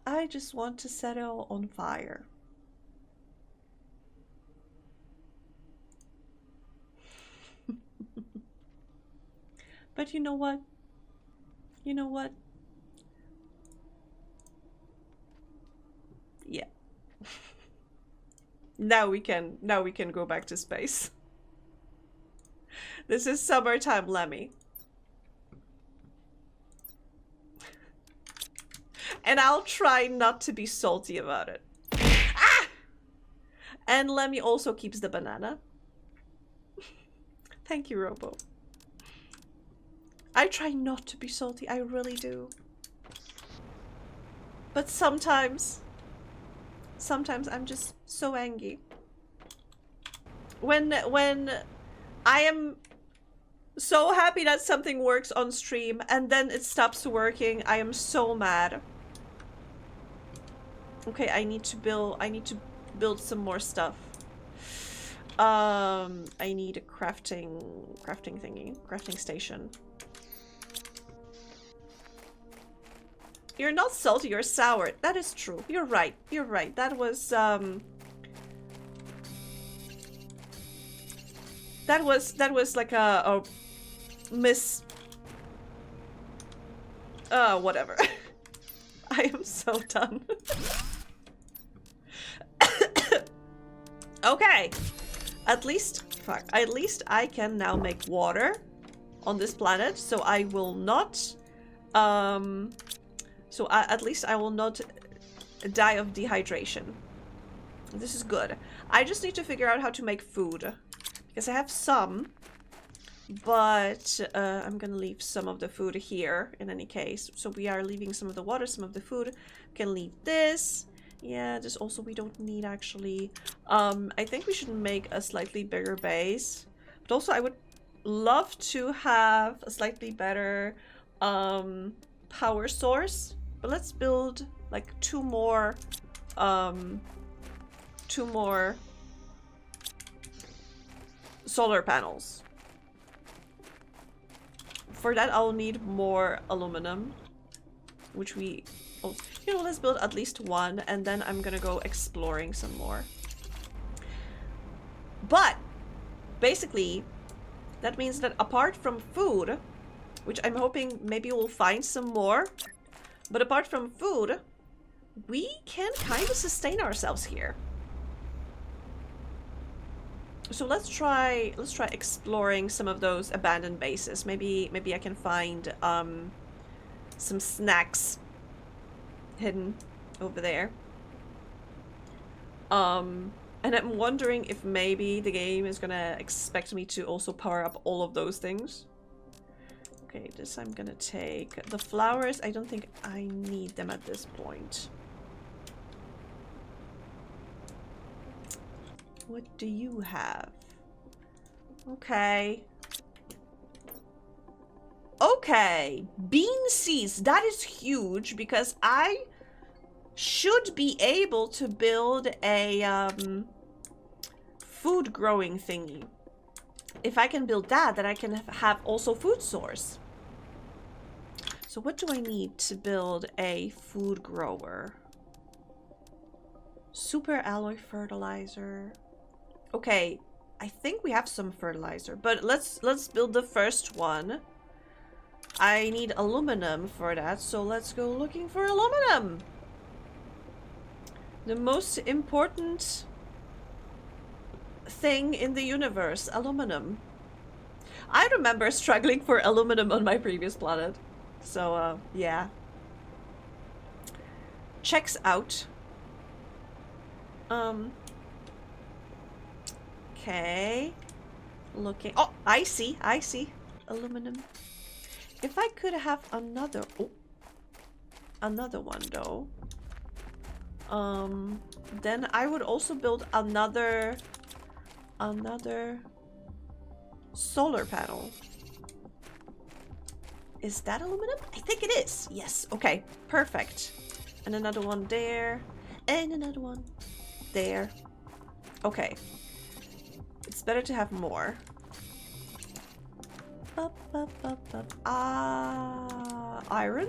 I just want to set it all on fire. But you know what? You know what? Yeah. Now we can go back to space. This is summertime Lemmy. And I'll try not to be salty about it. Ah! And Lemmy also keeps the banana. Thank you, Robo. I try not to be salty, I really do. But sometimes I'm just so angry. When I am so happy that something works on stream and then it stops working, I am so mad. Okay, I need to build some more stuff. I need a crafting thingy, crafting station. You're not salty, you're sour. That is true. You're right. You're right. That was like a miss. Whatever. I am so done. Okay. At least I can now make water on this planet, so I will not at least I will not die of dehydration. This is good. I just need to figure out how to make food, because I have some, but I'm gonna leave some of the food here in any case. So we are leaving some of the water, some of the food. We can leave this. Yeah, this also we don't need actually. I think we should make a slightly bigger base, but also I would love to have a slightly better power source. But let's build like two more solar panels. For that I'll need more aluminum, which we, oh, you know, let's build at least one, and then I'm gonna go exploring some more. But basically that means that apart from food, which I'm hoping maybe we'll find some more, but apart from food, we can kind of sustain ourselves here. So let's try exploring some of those abandoned bases. Maybe I can find some snacks hidden over there. And I'm wondering if maybe the game is gonna expect me to also power up all of those things. Okay, this I'm gonna take. The flowers, I don't think I need them at this point. What do you have? Okay. Okay, bean seeds. That is huge because I should be able to build a food growing thingy. If I can build that, then I can have also food source. So what do I need to build a food grower? Super alloy fertilizer. Okay, I think we have some fertilizer, but let's build the first one. I need aluminum for that, so let's go looking for aluminum. The most important thing in the universe, aluminum. I remember struggling for aluminum on my previous planet. So, yeah. Checks out. Okay. Looking. Oh, I see. Aluminum. If I could have another... Oh. Another one, though. Then I would also build another solar panel. Is that aluminum? I think it is. Yes. Okay. Perfect. And another one there. And another one there. Okay. It's better to have more. Iron.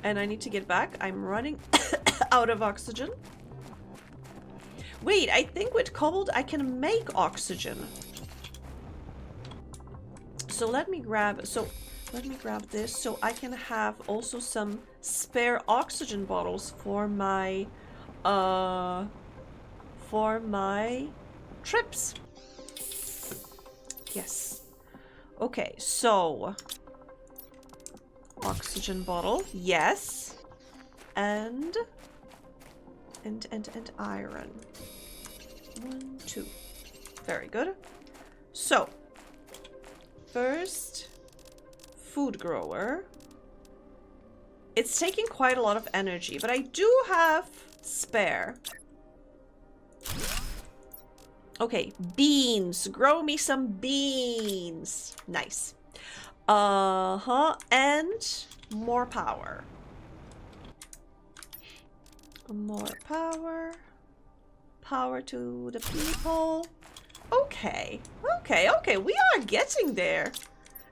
And I need to get back. I'm running out of oxygen. Wait, I think with cobalt I can make oxygen. So let me grab this so I can have also some spare oxygen bottles for my trips. Yes. Okay, so oxygen bottle, yes. And iron. 1, 2. Very good. So first, food grower. It's taking quite a lot of energy, but I do have spare. Okay, beans. Grow me some beans. Nice. And more power. More power. Power to the people. Okay. Okay, we are getting there.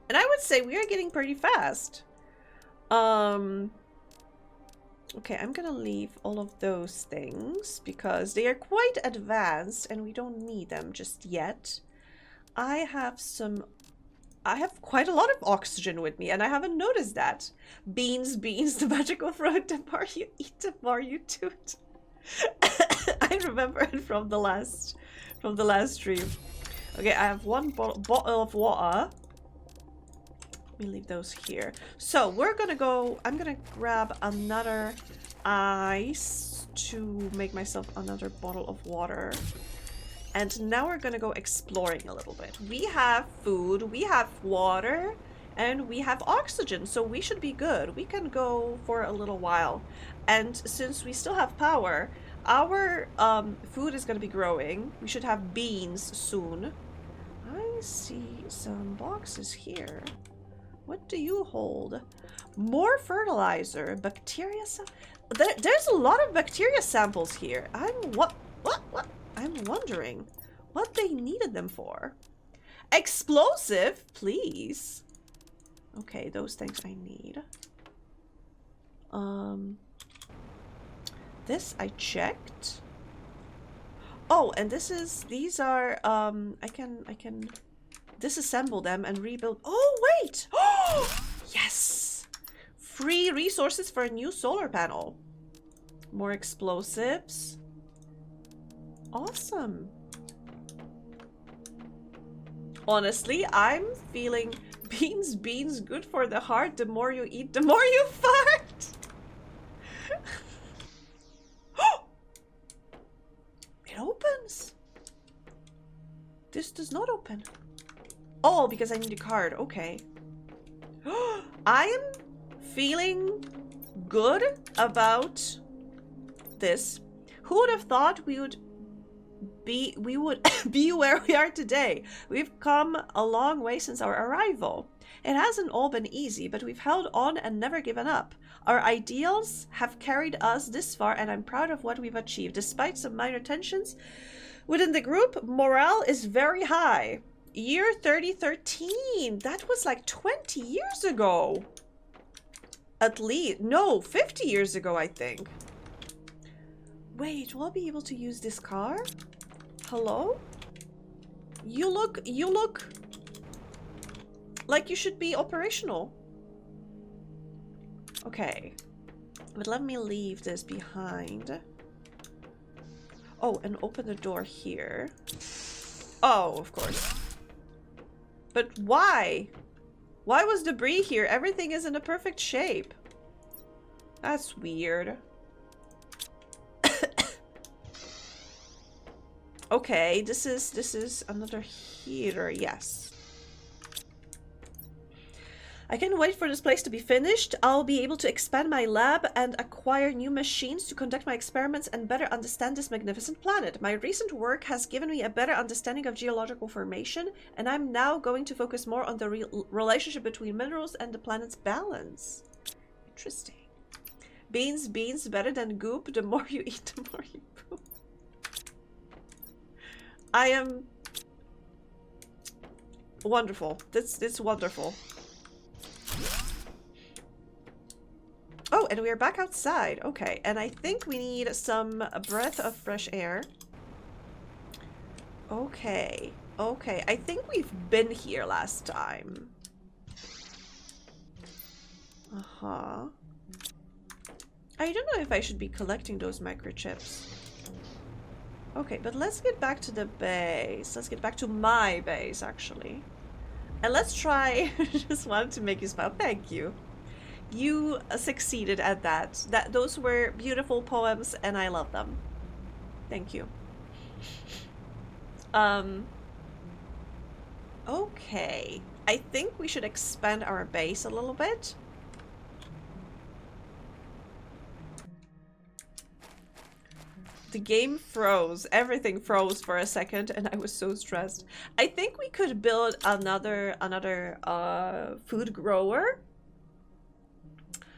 And I would say we are getting pretty fast. Okay, I'm gonna leave all of those things because they are quite advanced and we don't need them just yet. I have some I have quite a lot of oxygen with me, and I haven't noticed that. Beans, the magical fruit. The more you eat, the more you toot. I remember it from the last stream. Okay, I have one bottle of water. Let me leave those here. So we're gonna go. I'm gonna grab another ice to make myself another bottle of water. And now we're gonna go exploring a little bit. We have food, we have water, and we have oxygen, so we should be good. We can go for a little while. And since we still have power, our food is gonna be growing. We should have beans soon. I see some boxes here. What do you hold? More fertilizer, bacteria. There's a lot of bacteria samples here. What? I'm wondering what they needed them for. Explosive, please. Okay, those things I need. This I checked. Oh, and these are I can disassemble them and rebuild. Oh, wait. Oh, yes. Free resources for a new solar panel. More explosives. Awesome. Honestly, I'm feeling beans good for the heart. The more you eat, the more you fart. It opens. This does not open. Oh, because I need a card. Okay. I am feeling good about this. Who would have thought we would be where we are today? We've come a long way since our arrival. It hasn't all been easy, but we've held on and never given up. Our ideals have carried us this far, and I'm proud of what we've achieved. Despite some minor tensions within the group, morale is very high. Year 3013. That was like 20 years ago. At least. No, 50 years ago, I think. Wait, will I be able to use this car? Hello? You look like you should be operational. Okay. But let me leave this behind. Oh, and open the door here. Oh, of course. But why? Why was debris here? Everything is in a perfect shape. That's weird. Okay, this is another heater, yes. I can't wait for this place to be finished. I'll be able to expand my lab and acquire new machines to conduct my experiments and better understand this magnificent planet. My recent work has given me a better understanding of geological formation, and I'm now going to focus more on the relationship between minerals and the planet's balance. Interesting. Beans, better than goop. The more you eat, the more you poop. I am wonderful. It's wonderful. Oh, and we are back outside. Okay, and I think we need some breath of fresh air. Okay, okay. I think we've been here last time. Uh-huh. I don't know if I should be collecting those microchips. Okay, but let's get back to the base. Let's get back to my base, actually. And let's try... Just wanted to make you smile. Thank you. You succeeded at that. Those were beautiful poems, and I love them. Thank you. Okay. I think we should expand our base a little bit. The game froze. Everything froze for a second, and I was so stressed. I think we could build another food grower.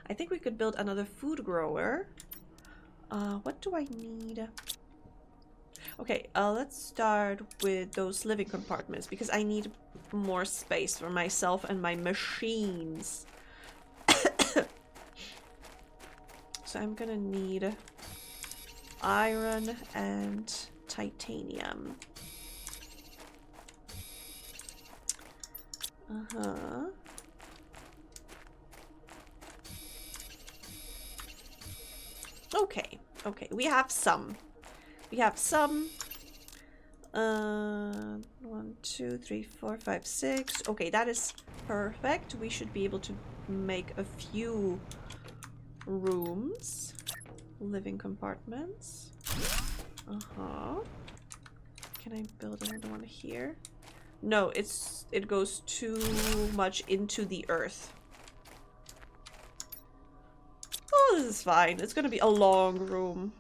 I think we could build another food grower. What do I need? Okay, let's start with those living compartments because I need more space for myself and my machines. So I'm gonna need iron and titanium. Uh-huh. Okay, okay, we have some. We have some. 1, 2, 3, 4, 5, 6. Okay, that is perfect. We should be able to make a few rooms. Living compartments. Uh-huh. Can I build another one here? No, it goes too much into the earth. Oh, this is fine. It's gonna be a long room.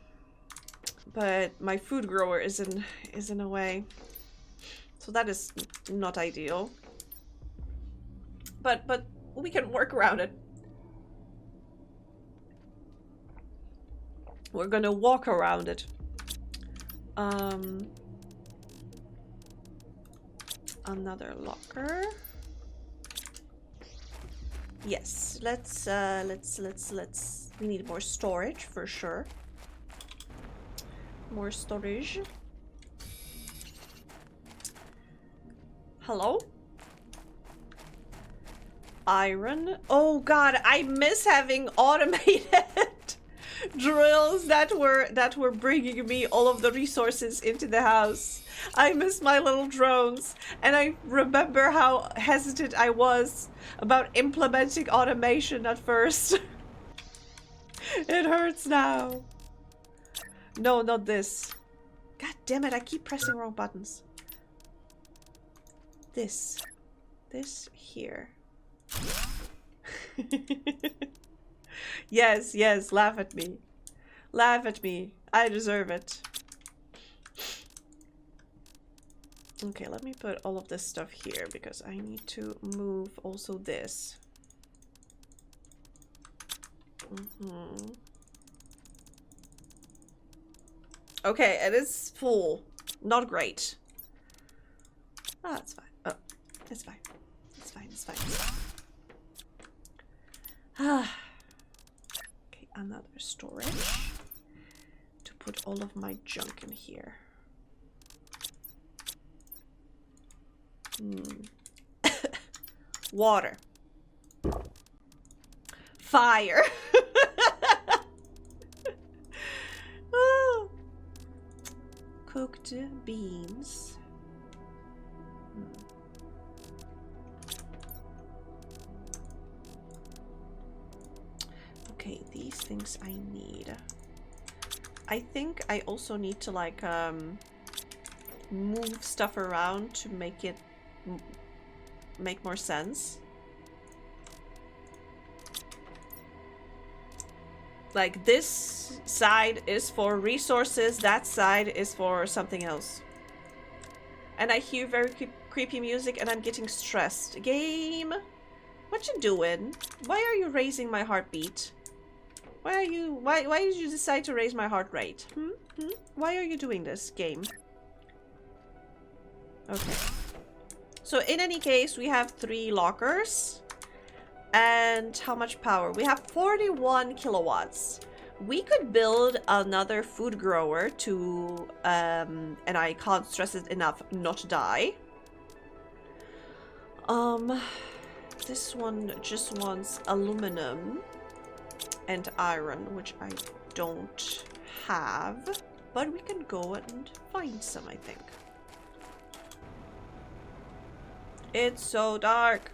But my food grower is in a way. So that is not ideal. But we can work around it. We're gonna walk around it. Another locker. Yes, let's we need more storage for sure. More storage. Hello? Iron. Oh god, I miss having automated drills that were bringing me all of the resources into the house. I miss my little drones, and I remember how hesitant I was about implementing automation at first. It hurts now. No, not this. God damn it, I keep pressing wrong buttons. This here. Yes, yes, laugh at me. Laugh at me. I deserve it. Okay, let me put all of this stuff here because I need to move also this. Okay, it is full. Not great. Oh, that's fine. Oh, it's fine. It's fine, it's fine, it's fine. Okay, another storage. To put all of my junk in here. Water. Fire. Oh. Cooked beans. Okay, these things I need. I think I also need to like move stuff around to make it make more sense. Like this side is for resources, that side is for something else. And I hear very creepy music and I'm getting stressed. Game, what you doing? Why are you raising my heartbeat? Why did you decide to raise my heart rate? Why are you doing this, game? Okay. So in any case, we have 3 lockers. And how much power? We have 41 kilowatts. We could build another food grower to, and I can't stress it enough, not die. This one just wants aluminum and iron, which I don't have, but we can go and find some, I think. It's so dark.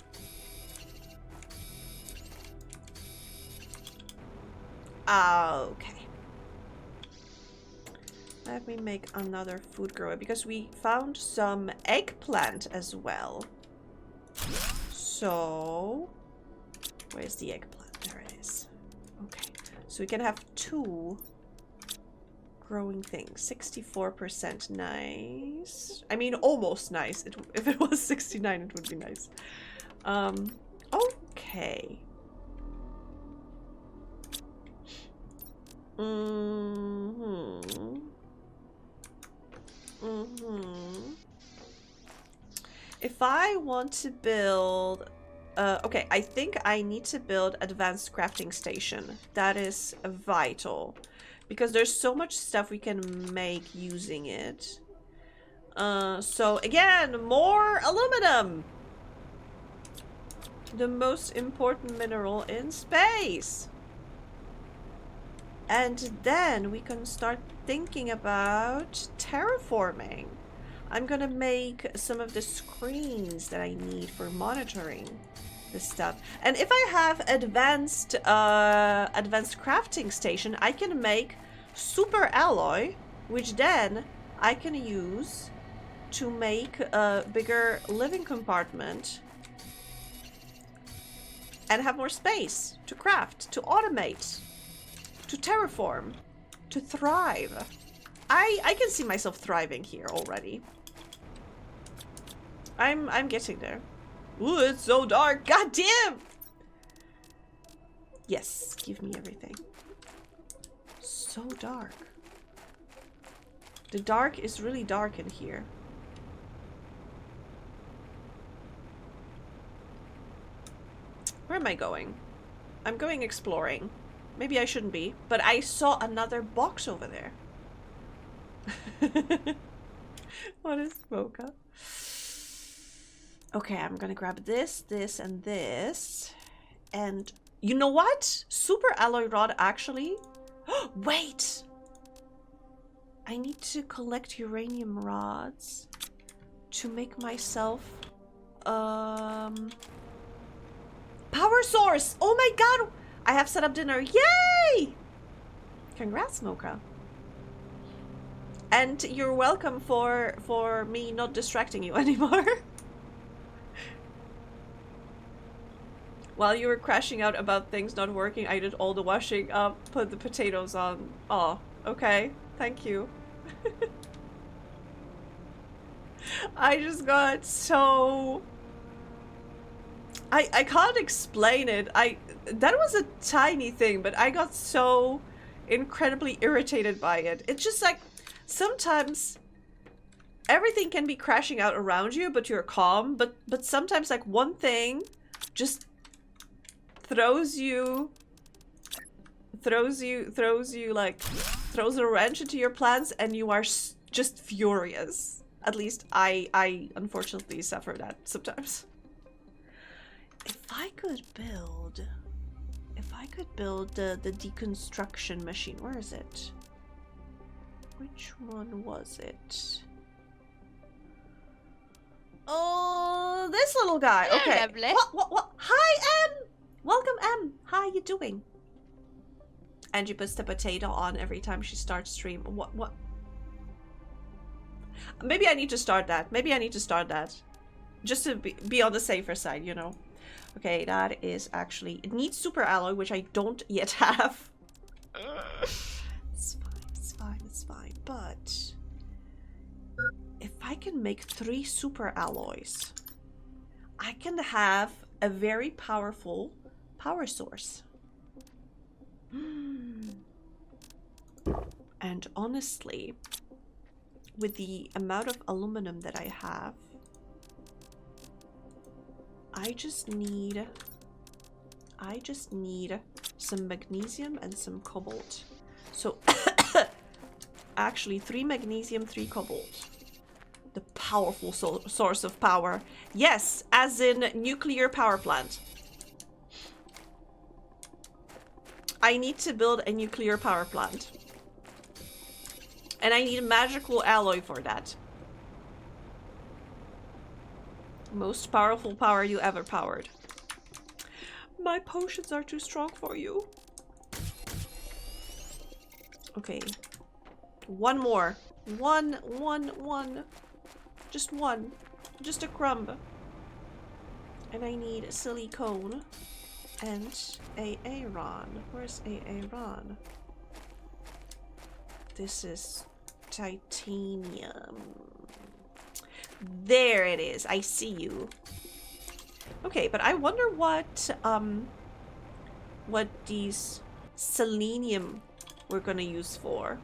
Okay. Let me make another food grower because we found some eggplant as well. So, where's the eggplant? There it is. Okay. So we can have 2 growing things. 64% nice. I mean, almost nice. If it was 69, it would be nice. Okay. If I want to build... okay, I think I need to build advanced crafting station. That is vital. Because there's so much stuff we can make using it. So, again, more aluminum! the most important mineral in space. And then we can start thinking about terraforming. I'm gonna make some of the screens that I need for monitoring this stuff. And if I have advanced crafting station, I can make super alloy, which then I can use to make a bigger living compartment and have more space to craft, to automate, to terraform, to thrive. I can see myself thriving here already. I'm getting there. Ooh, it's so dark. God damn! Yes, give me everything. So dark. The dark is really dark in here. Where am I going? I'm going exploring. Maybe I shouldn't be, but I saw another box over there. What is Mocha? Okay, I'm gonna grab this, this, and this. And you know what? Super alloy rod actually. Wait! I need to collect uranium rods to make myself power source. Oh my god! I have set up dinner. Yay! Congrats, Mocha. And you're welcome for me not distracting you anymore. While you were crashing out about things not working, I did all the washing up, put the potatoes on. Oh, okay. Thank you. I just got so... I can't explain it. That was a tiny thing, but I got so incredibly irritated by it. It's just like, sometimes everything can be crashing out around you, but you're calm. But sometimes like one thing just throws a wrench into your plans, and you are just furious. At least I unfortunately suffer that sometimes. If I could build the deconstruction machine, where is it? Which one was it? Oh, this little guy. Hello, Okay. lovely. What? Hi, M. Welcome, M. How you doing? Angie puts the potato on every time she starts stream. What? Maybe I need to start that. Just to be on the safer side, you know. Okay, that is actually... It needs super alloy, which I don't yet have. It's fine. But... if I can make 3 super alloys, I can have a very powerful power source. And honestly, with the amount of aluminum that I have, I just need some magnesium and some cobalt. So actually 3 magnesium, 3 cobalt. The powerful source of power. Yes, as in nuclear power plant. I need to build a nuclear power plant. And I need a magical alloy for that. Most powerful power you ever powered. My potions are too strong for you. Okay. One more. One. Just one. Just a crumb. And I need silicone and Aaron. Where's Aaron? This is titanium. There it is. I see you. Okay, but I wonder what these selenium we're gonna use for.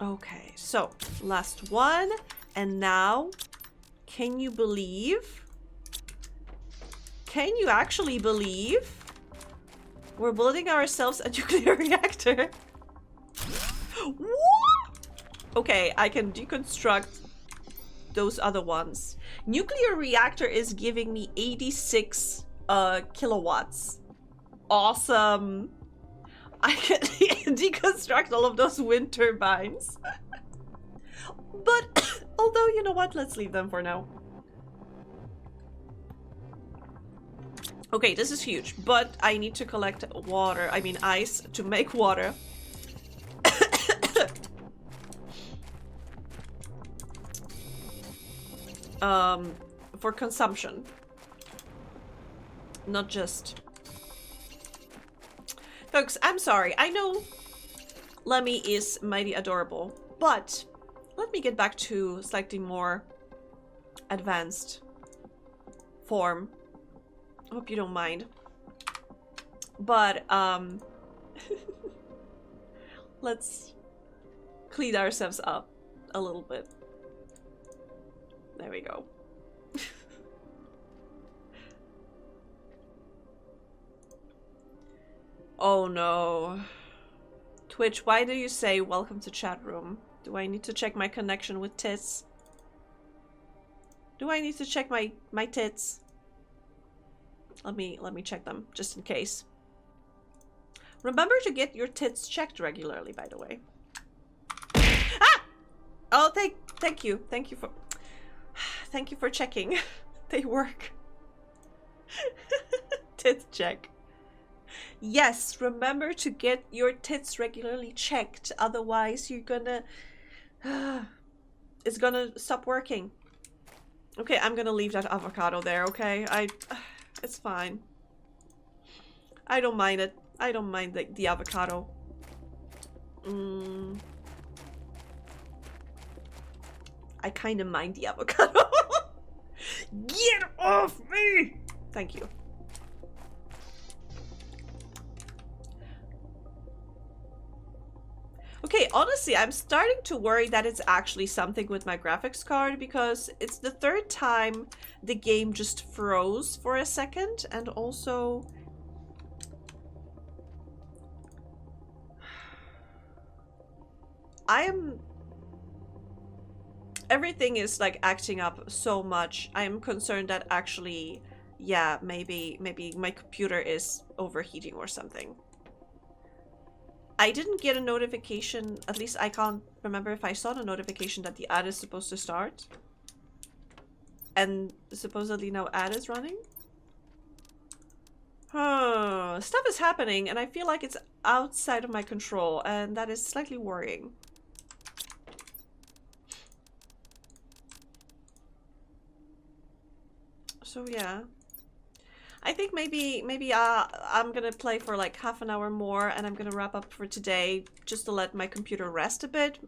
Okay, so last one, and now, can you believe? Can you actually believe? We're building ourselves a nuclear reactor. What? Okay, I can deconstruct those other ones. Nuclear reactor is giving me 86 kilowatts. Awesome. I can deconstruct all of those wind turbines. But, although, you know what? Let's leave them for now. Okay, this is huge, but I need to collect water, I mean ice, to make water. For consumption. Not just... Folks, I'm sorry. I know Lemmy is mighty adorable, but let me get back to slightly more advanced form. I hope you don't mind. But, let's clean ourselves up a little bit. There we go. Oh no. Twitch, why do you say welcome to chat room? Do I need to check my connection with tits? Do I need to check my tits? Let me check them, just in case. Remember to get your tits checked regularly, by the way. Ah! Oh, thank you. Thank you for checking. They work. Tits check. Yes, remember to get your tits regularly checked. Otherwise, you're gonna... it's gonna stop working. Okay, I'm gonna leave that avocado there, okay? It's fine. I don't mind it. I don't mind the avocado. I kind of mind the avocado. Get off me! Thank you. Okay, honestly, I'm starting to worry that it's actually something with my graphics card because it's the third time the game just froze for a second, and also... Everything is like acting up so much. I am concerned that actually, yeah, maybe my computer is overheating or something. I didn't get a notification, at least I can't remember if I saw the notification that the ad is supposed to start. And supposedly now ad is running? Stuff is happening and I feel like it's outside of my control, and that is slightly worrying. So yeah. I think maybe I'm gonna play for like half an hour more and I'm gonna wrap up for today just to let my computer rest a bit.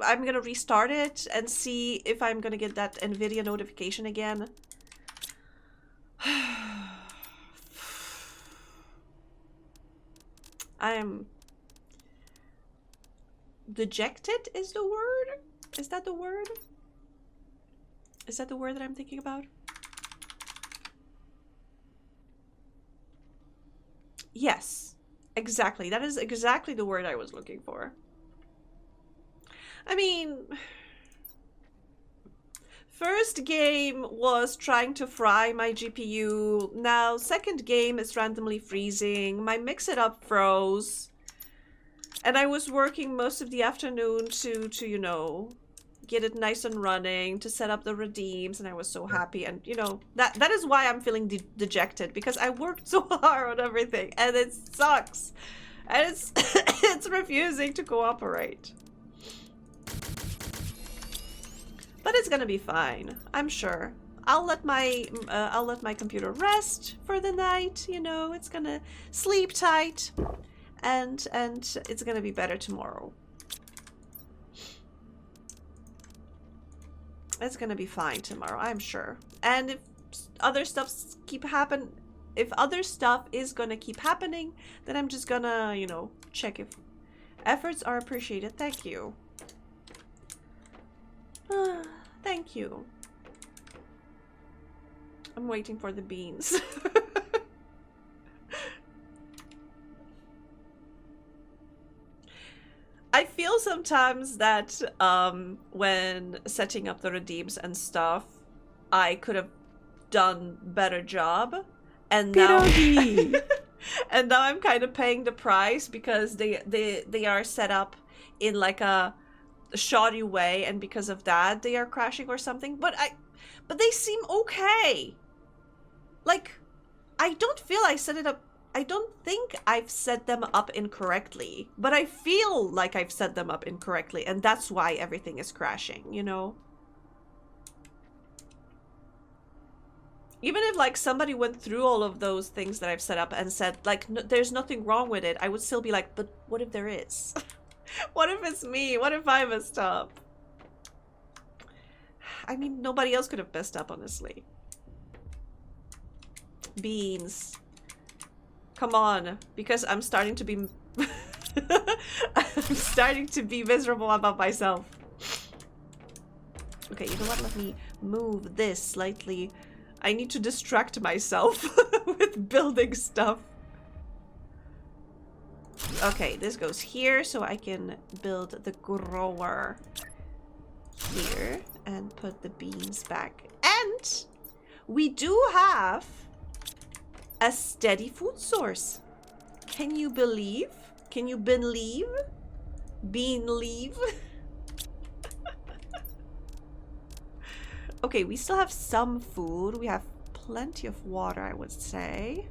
I'm gonna restart it and see if I'm gonna get that Nvidia notification again. I'm dejected is the word? Is that the word? Is that the word that I'm thinking about? Yes, exactly. That is exactly the word I was looking for. I mean, first game was trying to fry my GPU. Now, second game is randomly freezing. My Mix It Up froze. And I was working most of the afternoon to you know, get it nice and running, to set up the redeems, and I was so happy. And you know, that is why I'm feeling dejected, because I worked so hard on everything and it sucks and it's it's refusing to cooperate. But it's gonna be fine, I'm sure. I'll let my computer rest for the night, you know. It's gonna sleep tight and it's gonna be better tomorrow. It's gonna be fine tomorrow, I'm sure. And if other stuff if other stuff is gonna keep happening, then I'm just gonna, you know, check if efforts are appreciated. Thank you. Thank you. I'm waiting for the beans. I feel sometimes that when setting up the redeems and stuff, I could have done better job, and now Pierogi. and now I'm kind of paying the price because they are set up in like a shoddy way, and because of that they are crashing or something. But they seem okay. Like, I don't feel I set it up. I don't think I've set them up incorrectly, but I feel like I've set them up incorrectly, and that's why everything is crashing, you know? Even if, like, somebody went through all of those things that I've set up and said, like, there's nothing wrong with it, I would still be like, but what if there is? What if it's me? What if I messed up? I mean, nobody else could have messed up, honestly. Beans. Come on, because I'm starting to be I'm starting to be miserable about myself. Okay, you know what? Let me move this slightly. I need to distract myself with building stuff. Okay, this goes here, so I can build the grower here and put the beans back. And we do have a steady food source. Can you believe? Can you believe? Leave? Okay, we still have some food. We have plenty of water, I would say.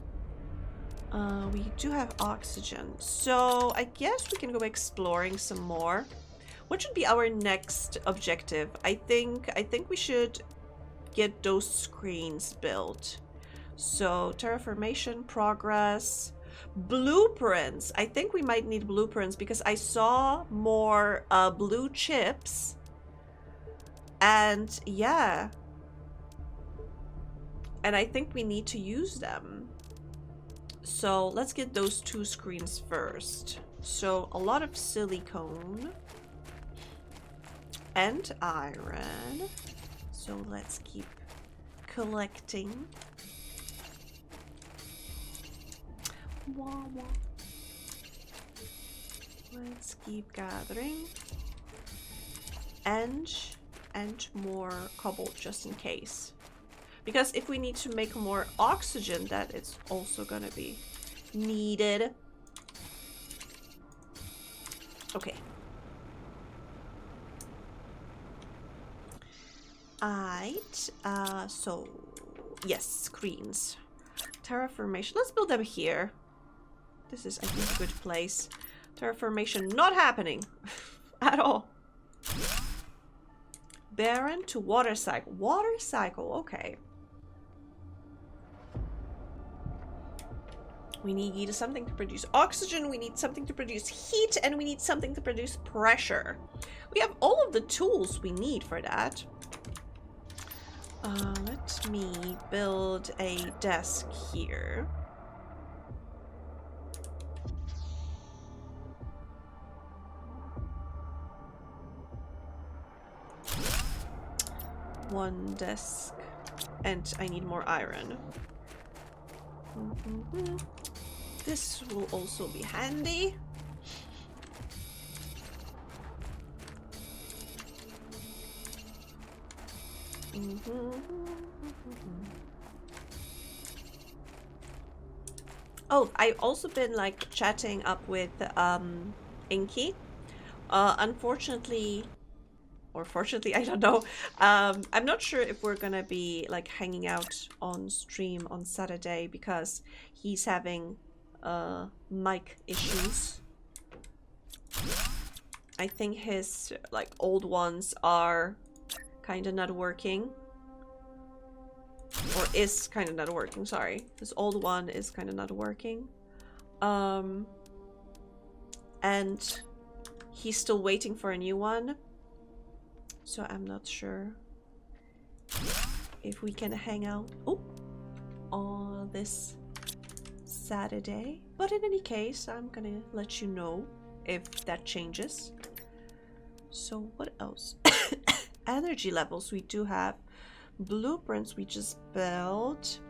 We do have oxygen. So I guess we can go exploring some more. What should be our next objective? I think we should get those screens built. So, terraformation, progress, blueprints. I think we might need blueprints because I saw more blue chips. And yeah. And I think we need to use them. So, let's get those 2 screens first. So, a lot of silicone and iron. So, let's keep collecting. Wah, wah. Let's keep gathering. And more cobalt just in case. Because if we need to make more oxygen, that is also gonna be needed. Okay. Alright. So, yes, screens. Terraformation. Let's build them here. This is, I think, a good place. Terraformation not happening at all. Barren to water cycle. Water cycle, okay. We need something to produce oxygen, we need something to produce heat, and we need something to produce pressure. We have all of the tools we need for that. Let me build a desk here. One desk, and I need more iron. This will also be handy. Oh, I've also been like chatting up with Inky. Unfortunately, or fortunately, I don't know. I'm not sure if we're gonna be like hanging out on stream on Saturday because he's having mic issues. I think his like old ones are kind of not working. Or is kind of not working, sorry. This old one is kind of not working. And he's still waiting for a new one. So I'm not sure if we can hang out on this Saturday. But in any case, I'm gonna let you know if that changes. So what else? Energy levels we do have. Blueprints we just built.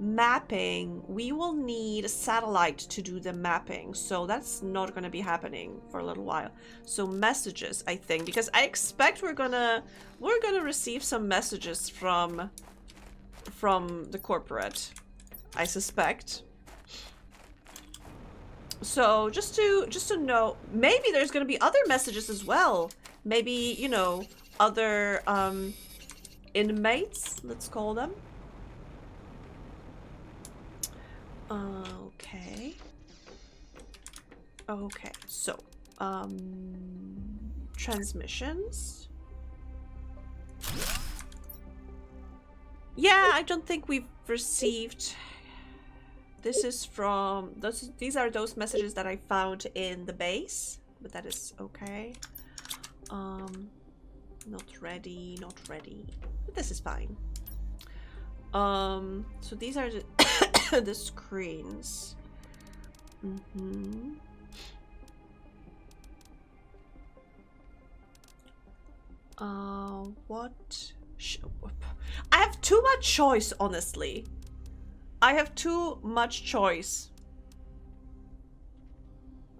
mapping, we will need a satellite to do the mapping. So that's not going to be happening for a little while. So messages, I think, because I expect we're gonna receive some messages from the corporate, I suspect. So just to know, maybe there's going to be other messages as well. Maybe, you know, other inmates, let's call them. Okay. Okay, so transmissions. Yeah, I don't think we've received. This is from these are those messages that I found in the base, but that is okay. Not ready, not ready. But this is fine. So these are the the screens. What? I have too much choice, honestly. I have too much choice.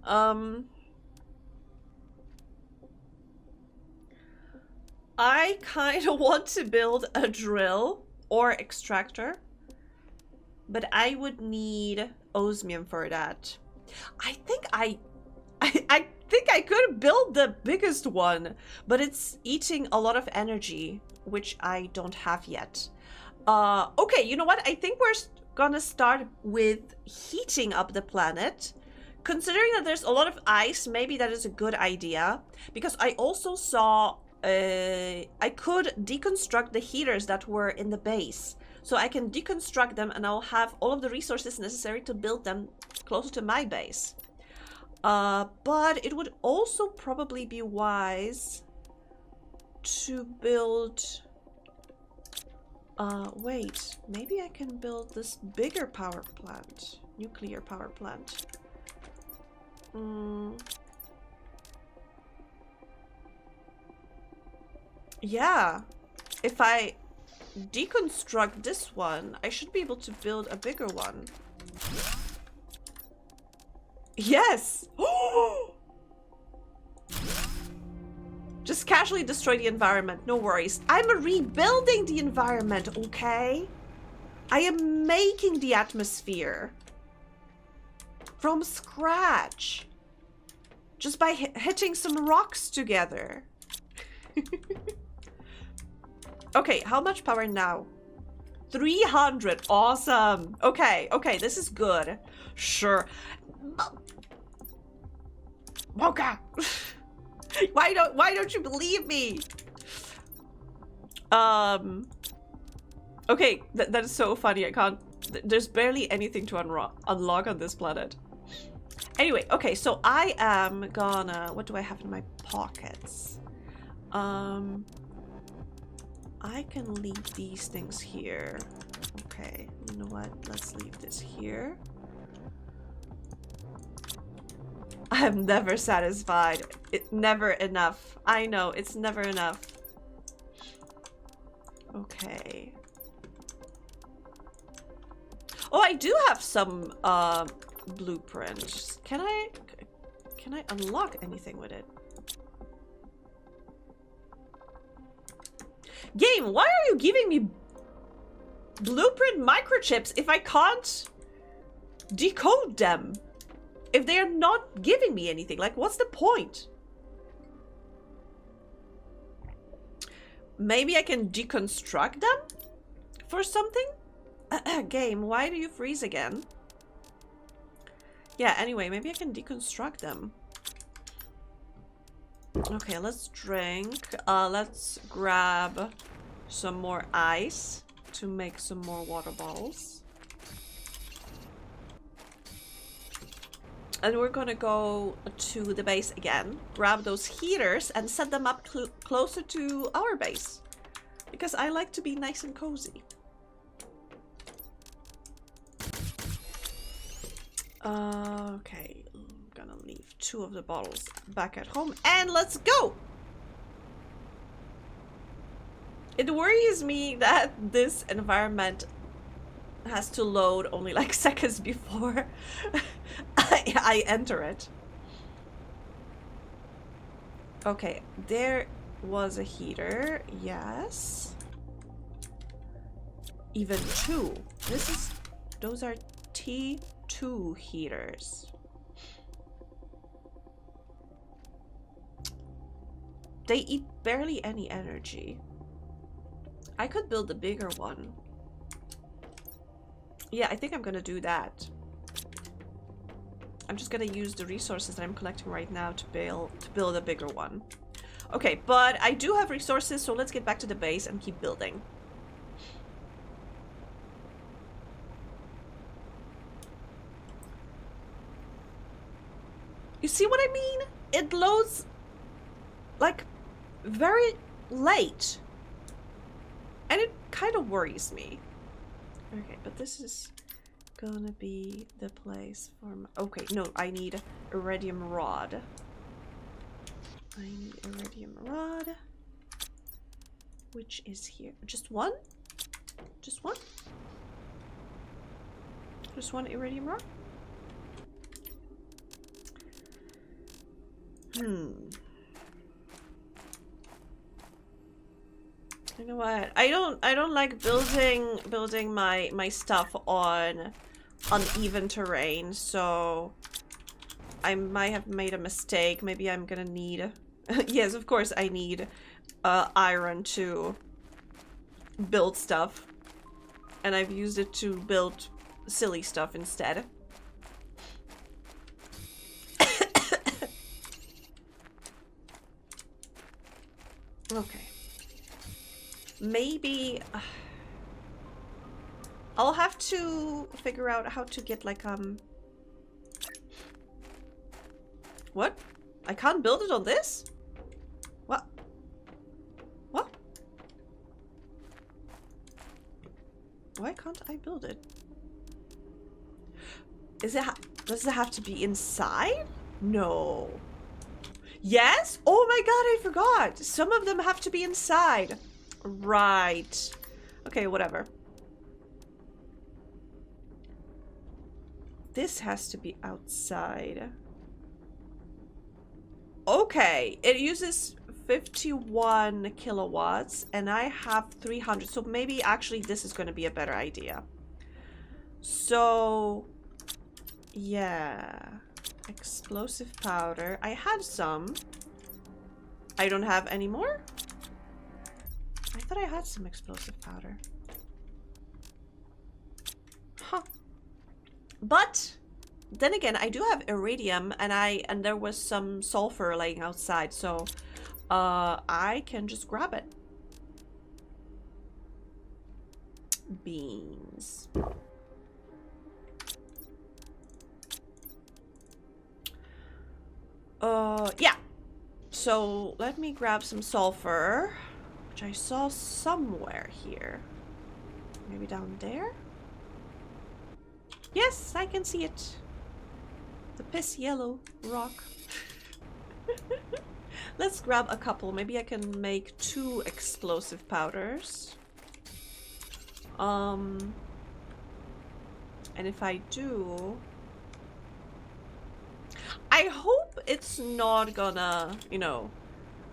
I kind of want to build a drill or extractor, but I would need osmium for that. I think I think I could build the biggest one, but it's eating a lot of energy, which I don't have yet. Okay, you know what? I think we're gonna start with heating up the planet. Considering that there's a lot of ice, maybe that is a good idea. Because I also saw I could deconstruct the heaters that were in the base. So I can deconstruct them and I'll have all of the resources necessary to build them closer to my base. But it would also probably be wise to build... wait, maybe I can build this bigger power plant. Nuclear power plant. Yeah, if I deconstruct this one, I should be able to build a bigger one. Yes! Just casually destroy the environment, no worries. I'm rebuilding the environment, okay? I am making the atmosphere from scratch. Just by hitting some rocks together. Okay, how much power now? 300. Awesome. Okay, okay, this is good. Sure. Mocha. Why don't you believe me? Okay, that is so funny. I can't. There's barely anything to unlock on this planet. Anyway, okay, so I am gonna. What do I have in my pockets? I can leave these things here. Okay, you know what? Let's leave this here. I'm never satisfied. It's never enough. I know, it's never enough. Okay. Oh, I do have some blueprints. Can I unlock anything with it? Game, why are you giving me blueprint microchips if I can't decode them? If they are not giving me anything, like, what's the point? Maybe I can deconstruct them for something? Game, why do you freeze again? Yeah, anyway, maybe I can deconstruct them. Okay, let's drink. Let's grab some more ice to make some more water bottles. And we're gonna go to the base again, grab those heaters and set them up closer to our base. Because I like to be nice and cozy. Okay, I'm gonna leave 2 of the bottles back at home and let's go! It worries me that this environment has to load only like seconds before I enter it. Okay, there was a heater, yes. Even two. Those are T2 heaters. They eat barely any energy. I could build a bigger one. Yeah, I think I'm gonna do that. I'm just gonna use the resources that I'm collecting right now to build a bigger one. Okay, but I do have resources, so let's get back to the base and keep building. You see what I mean? It loads like very late. And it kind of worries me. Okay, but this is gonna be the place for my... Okay, no, I need iridium rod. I need iridium rod. Which is here. Just one? Just one? Just one iridium rod? You know what? I don't like building my stuff on uneven terrain, so I might have made a mistake. Maybe I'm gonna need yes, of course I need iron to build stuff. And I've used it to build silly stuff instead. Okay. Maybe I'll have to figure out how to get like what? I can't build it on this? What? What? Why can't I build it? Does it have to be inside? No. Yes? Oh my god, I forgot. Some of them have to be inside. Right. Okay, whatever. This has to be outside. Okay, it uses 51 kilowatts and I have 300. So maybe actually this is going to be a better idea. So, yeah. Explosive powder. I had some. I don't have any more? I thought I had some explosive powder. Huh. But then again, I do have iridium and there was some sulfur laying outside, so I can just grab it. Beans. Yeah. So let me grab some sulfur, which I saw somewhere here. Maybe down there? Yes, I can see it. The piss yellow rock. Let's grab a couple. Maybe I can make 2 explosive powders. And if I do... I hope it's not gonna, you know,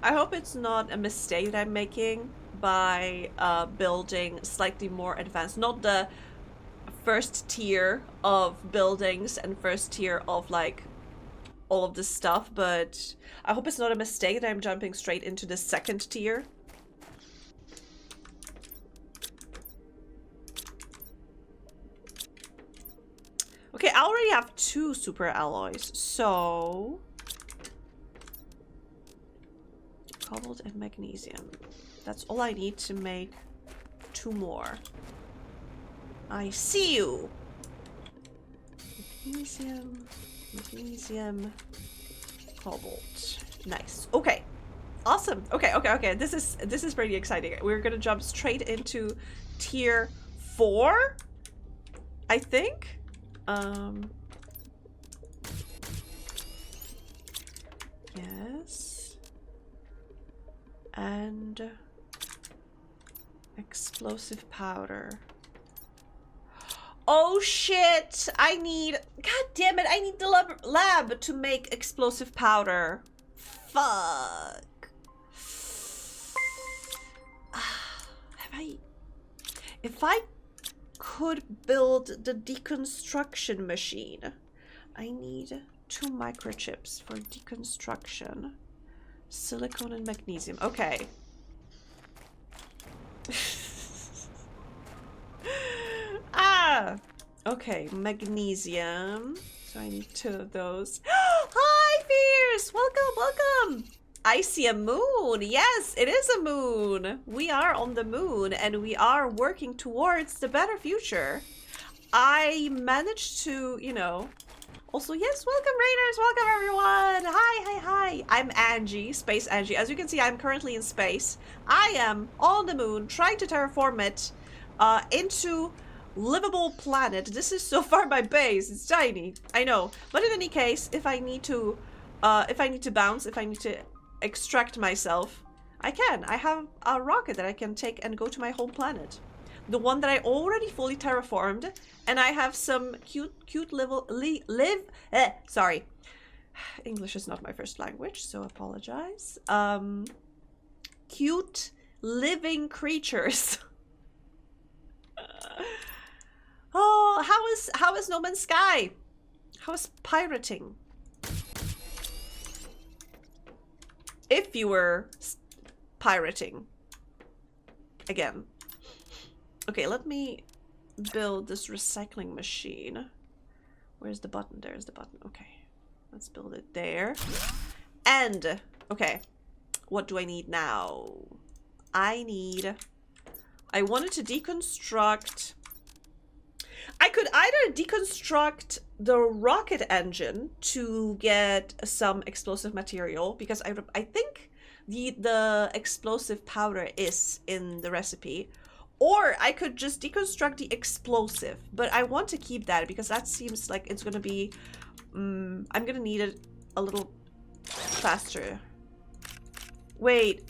I hope it's not a mistake that I'm making by building slightly more advanced, not the first tier of buildings and first tier of like all of this stuff, but I hope it's not a mistake that I'm jumping straight into the second tier. Okay, I already have 2 super alloys, so... Cobalt and magnesium. That's all I need to make 2 more. I see you! Magnesium, magnesium, cobalt. Nice. Okay. Awesome. Okay. This is pretty exciting. We're gonna jump straight into tier 4, I think. Yes. And explosive powder. Oh shit! I need... God damn it, I need the lab to make explosive powder. Fuck. Have I... If I could build the deconstruction machine, I need 2 microchips for deconstruction. Silicon and magnesium. Okay. Okay, magnesium. So I need 2 of those. Hi, Fierce! Welcome, welcome! I see a moon. Yes, it is a moon. We are on the moon and we are working towards the better future. I managed to, you know... Also, yes, welcome Raiders, welcome everyone. Hi. I'm Angie, Space Angie. As you can see, I'm currently in space. I am on the moon trying to terraform it into livable planet. This is so far my base. It's tiny, I know. But in any case, if I need to bounce, if I need to extract myself, I can. I have a rocket that I can take and go to my home planet. The one that I already fully terraformed, and I have some cute sorry. English is not my first language, so apologize. Cute living creatures. Oh, how is No Man's Sky? How is pirating? If you were pirating again. Okay, let me build this recycling machine. Where's the button? There's the button. Okay, let's build it there. And, okay, what do I need now? I wanted to deconstruct... I could either deconstruct the rocket engine to get some explosive material, because I think the explosive powder is in the recipe. Or I could just deconstruct the explosive, but I want to keep that because that seems like it's gonna be... I'm gonna need it a little faster. Wait.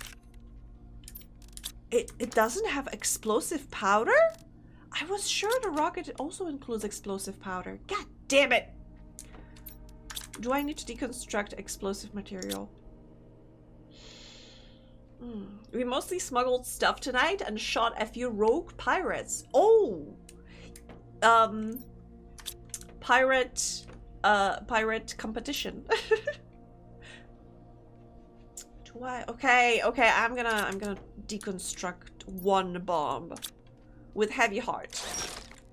It doesn't have explosive powder? I was sure the rocket also includes explosive powder. God damn it! Do I need to deconstruct explosive material? We mostly smuggled stuff tonight and shot a few rogue pirates. Oh! Pirate competition. Do I? Okay, I'm gonna deconstruct 1 bomb with heavy heart.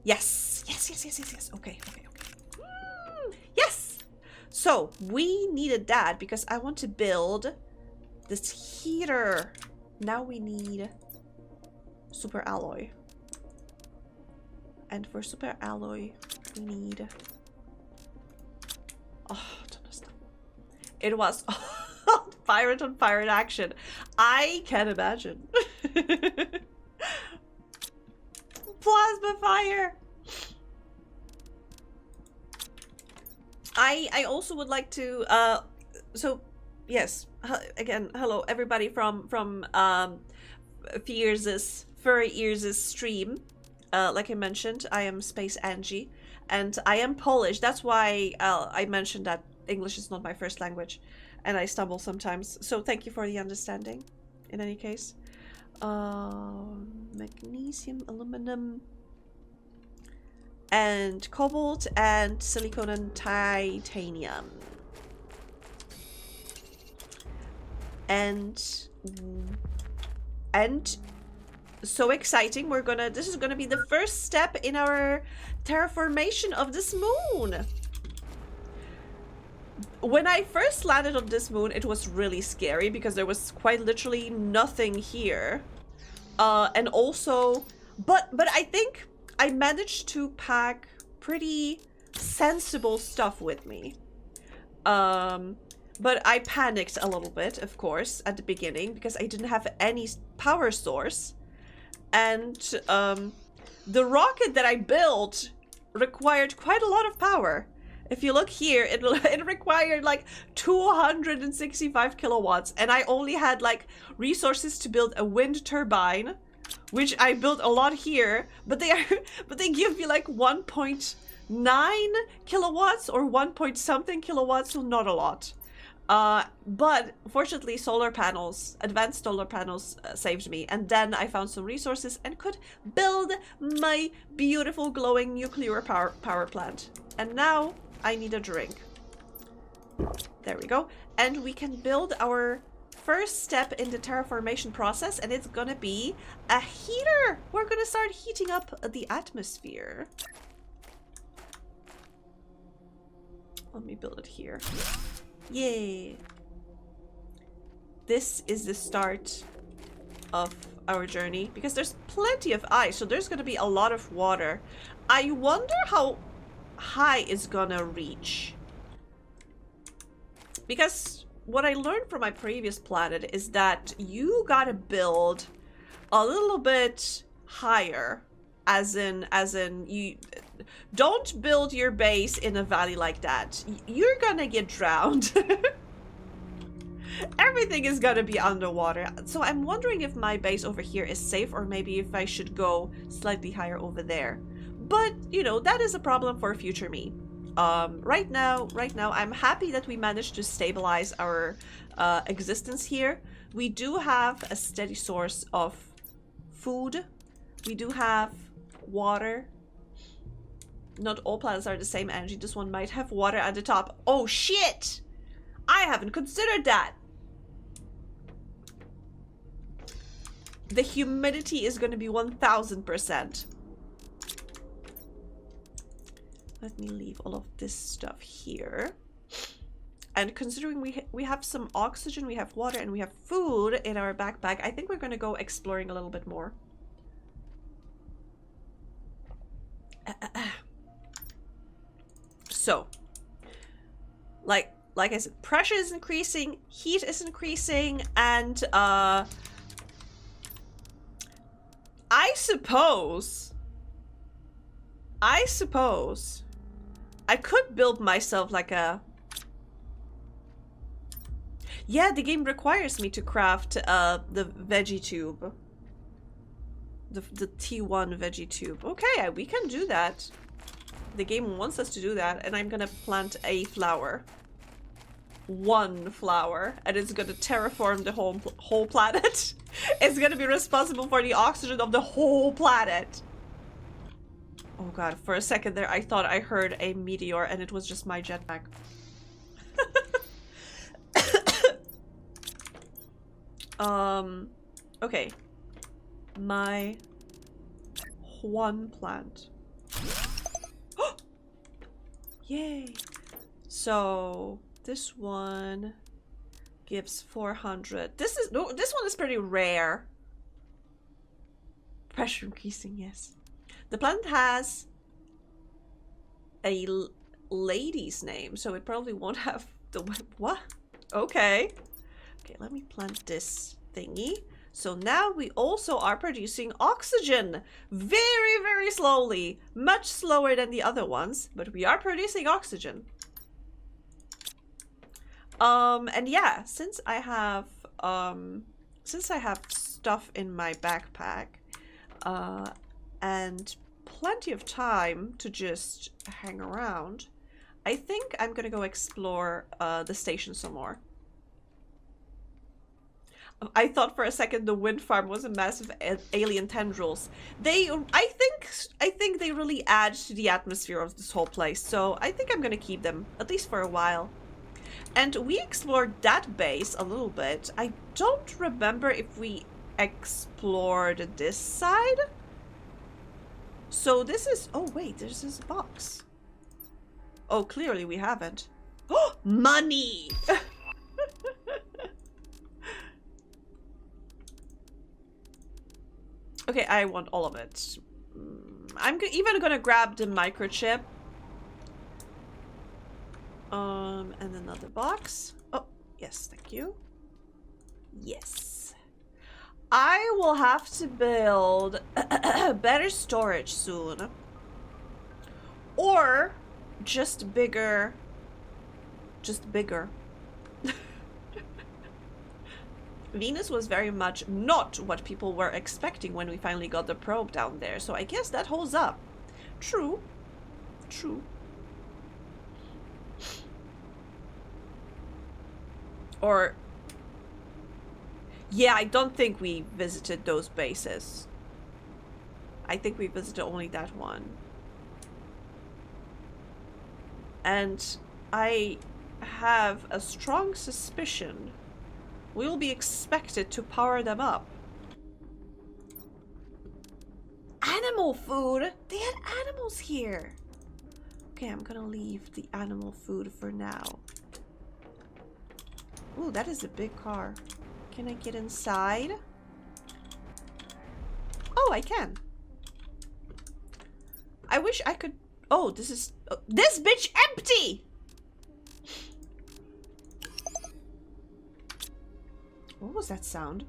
Yes. Okay. Yes! So, we needed that because I want to build this heater. Now we need super alloy. And for super alloy, we need... Oh, don't stop. It was pirate on pirate action. I can imagine. Plasma fire. I also would like to so yes, again, hello everybody from Furry Ears' stream. Like I mentioned, I am Space Angie and I am Polish. That's why I mentioned that English is not my first language and I stumble sometimes. So thank you for the understanding in any case. Magnesium, aluminum, and cobalt, and silicon and titanium. And so exciting. This is gonna be the first step in our terraformation of this moon. When I first landed on this moon, it was really scary because there was quite literally nothing here. And also, but I think I managed to pack pretty sensible stuff with me. But I panicked a little bit, of course, at the beginning because I didn't have any power source. And the rocket that I built required quite a lot of power. If you look here, it required like 265 kilowatts, and I only had like resources to build a wind turbine, which I built a lot here, but they give me like 1.9 kilowatts or 1 point something kilowatts, so not a lot. But fortunately, solar panels, advanced solar panels saved me. And then I found some resources and could build my beautiful glowing nuclear power plant. And now I need a drink. There we go. And we can build our first step in the terraformation process, and it's gonna be a heater. We're gonna start heating up the atmosphere. Let me build it here. Yay! This is the start of our journey because there's plenty of ice, so there's gonna be a lot of water. I wonder how high it's gonna reach. Because what I learned from my previous planet is that you gotta build a little bit higher, as in you don't build your base in a valley like that. You're gonna get drowned. Everything is gonna be underwater. So I'm wondering if my base over here is safe, or maybe if I should go slightly higher over there. But, you know, that is a problem for future me. Right now, I'm happy that we managed to stabilize our existence here. We do have a steady source of food. We do have water. Not all planets are the same energy. This one might have water at the top. Oh, shit! I haven't considered that. The humidity is going to be 1000%. Let me leave all of this stuff here. And considering we have some oxygen, we have water, and we have food in our backpack, I think we're going to go exploring a little bit more. So, like I said, pressure is increasing, heat is increasing, and I suppose I could build myself like a... Yeah, the game requires me to craft the veggie tube. The T1 veggie tube. Okay, we can do that. The game wants us to do that, and I'm gonna plant a flower. One flower, and it's gonna terraform the whole planet. It's gonna be responsible for the oxygen of the whole planet. Oh god, for a second there I thought I heard a meteor, and it was just my jetpack. Okay. My one plant. Yay! So this one gives 400. This one is pretty rare. Pressure increasing, yes. The plant has a lady's name, so it probably won't have the what? Okay. Okay, let me plant this thingy. So now we also are producing oxygen very, very slowly, much slower than the other ones, but we are producing oxygen. And yeah, since I have stuff in my backpack, and plenty of time to just hang around, I think I'm gonna go explore the station some more. I thought for a second the wind farm was a massive alien tendrils. I think they really add to the atmosphere of this whole place, so I think I'm gonna keep them, at least for a while. And we explored that base a little bit. I don't remember if we explored this side. So this is... Oh wait, there's this box. Oh, clearly we haven't. Oh, money! Okay, I want all of it. I'm even gonna grab the microchip. And another box. Oh, yes, thank you. Yes. I will have to build better storage soon. Or just bigger. Just bigger. Venus was very much not what people were expecting when we finally got the probe down there. So I guess that holds up. True. True. Or... yeah, I don't think we visited those bases. I think we visited only that one. And I have a strong suspicion we will be expected to power them up. Animal food? They had animals here. Okay, I'm gonna leave the animal food for now. Ooh, that is a big car. Can I get inside? Oh, I can. I wish I could... oh, this is... oh, this bitch empty! What was that sound?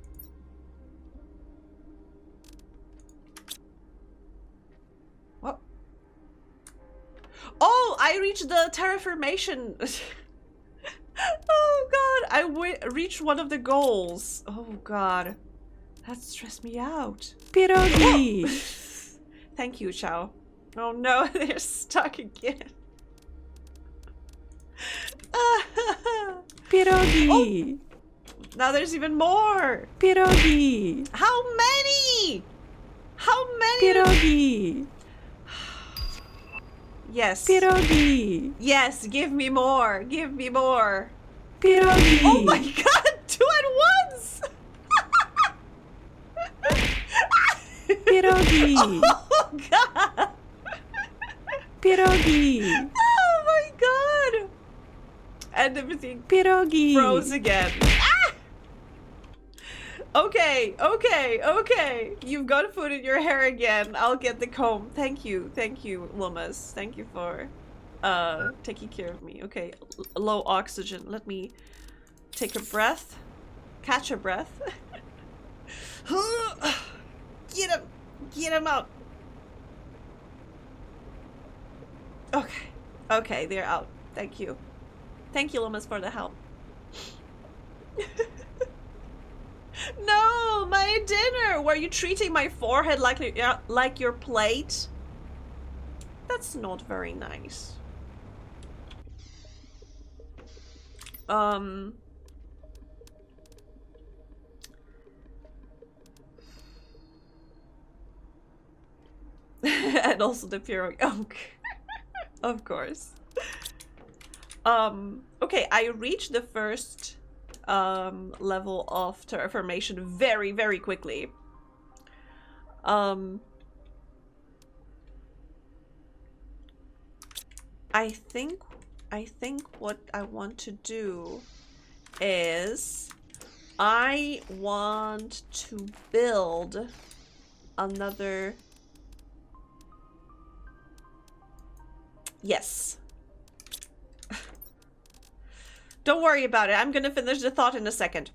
What? Oh, I reached the terraformation. Oh god, I reached one of the goals. Oh god, that stressed me out. Pierogi. Thank you, Chow. Oh no, they're stuck again. Pierogi. Oh, now there's even more. Pierogi. How many? How many? Pierogi. Yes. Pierogi. Yes, give me more. Give me more. Pierogi. Oh my god, 2 at once! Pierogi. Oh god! Pierogi. Oh my god! And everything Pierogi. froze again. Ah! Okay, okay, okay. You've got food in your hair again. I'll get the comb. Thank you, Lumas. Thank you for taking care of me. Okay, low oxygen. Let me take a breath. Catch a breath. Get him! Get him out! Okay. Okay, they're out. Thank you. Thank you, Lumas, for the help. No, my dinner! Were you treating my forehead like your plate? That's not very nice. And also the pierogi. Oh, of course. Okay, I reached the first level of terraformation very, very quickly. I think what I want to do is I want to build another... Yes. Don't worry about it. I'm gonna finish the thought in a second.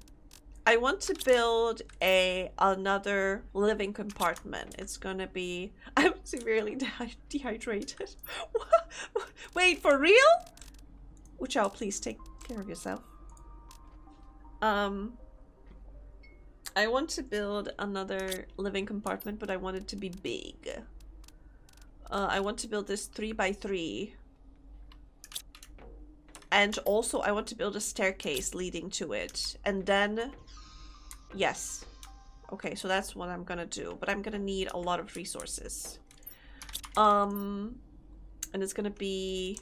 I want to build another living compartment. It's gonna be... I'm severely dehydrated. Wait, for real? Uchao, please take care of yourself. I want to build another living compartment, but I want it to be big. I want to build this 3x3. And also I want to build a staircase leading to it. And then... Yes. Okay, so that's what I'm gonna do. But I'm gonna need a lot of resources. And it's gonna be...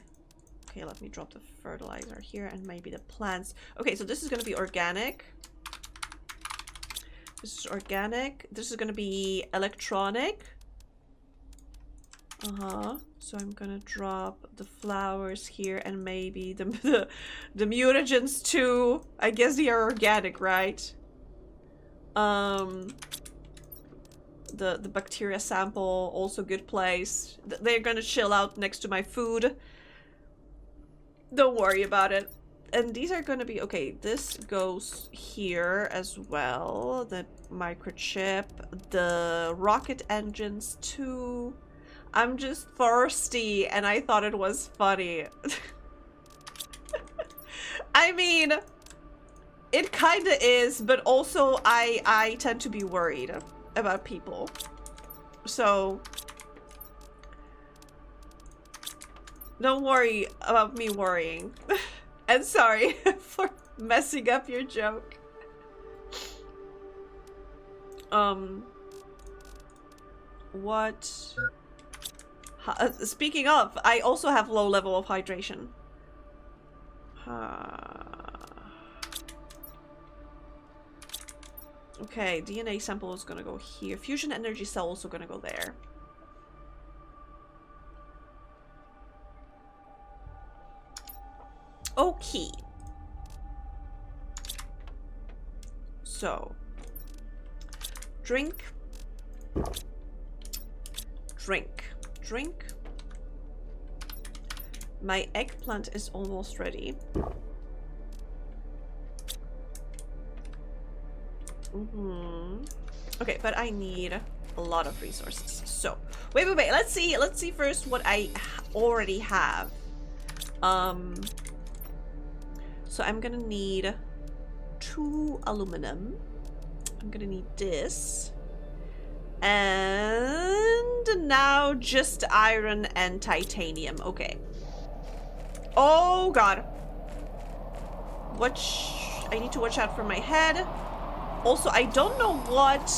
Okay, let me drop the fertilizer here and maybe the plants. Okay, so this is gonna be organic. This is organic. This is gonna be electronic. So I'm gonna drop the flowers here and maybe the mutagens too. I guess they are organic, right? The bacteria sample, also good place. They're gonna chill out next to my food. Don't worry about it. And these are gonna be... Okay, this goes here as well. The microchip. The rocket engines too. I'm just thirsty and I thought it was funny. I mean, It kinda is, but also I tend to be worried about people. So don't worry about me worrying. And sorry for messing up your joke. What? Speaking of, I also have low level of hydration. Okay, DNA sample is gonna go here. Fusion energy cell also gonna go there. Okay. So, drink. Drink. My eggplant is almost ready. Okay, but I need a lot of resources. So, wait. Let's see first what I already have. So I'm gonna need 2 aluminum. I'm gonna need this. And now just iron and titanium. Okay. Oh god. I need to watch out for my head. Also, I don't know what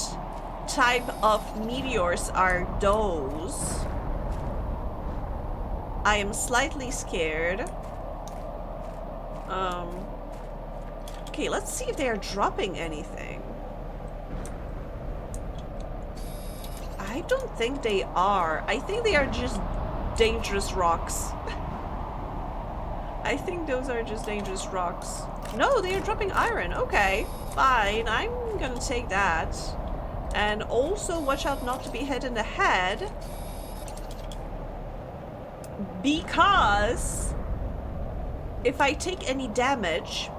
type of meteors are those. I am slightly scared. Okay, let's see if they are dropping anything. I don't think they are. I think they are just dangerous rocks. I think those are just dangerous rocks. No, they are dropping iron. Okay, fine. I'm gonna take that. And also watch out not to be hit in the head. Because if I take any damage,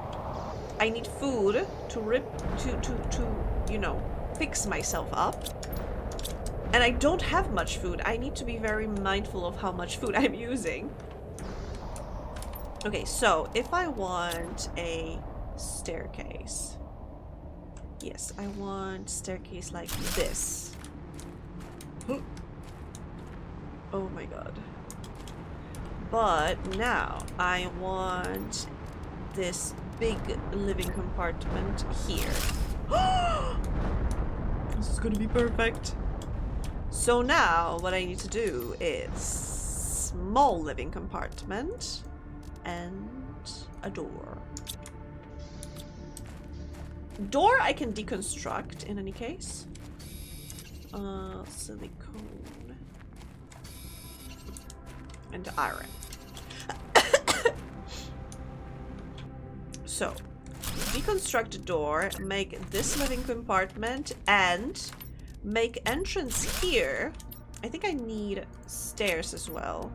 I need food to you know, fix myself up. And I don't have much food. I need to be very mindful of how much food I'm using. Okay, so if I want a staircase. Yes, I want staircase like this. Oh my god. But now I want this big living compartment here. This is gonna be perfect. So now what I need to do is small living compartment and a door. Door I can deconstruct in any case. Silicone and iron. So, deconstruct the door, make this living compartment, and make entrance here. I think I need stairs as well.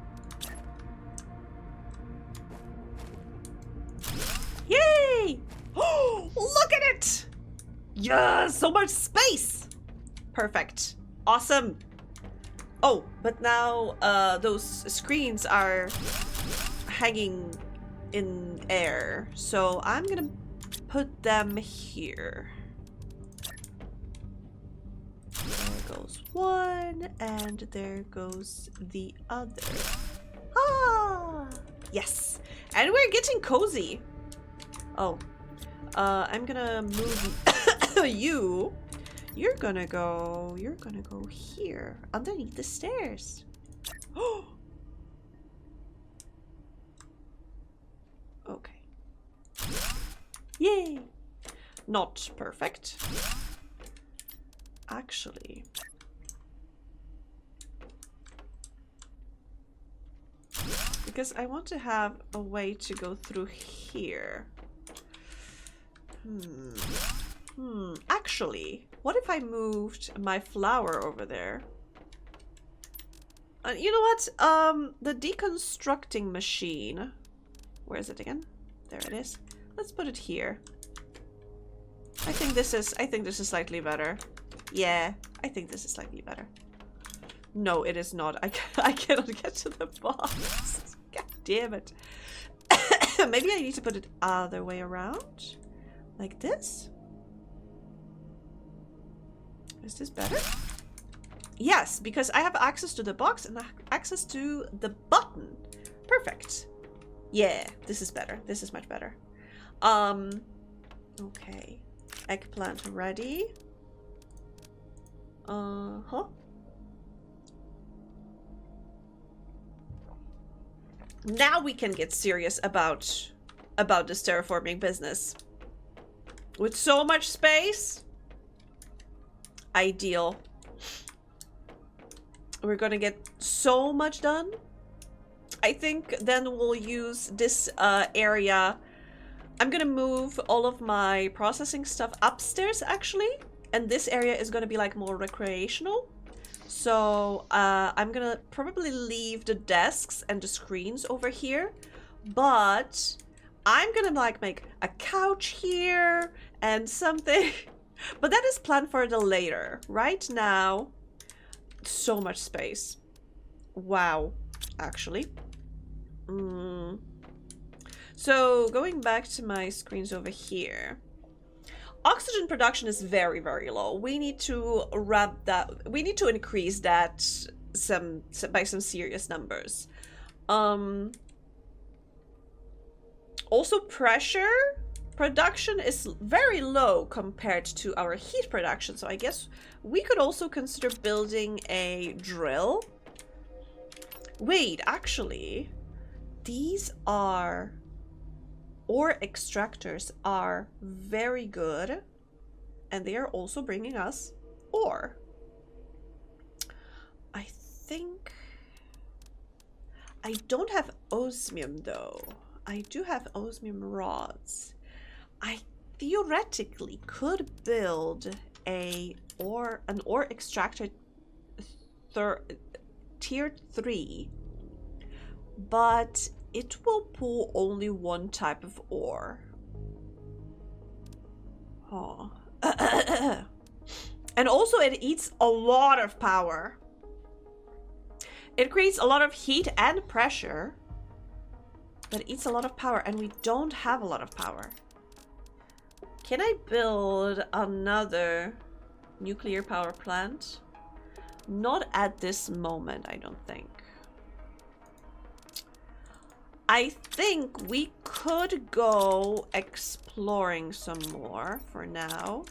Yay! Oh, look at it! Yeah, so much space! Perfect. Awesome. Oh, but now those screens are hanging in air. So I'm gonna put them here. There goes one, and there goes the other. Ah! Yes. And we're getting cozy. Oh. I'm gonna move you. You're gonna go here, underneath the stairs. Oh! Okay. Yay! Not perfect. Actually. Because I want to have a way to go through here. Actually, what if I moved my flower over there? You know what? The deconstructing machine. Where is it again? There it is. Let's put it here. I think this is slightly better. Yeah, I think this is slightly better. No, it is not. I cannot get to the box. God damn it. Maybe I need to put it other way around. Like this? Is this better? Yes, because I have access to the box and access to the button. Perfect. Yeah, this is better. This is much better. Okay. Eggplant ready. Uh-huh. Now we can get serious about this terraforming business. With so much space, ideal. We're gonna get so much done. I think then we'll use this area. I'm gonna move all of my processing stuff upstairs actually, and this area is gonna be like more recreational. So I'm gonna probably leave the desks and the screens over here, but I'm gonna like make a couch here and something, but that is planned for the later. Right now, so much space. Wow, actually. So going back to my screens over here. Oxygen production is very, very low. We need to wrap that. We need to increase that by some serious numbers. Also, pressure production is very low compared to our heat production. So I guess we could also consider building a drill. Wait, actually, these are... ore extractors are very good, and they are also bringing us ore. I think I don't have osmium though. I do have osmium rods. I theoretically could build an ore extractor tier 3, but it will pull only one type of ore. Oh. And also it eats a lot of power. It creates a lot of heat and pressure, but it eats a lot of power, and we don't have a lot of power. Can I build another nuclear power plant? Not at this moment, I don't think. I think we could go exploring some more for now.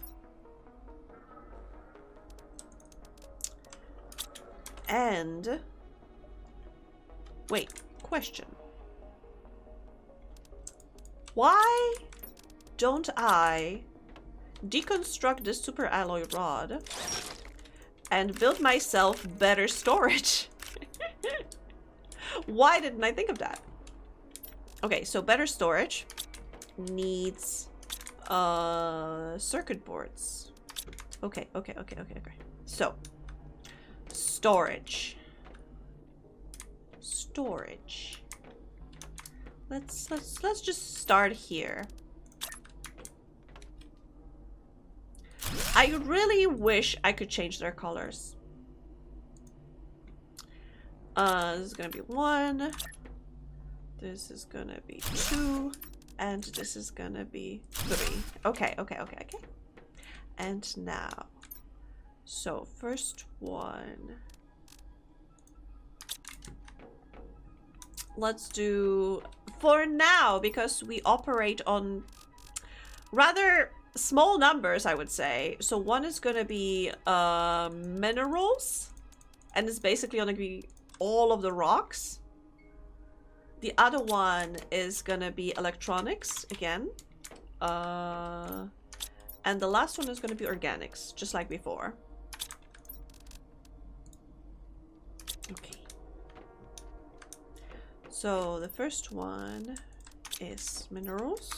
And... wait, question. Why don't I deconstruct this super alloy rod and build myself better storage? Why didn't I think of that? Okay, so better storage needs circuit boards. Okay. So storage. Let's just start here. I really wish I could change their colors. This is gonna be 1. This is gonna be 2, and this is gonna be 3. Okay. And now, so first one. Let's do, for now, because we operate on rather small numbers, I would say. So one is gonna be minerals, and it's basically gonna be all of the rocks. The other one is gonna be electronics again. And the last one is gonna be organics, just like before. Okay. So the first one is minerals.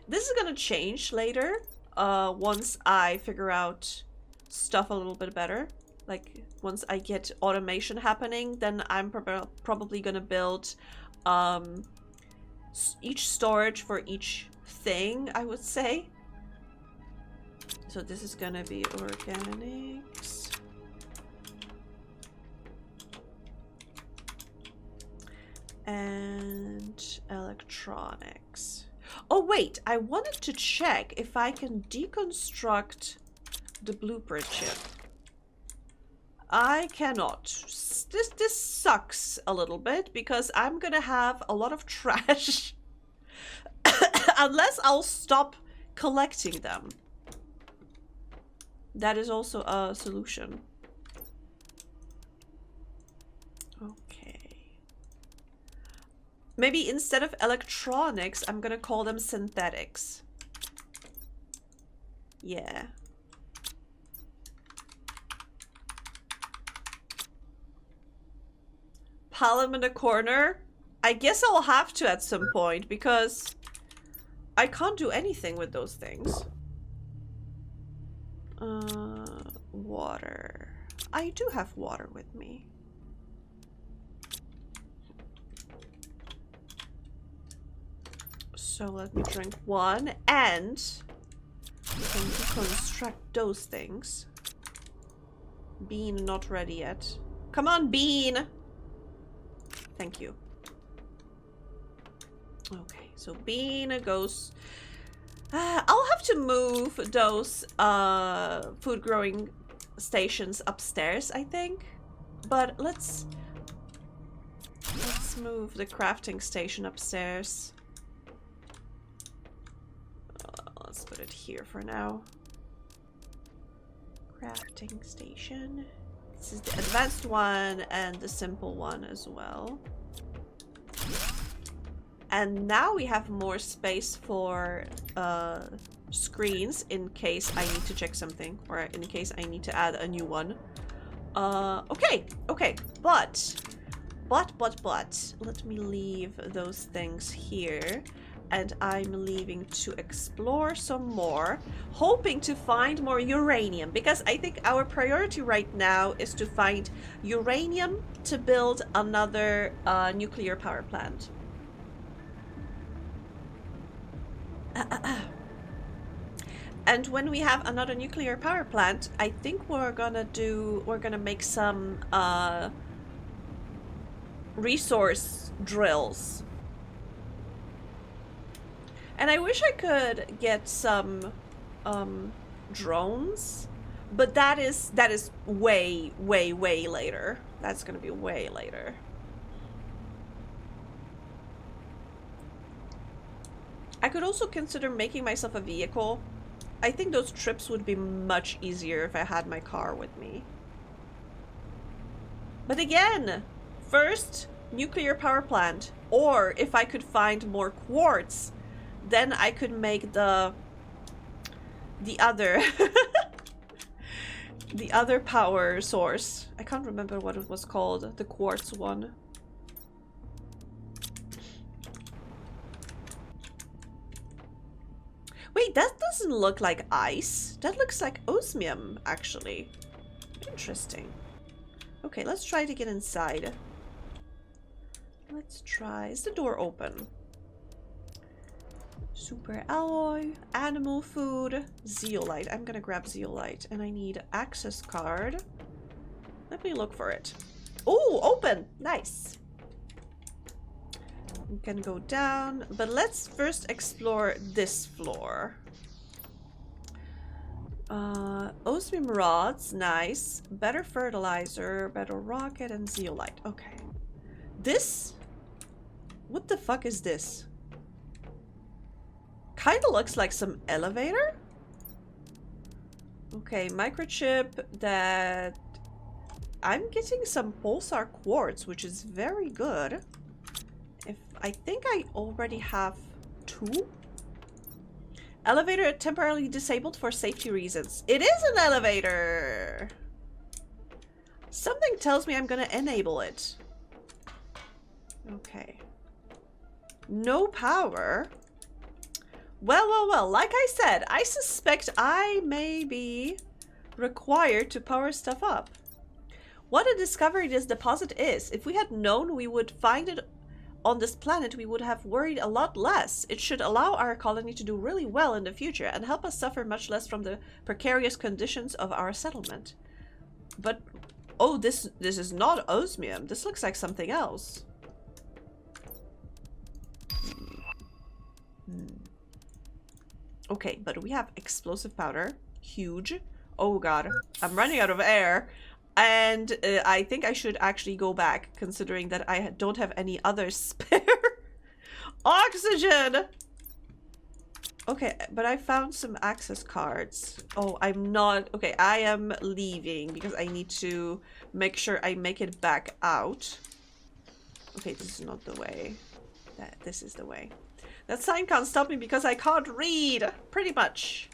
This is gonna change later, once I figure out stuff a little bit better. Like, once I get automation happening, then I'm probably gonna build each storage for each thing, I would say. So this is gonna be organics. And electronics. Oh wait, I wanted to check if I can deconstruct the blueprint chip. I cannot. This sucks a little bit because I'm gonna have a lot of trash unless I'll stop collecting them. That is also a solution. Okay. Maybe instead of electronics, I'm gonna call them synthetics. Yeah. Palm in the corner? I guess I'll have to at some point because I can't do anything with those things. Water. I do have water with me. So let me drink one and we can deconstruct those things. Bean not ready yet. Come on, Bean! Thank you. Okay, so Bean goes... I'll have to move those food growing stations upstairs, I think. But let's move the crafting station upstairs. Let's put it here for now. Crafting station. This is the advanced one and the simple one as well. And now we have more space for screens in case I need to check something or in case I need to add a new one. Okay, but let me leave those things here. And I'm leaving to explore some more, hoping to find more uranium, because I think our priority right now is to find uranium to build another nuclear power plant. And when we have another nuclear power plant, I think we're gonna make some resource drills. And I wish I could get some drones, but that is way later. That's gonna be way later. I could also consider making myself a vehicle. I think those trips would be much easier if I had my car with me. But again, first nuclear power plant, or if I could find more quartz, then I could make the other the other power source. I can't remember what it was called, the quartz one. Wait, that doesn't look like ice. That looks like osmium, actually. Interesting. Okay, let's try to get inside. Let's try. Is the door open? Super alloy, animal food, zeolite. I'm gonna grab zeolite and I need access card. Let me look for it. Oh, open! Nice. We can go down, but let's first explore this floor. Osmium rods, nice. Better fertilizer, better rocket, and zeolite. Okay. This? What the fuck is this? Kinda looks like some elevator? Okay, microchip that... I'm getting some pulsar quartz, which is very good. I think I already have 2. Elevator temporarily disabled for safety reasons. It is an elevator! Something tells me I'm gonna enable it. Okay. No power. Well, like I said, I suspect I may be required to power stuff up. What a discovery this deposit is. If we had known we would find it on this planet, we would have worried a lot less. It should allow our colony to do really well in the future and help us suffer much less from the precarious conditions of our settlement. But, oh, this is not osmium. This looks like something else. Okay, but we have explosive powder. Huge. Oh god, I'm running out of air. And I think I should actually go back, considering that I don't have any other spare oxygen. Okay, but I found some access cards. Oh, I'm not... Okay, I am leaving because I need to make sure I make it back out. Okay, this is not the way. This is the way. That sign can't stop me because I can't read, pretty much.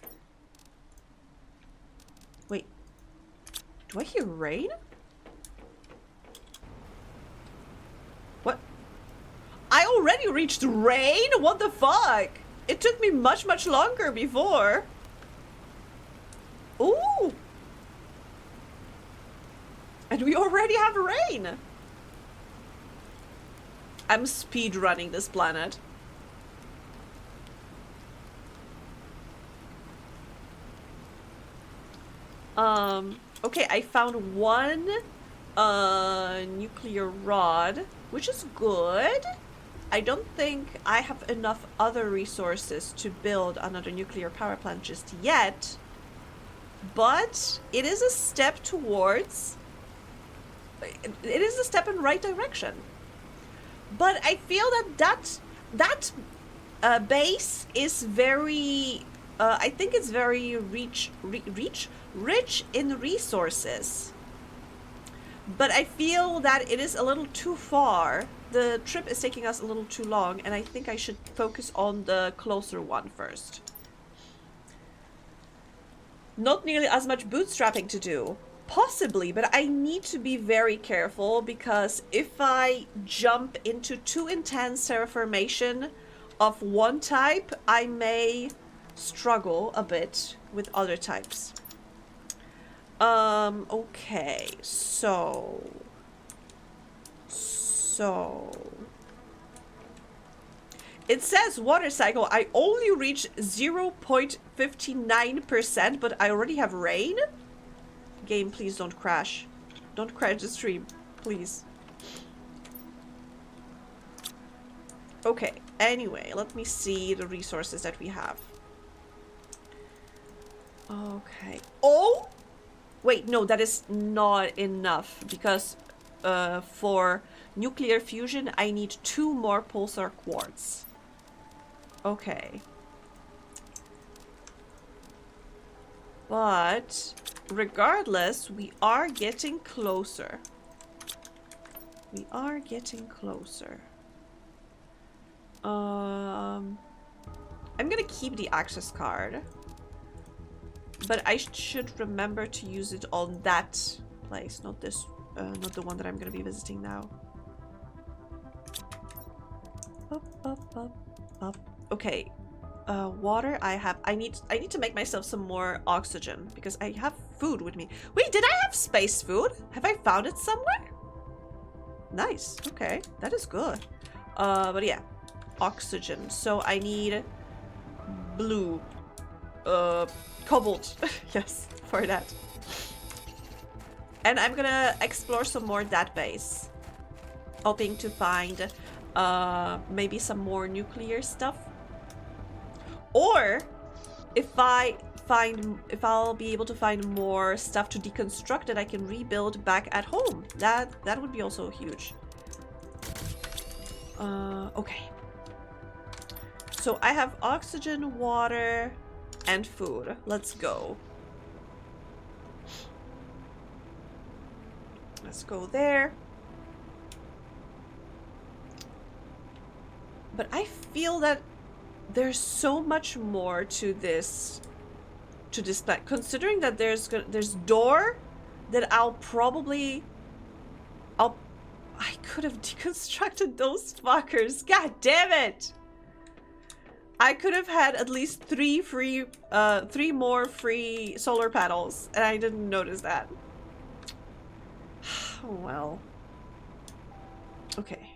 Wait. Do I hear rain? What? I already reached rain? What the fuck? It took me much, much longer before. Ooh! And we already have rain! I'm speed running this planet. Okay, I found one nuclear rod, which is good. I don't think I have enough other resources to build another nuclear power plant just yet, but it is a step towards... It is a step in the right direction. But I feel that base is very... I think it's very rich in resources. But I feel that it is a little too far. The trip is taking us a little too long, and I think I should focus on the closer one first. Not nearly as much bootstrapping to do. Possibly, but I need to be very careful, because if I jump into too intense terraformation of one type, I may struggle a bit with other types. Okay, so it says water cycle. I only reached 0.59%, but I already have rain. Game, please don't crash. Don't crash the stream, please. Okay, anyway, let me see the resources that we have. Okay. Oh! Wait, no, that is not enough, because for nuclear fusion, I need 2 more pulsar quartz. Okay. But regardless, we are getting closer. We are getting closer. I'm gonna keep the access card. But I should remember to use it on that place, not this, not the one that I'm gonna be visiting now. Okay, water. I need to make myself some more oxygen because I have food with me. Wait, did I have space food? Have I found it somewhere? Nice. Okay, that is good. But yeah, oxygen. So I need blue. Cobalt. Yes, for that. And I'm gonna explore some more that base, hoping to find maybe some more nuclear stuff, or if I'll be able to find more stuff to deconstruct that I can rebuild back at home. That would be also huge. Okay, so I have oxygen, water, and food. Let's go. Let's go there. But I feel that there's so much more to this plan. Considering that there's door that I could have deconstructed those fuckers. God damn it! I could have had at least 3 more free solar panels, and I didn't notice that. Oh well. Okay.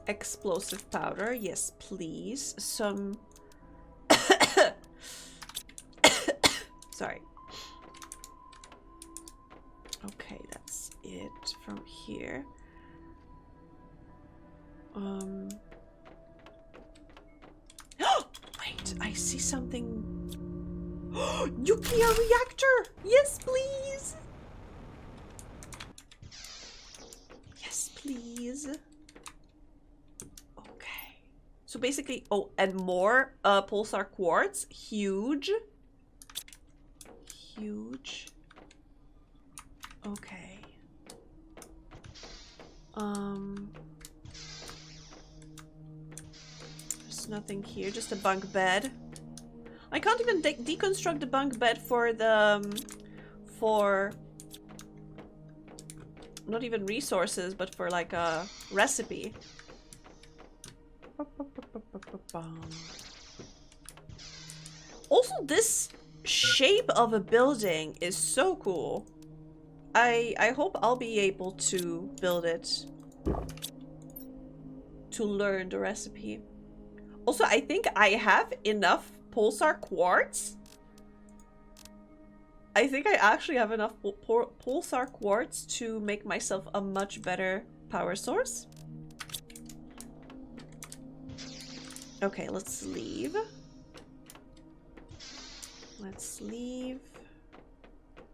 Explosive powder, yes, please. Some. Sorry. Okay, that's it from here. I see something. Nuclear reactor! Yes, please! Yes, please. Okay. So basically, oh, and more pulsar quartz. Huge. Huge. Okay. There's nothing here, just a bunk bed. I can't even deconstruct the bunk bed for the for not even resources, but for like a recipe. Also, this shape of a building is so cool. I hope I'll be able to build it to learn the recipe. Also, I think I have enough pulsar quartz. I think I actually have enough pulsar quartz to make myself a much better power source. Okay, let's leave. Let's leave.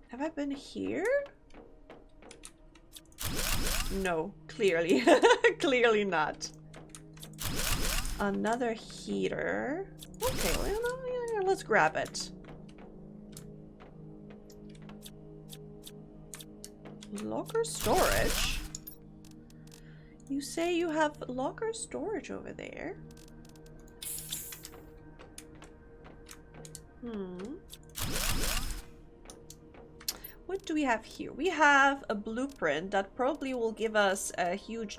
Have I been here? No, clearly. Clearly not. Another heater. Okay, well, yeah, let's grab it. Locker storage? You say you have locker storage over there? What do we have here? We have a blueprint that probably will give us a huge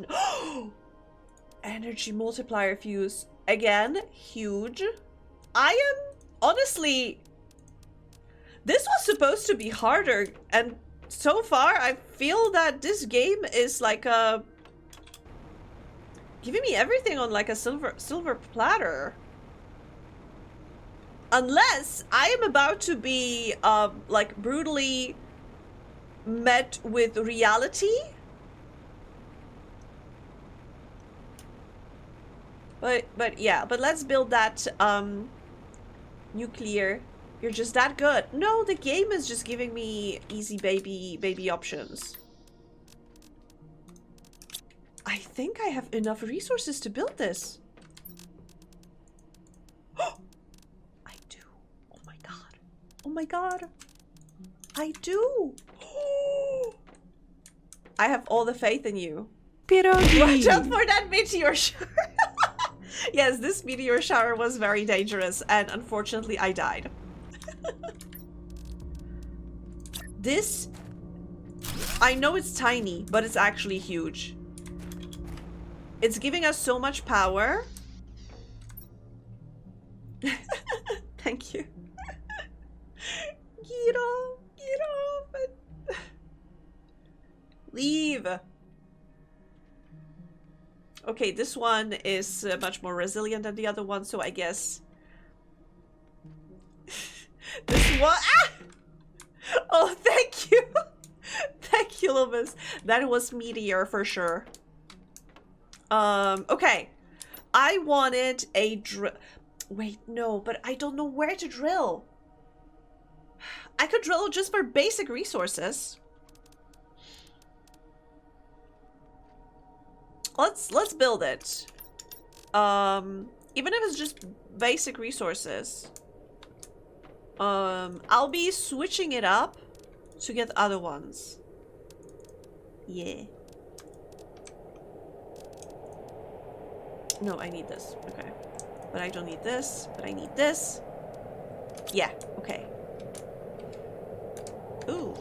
energy multiplier fuse. Again, huge. I am honestly, this was supposed to be harder, and so far I feel that this game is like giving me everything on like a silver platter. Unless I am about to be like brutally met with reality. But yeah, but let's build that nuclear. You're just that good. No, the game is just giving me easy baby options. I think I have enough resources to build this. I do. Oh my god. Oh my god. I do. I have all the faith in you. Pierogi. Watch out for that meteor shower. Yes, this meteor shower was very dangerous, and unfortunately I died. This, I know it's tiny, but it's actually huge. It's giving us so much power. Thank you. Get off, get off. Leave. Okay, this one is much more resilient than the other one, so I guess this one. Ah! Oh, thank you. Thank you, Loomis. That was meteor for sure. Okay. I wanted a drill. Wait, no, but I don't know where to drill. I could drill just for basic resources. Let's build it. Even if it's just basic resources. I'll be switching it up to get other ones. Yeah. No, I need this. Okay. But I don't need this. But I need this. Yeah, okay. Ooh.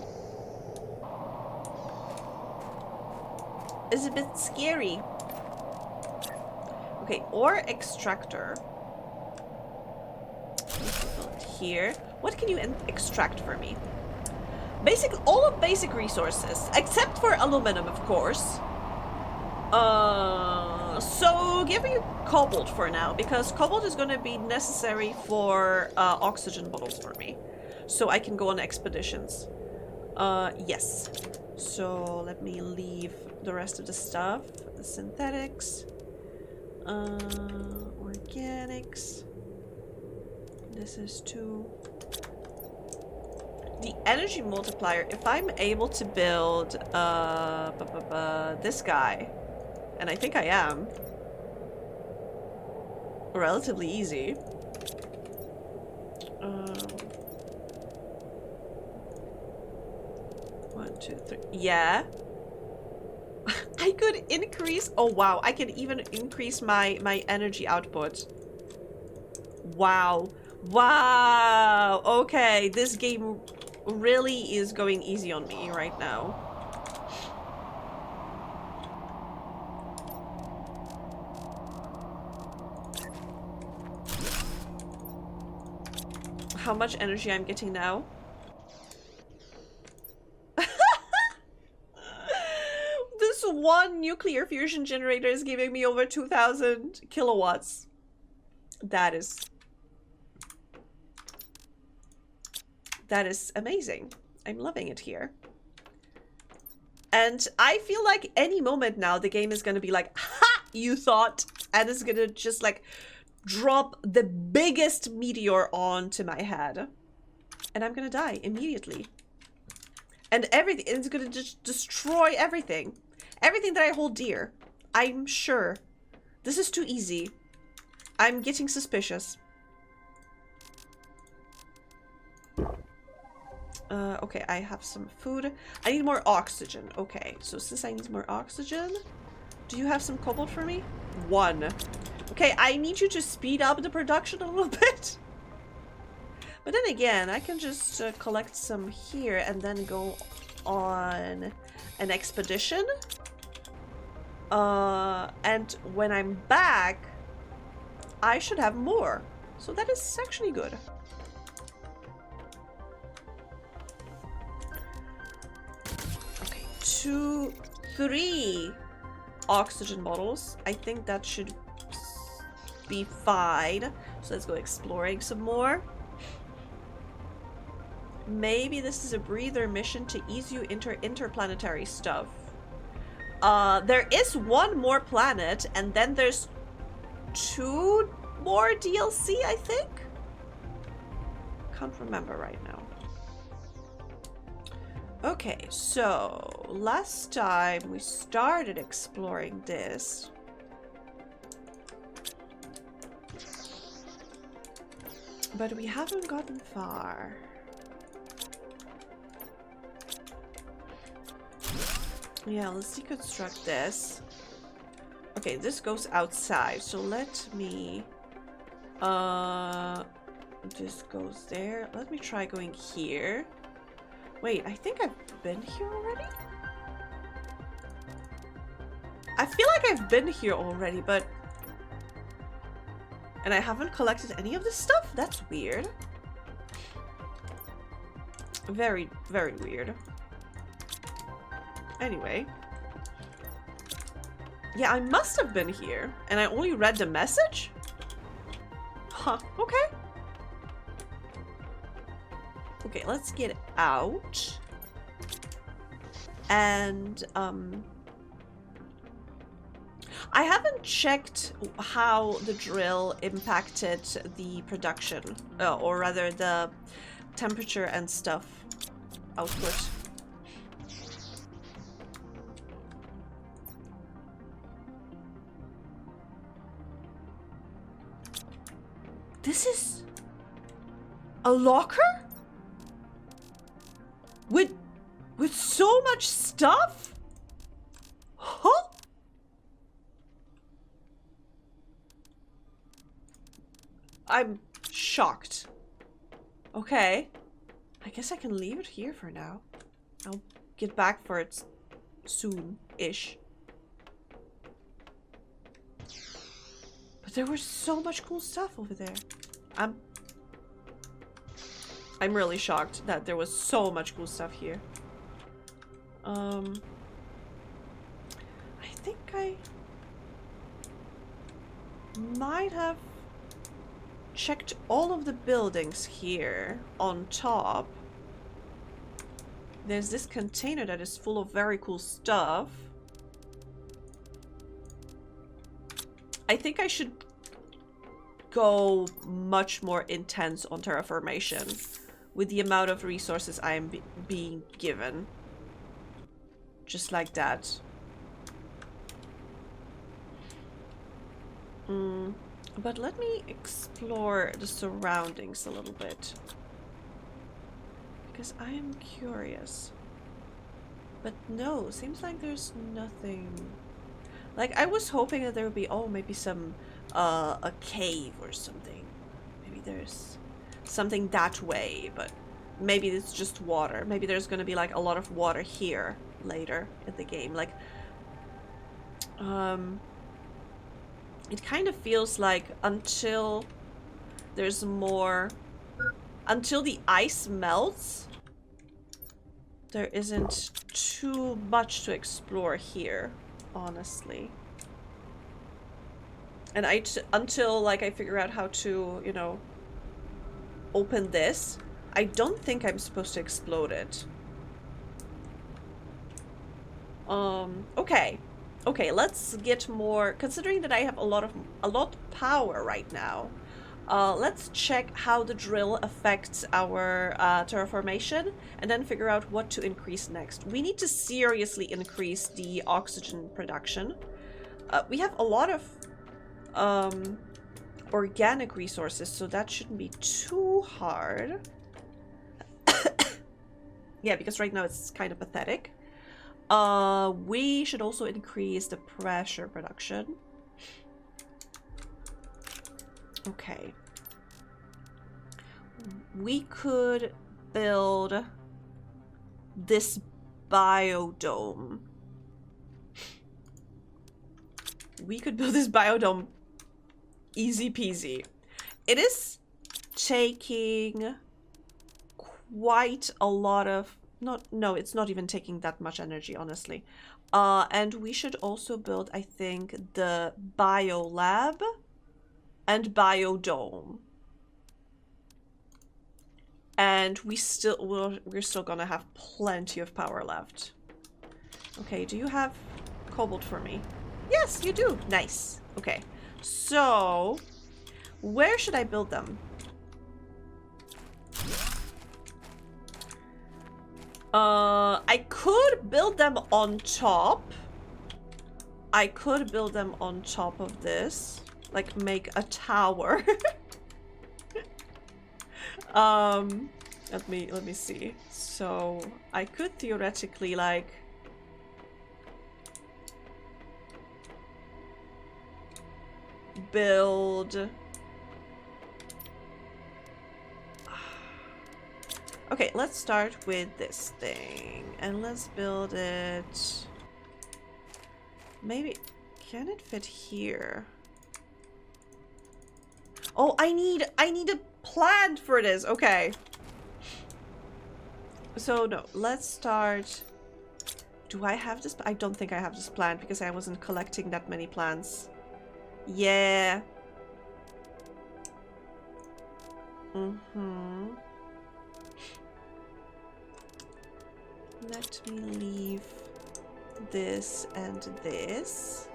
It's a bit scary. Okay, ore extractor. Here. What can you extract for me? All of basic resources, except for aluminum, of course. So give me cobalt for now, because cobalt is going to be necessary for oxygen bottles for me, so I can go on expeditions. Yes. So let me leave the rest of the stuff. The synthetics, organics. This is 2. The energy multiplier, if I'm able to build this guy, and I think I am, relatively easy. 1, 2, 3. Yeah. I could increase. Oh wow, I can even increase my energy output. Wow. Wow. Okay, this game really is going easy on me right now. How much energy I'm getting now? This one nuclear fusion generator is giving me over 2,000 kilowatts. That is amazing. I'm loving it here. And I feel like any moment now the game is gonna be like, ha! You thought, and it's gonna just like drop the biggest meteor onto my head. And I'm gonna die immediately. And everything, it's gonna just destroy everything. Everything that I hold dear. I'm sure. This is too easy. I'm getting suspicious. Okay, I have some food. I need more oxygen. Okay, so since I need more oxygen, do you have some cobalt for me? 1. Okay, I need you to speed up the production a little bit. But then again, I can just collect some here and then go on an expedition. And when I'm back, I should have more. So that is actually good. Okay, 2, 3 oxygen bottles. I think that should be fine. So let's go exploring some more. Maybe this is a breather mission to ease you into interplanetary stuff. There is 1 more planet, and then there's 2 more DLC, I think? Can't remember right now. Okay, so last time we started exploring this. But we haven't gotten far. Yeah, let's deconstruct this. Okay, this goes outside, so let me... this goes there. Let me try going here. Wait, I think I've been here already? I feel like I've been here already, but... And I haven't collected any of this stuff? That's weird. Very, very weird. Anyway. Yeah, I must have been here. And I only read the message? Huh, okay. Okay, let's get out. And, I haven't checked how the drill impacted the production. Or rather, the temperature and stuff output. This is a locker? With so much stuff? Huh? I'm shocked. Okay. I guess I can leave it here for now. I'll get back for it soon-ish. But there was so much cool stuff over there. I'm really shocked that there was so much cool stuff here. I think I might have checked all of the buildings here on top. There's this container that is full of very cool stuff. I think I should go much more intense on terraformation with the amount of resources I am being given. Just like that. But let me explore the surroundings a little bit. Because I am curious. But no, seems like there's nothing. Like, I was hoping that there would be, oh, maybe some, a cave or something. Maybe there's something that way, but maybe it's just water. Maybe there's gonna be, like, a lot of water here later in the game. Like, it kind of feels like until there's more, until the ice melts, there isn't too much to explore here, honestly. And until like I figure out how to, you know, open this, I don't think I'm supposed to explode it. Okay. Okay, let's get more, considering that I have a lot of power right now. Let's check how the drill affects our terraformation and then figure out what to increase next. We need to seriously increase the oxygen production. We have a lot of organic resources, so that shouldn't be too hard. Yeah, because right now it's kind of pathetic. We should also increase the pressure production. Okay. We could build this biodome. We could build this biodome easy peasy. It is taking quite a lot of no, it's not even taking that much energy, honestly. And we should also build, I think, the biolab and biodome. And we're still gonna have plenty of power left. Okay, do you have cobalt for me? Yes, you do. Nice. Okay. So, where should I build them? I could build them on top. I could build them on top of this. Like, make a tower. Let me see. So, I could theoretically, like... build... Okay, let's start with this thing. And let's build it... Maybe... Can it fit here? Oh, I need a plant for this. Okay. So, no. Let's start... Do I have this? I don't think I have this plant because I wasn't collecting that many plants. Yeah. Let me leave this and this.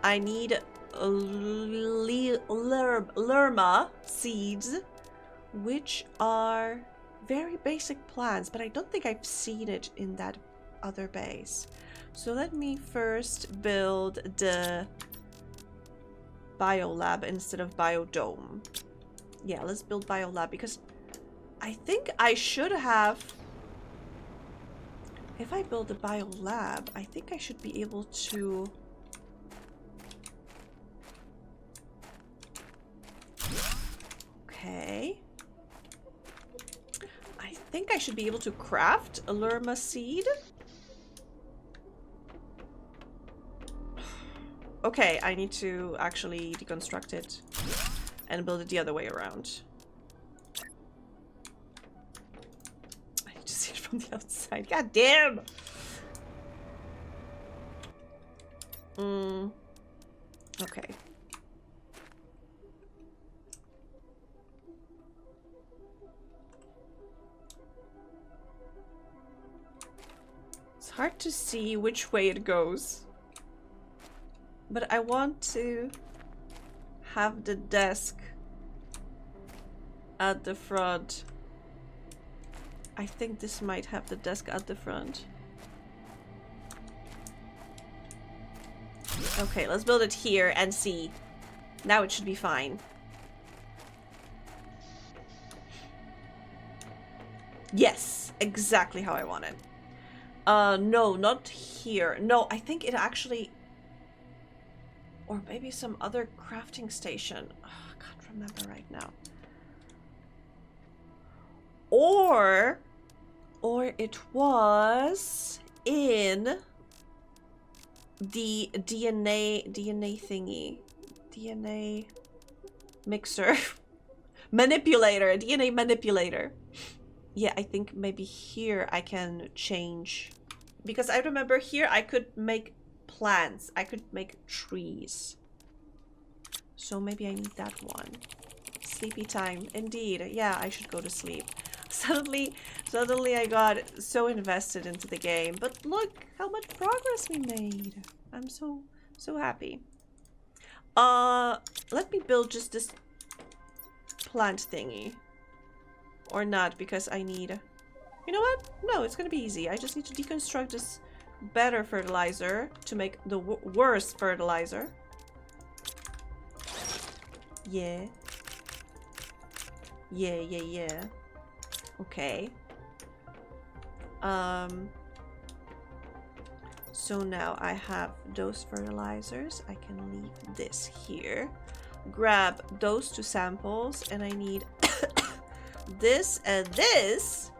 I need lerma seeds, which are very basic plants, but I don't think I've seen it in that other base. So let me first build the biolab instead of biodome. Yeah, let's build biolab because I think I should have... If I build a biolab, I think I should be able to... Okay. I think I should be able to craft a lerma seed. Okay, I need to actually deconstruct it and build it the other way around. I need to see it from the outside. God damn! Okay. It's hard to see which way it goes. But I want to have the desk at the front. I think this might have the desk at the front. Okay, let's build it here and see. Now it should be fine. Yes, exactly how I want it. No, not here. No, I think it actually... Or maybe some other crafting station. Oh, I can't remember right now. Or it was in the DNA thingy. DNA mixer. Manipulator. DNA manipulator. Yeah, I think maybe here I can change. Because I remember here I could make plants. I could make trees. So maybe I need that one. Sleepy time. Indeed. Yeah, I should go to sleep. Suddenly I got so invested into the game. But look how much progress we made. I'm so happy. Let me build just this plant thingy. Or not, because I need... You know what? No, it's gonna be easy. I just need to deconstruct this better fertilizer to make the worse fertilizer. Yeah. Yeah. Okay. So now I have those fertilizers. I can leave this here. Grab those 2 samples, and I need this and this.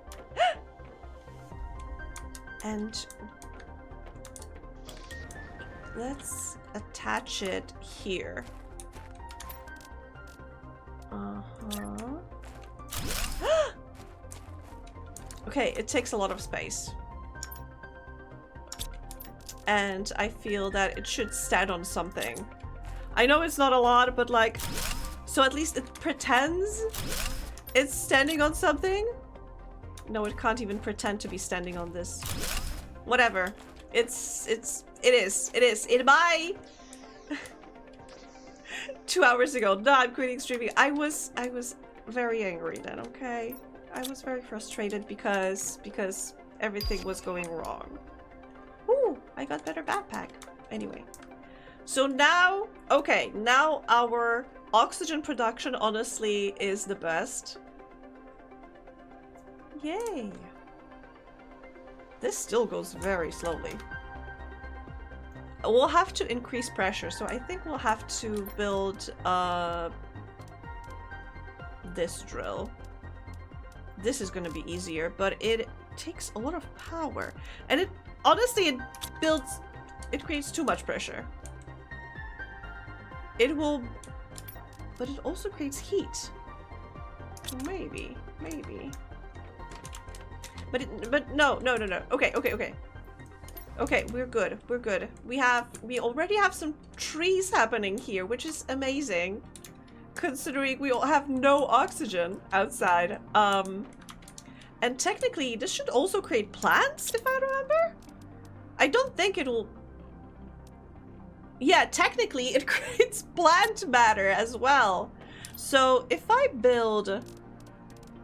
And let's attach it here. Okay, it takes a lot of space. And I feel that it should stand on something. I know it's not a lot, but like, so at least it pretends it's standing on something. No, it can't even pretend to be standing on this. Whatever. It is. In my 2 hours ago. No, I'm quitting streaming. I was very angry then, okay? I was very frustrated because everything was going wrong. Ooh, I got better backpack. Anyway. So now, okay, now our oxygen production honestly is the best. Yay. This still goes very slowly. We'll have to increase pressure, so I think we'll have to build this drill. This is gonna be easier, but it takes a lot of power. And it honestly it creates too much pressure. It will, but it also creates heat. Maybe. But no. Okay. Okay, we're good. We already have some trees happening here, which is amazing. Considering we all have no oxygen outside. And technically, this should also create plants, if I remember. I don't think it'll... Yeah, technically, it creates plant matter as well. So, if I build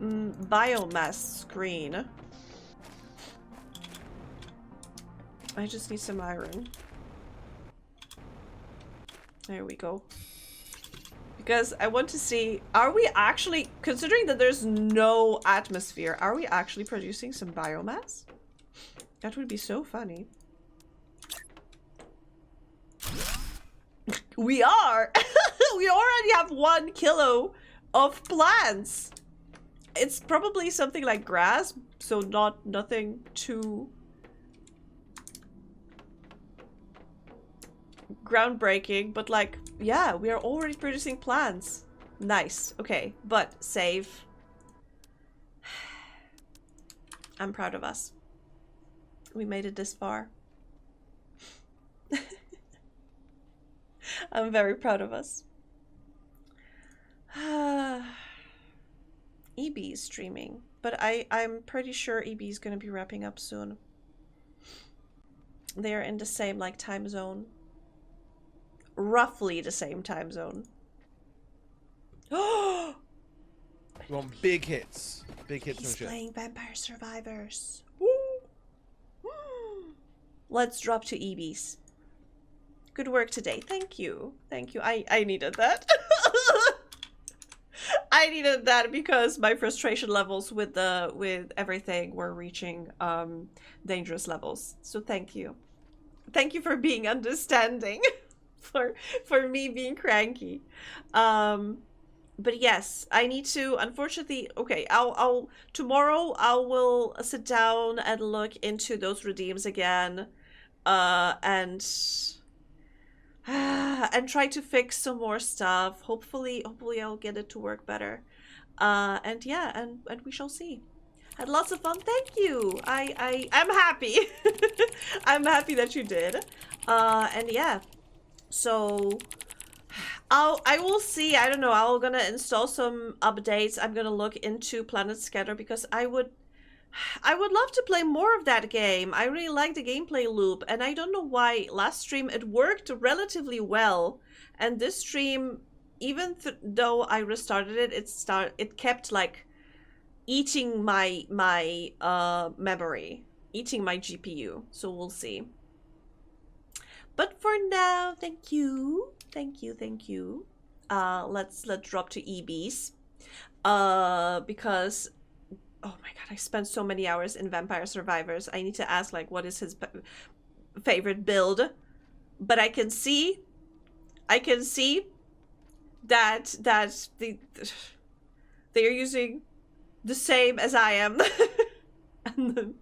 biomass screen... I just need some iron. There we go. Because I want to see, are we actually, considering that there's no atmosphere, are we actually producing some biomass? That would be so funny. We are! We already have 1 kilo of plants! It's probably something like grass, so nothing too groundbreaking, but like, yeah, we are already producing plants. Nice. Okay, but save. I'm proud of us. We made it this far. I'm very proud of us. EB is streaming, but I'm pretty sure EB is gonna be wrapping up soon. They are in the same like time zone. Roughly the same time zone. Oh, We want big hits. Big hits he's from shit. playing Vampire Survivors. Woo. Let's drop to EBs. Good work today. Thank you. Thank you. I needed that. I needed that because my frustration levels with everything were reaching dangerous levels. So thank you. Thank you for being understanding for me being cranky. But yes, I need to, unfortunately, okay, I'll tomorrow I will sit down and look into those redeems again, and try to fix some more stuff. Hopefully I'll get it to work better. And yeah, and we shall see. Had lots of fun. Thank you. I'm happy. I'm happy that you did. And yeah, so I will see. I don't know. I'm gonna install some updates. I'm gonna look into Planet Scatter because I would love to play more of that game. I really like the gameplay loop, and I don't know why last stream it worked relatively well, and this stream, even though I restarted it, it kept like eating my memory, eating my GPU. So we'll see. But for now, thank you. Let's drop to EBs. Because oh my god, I spent so many hours in Vampire Survivors. I need to ask like what is his favorite build. But I can see that they're using the same as I am. And then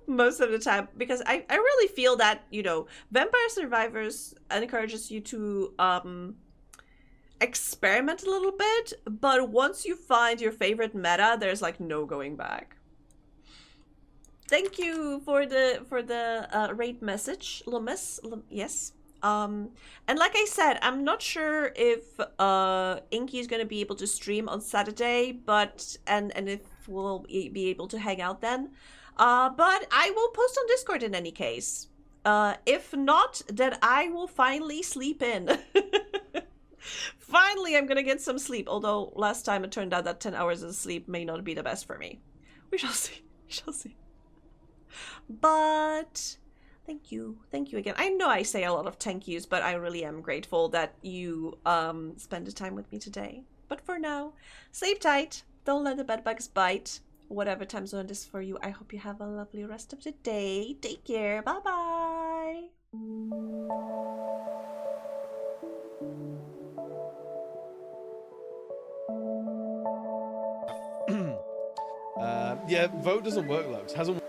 most of the time, because I really feel that, you know, Vampire Survivors encourages you to experiment a little bit, but once you find your favorite meta, there's like no going back. Thank you for the raid message, Lumis. Yes. And like I said, I'm not sure if Inky is gonna be able to stream on Saturday, but and if we'll be able to hang out then. But I will post on Discord in any case. If not, then I will finally sleep in. Finally, I'm gonna get some sleep. Although last time it turned out that 10 hours of sleep may not be the best for me. We shall see. We shall see. But thank you again. I know I say a lot of thank yous, but I really am grateful that you spend the time with me today. But for now, sleep tight. Don't let the bedbugs bite. Whatever time zone it is for you, I hope you have a lovely rest of the day. Take care. Bye bye. Yeah, vote doesn't work, Lux. Hasn't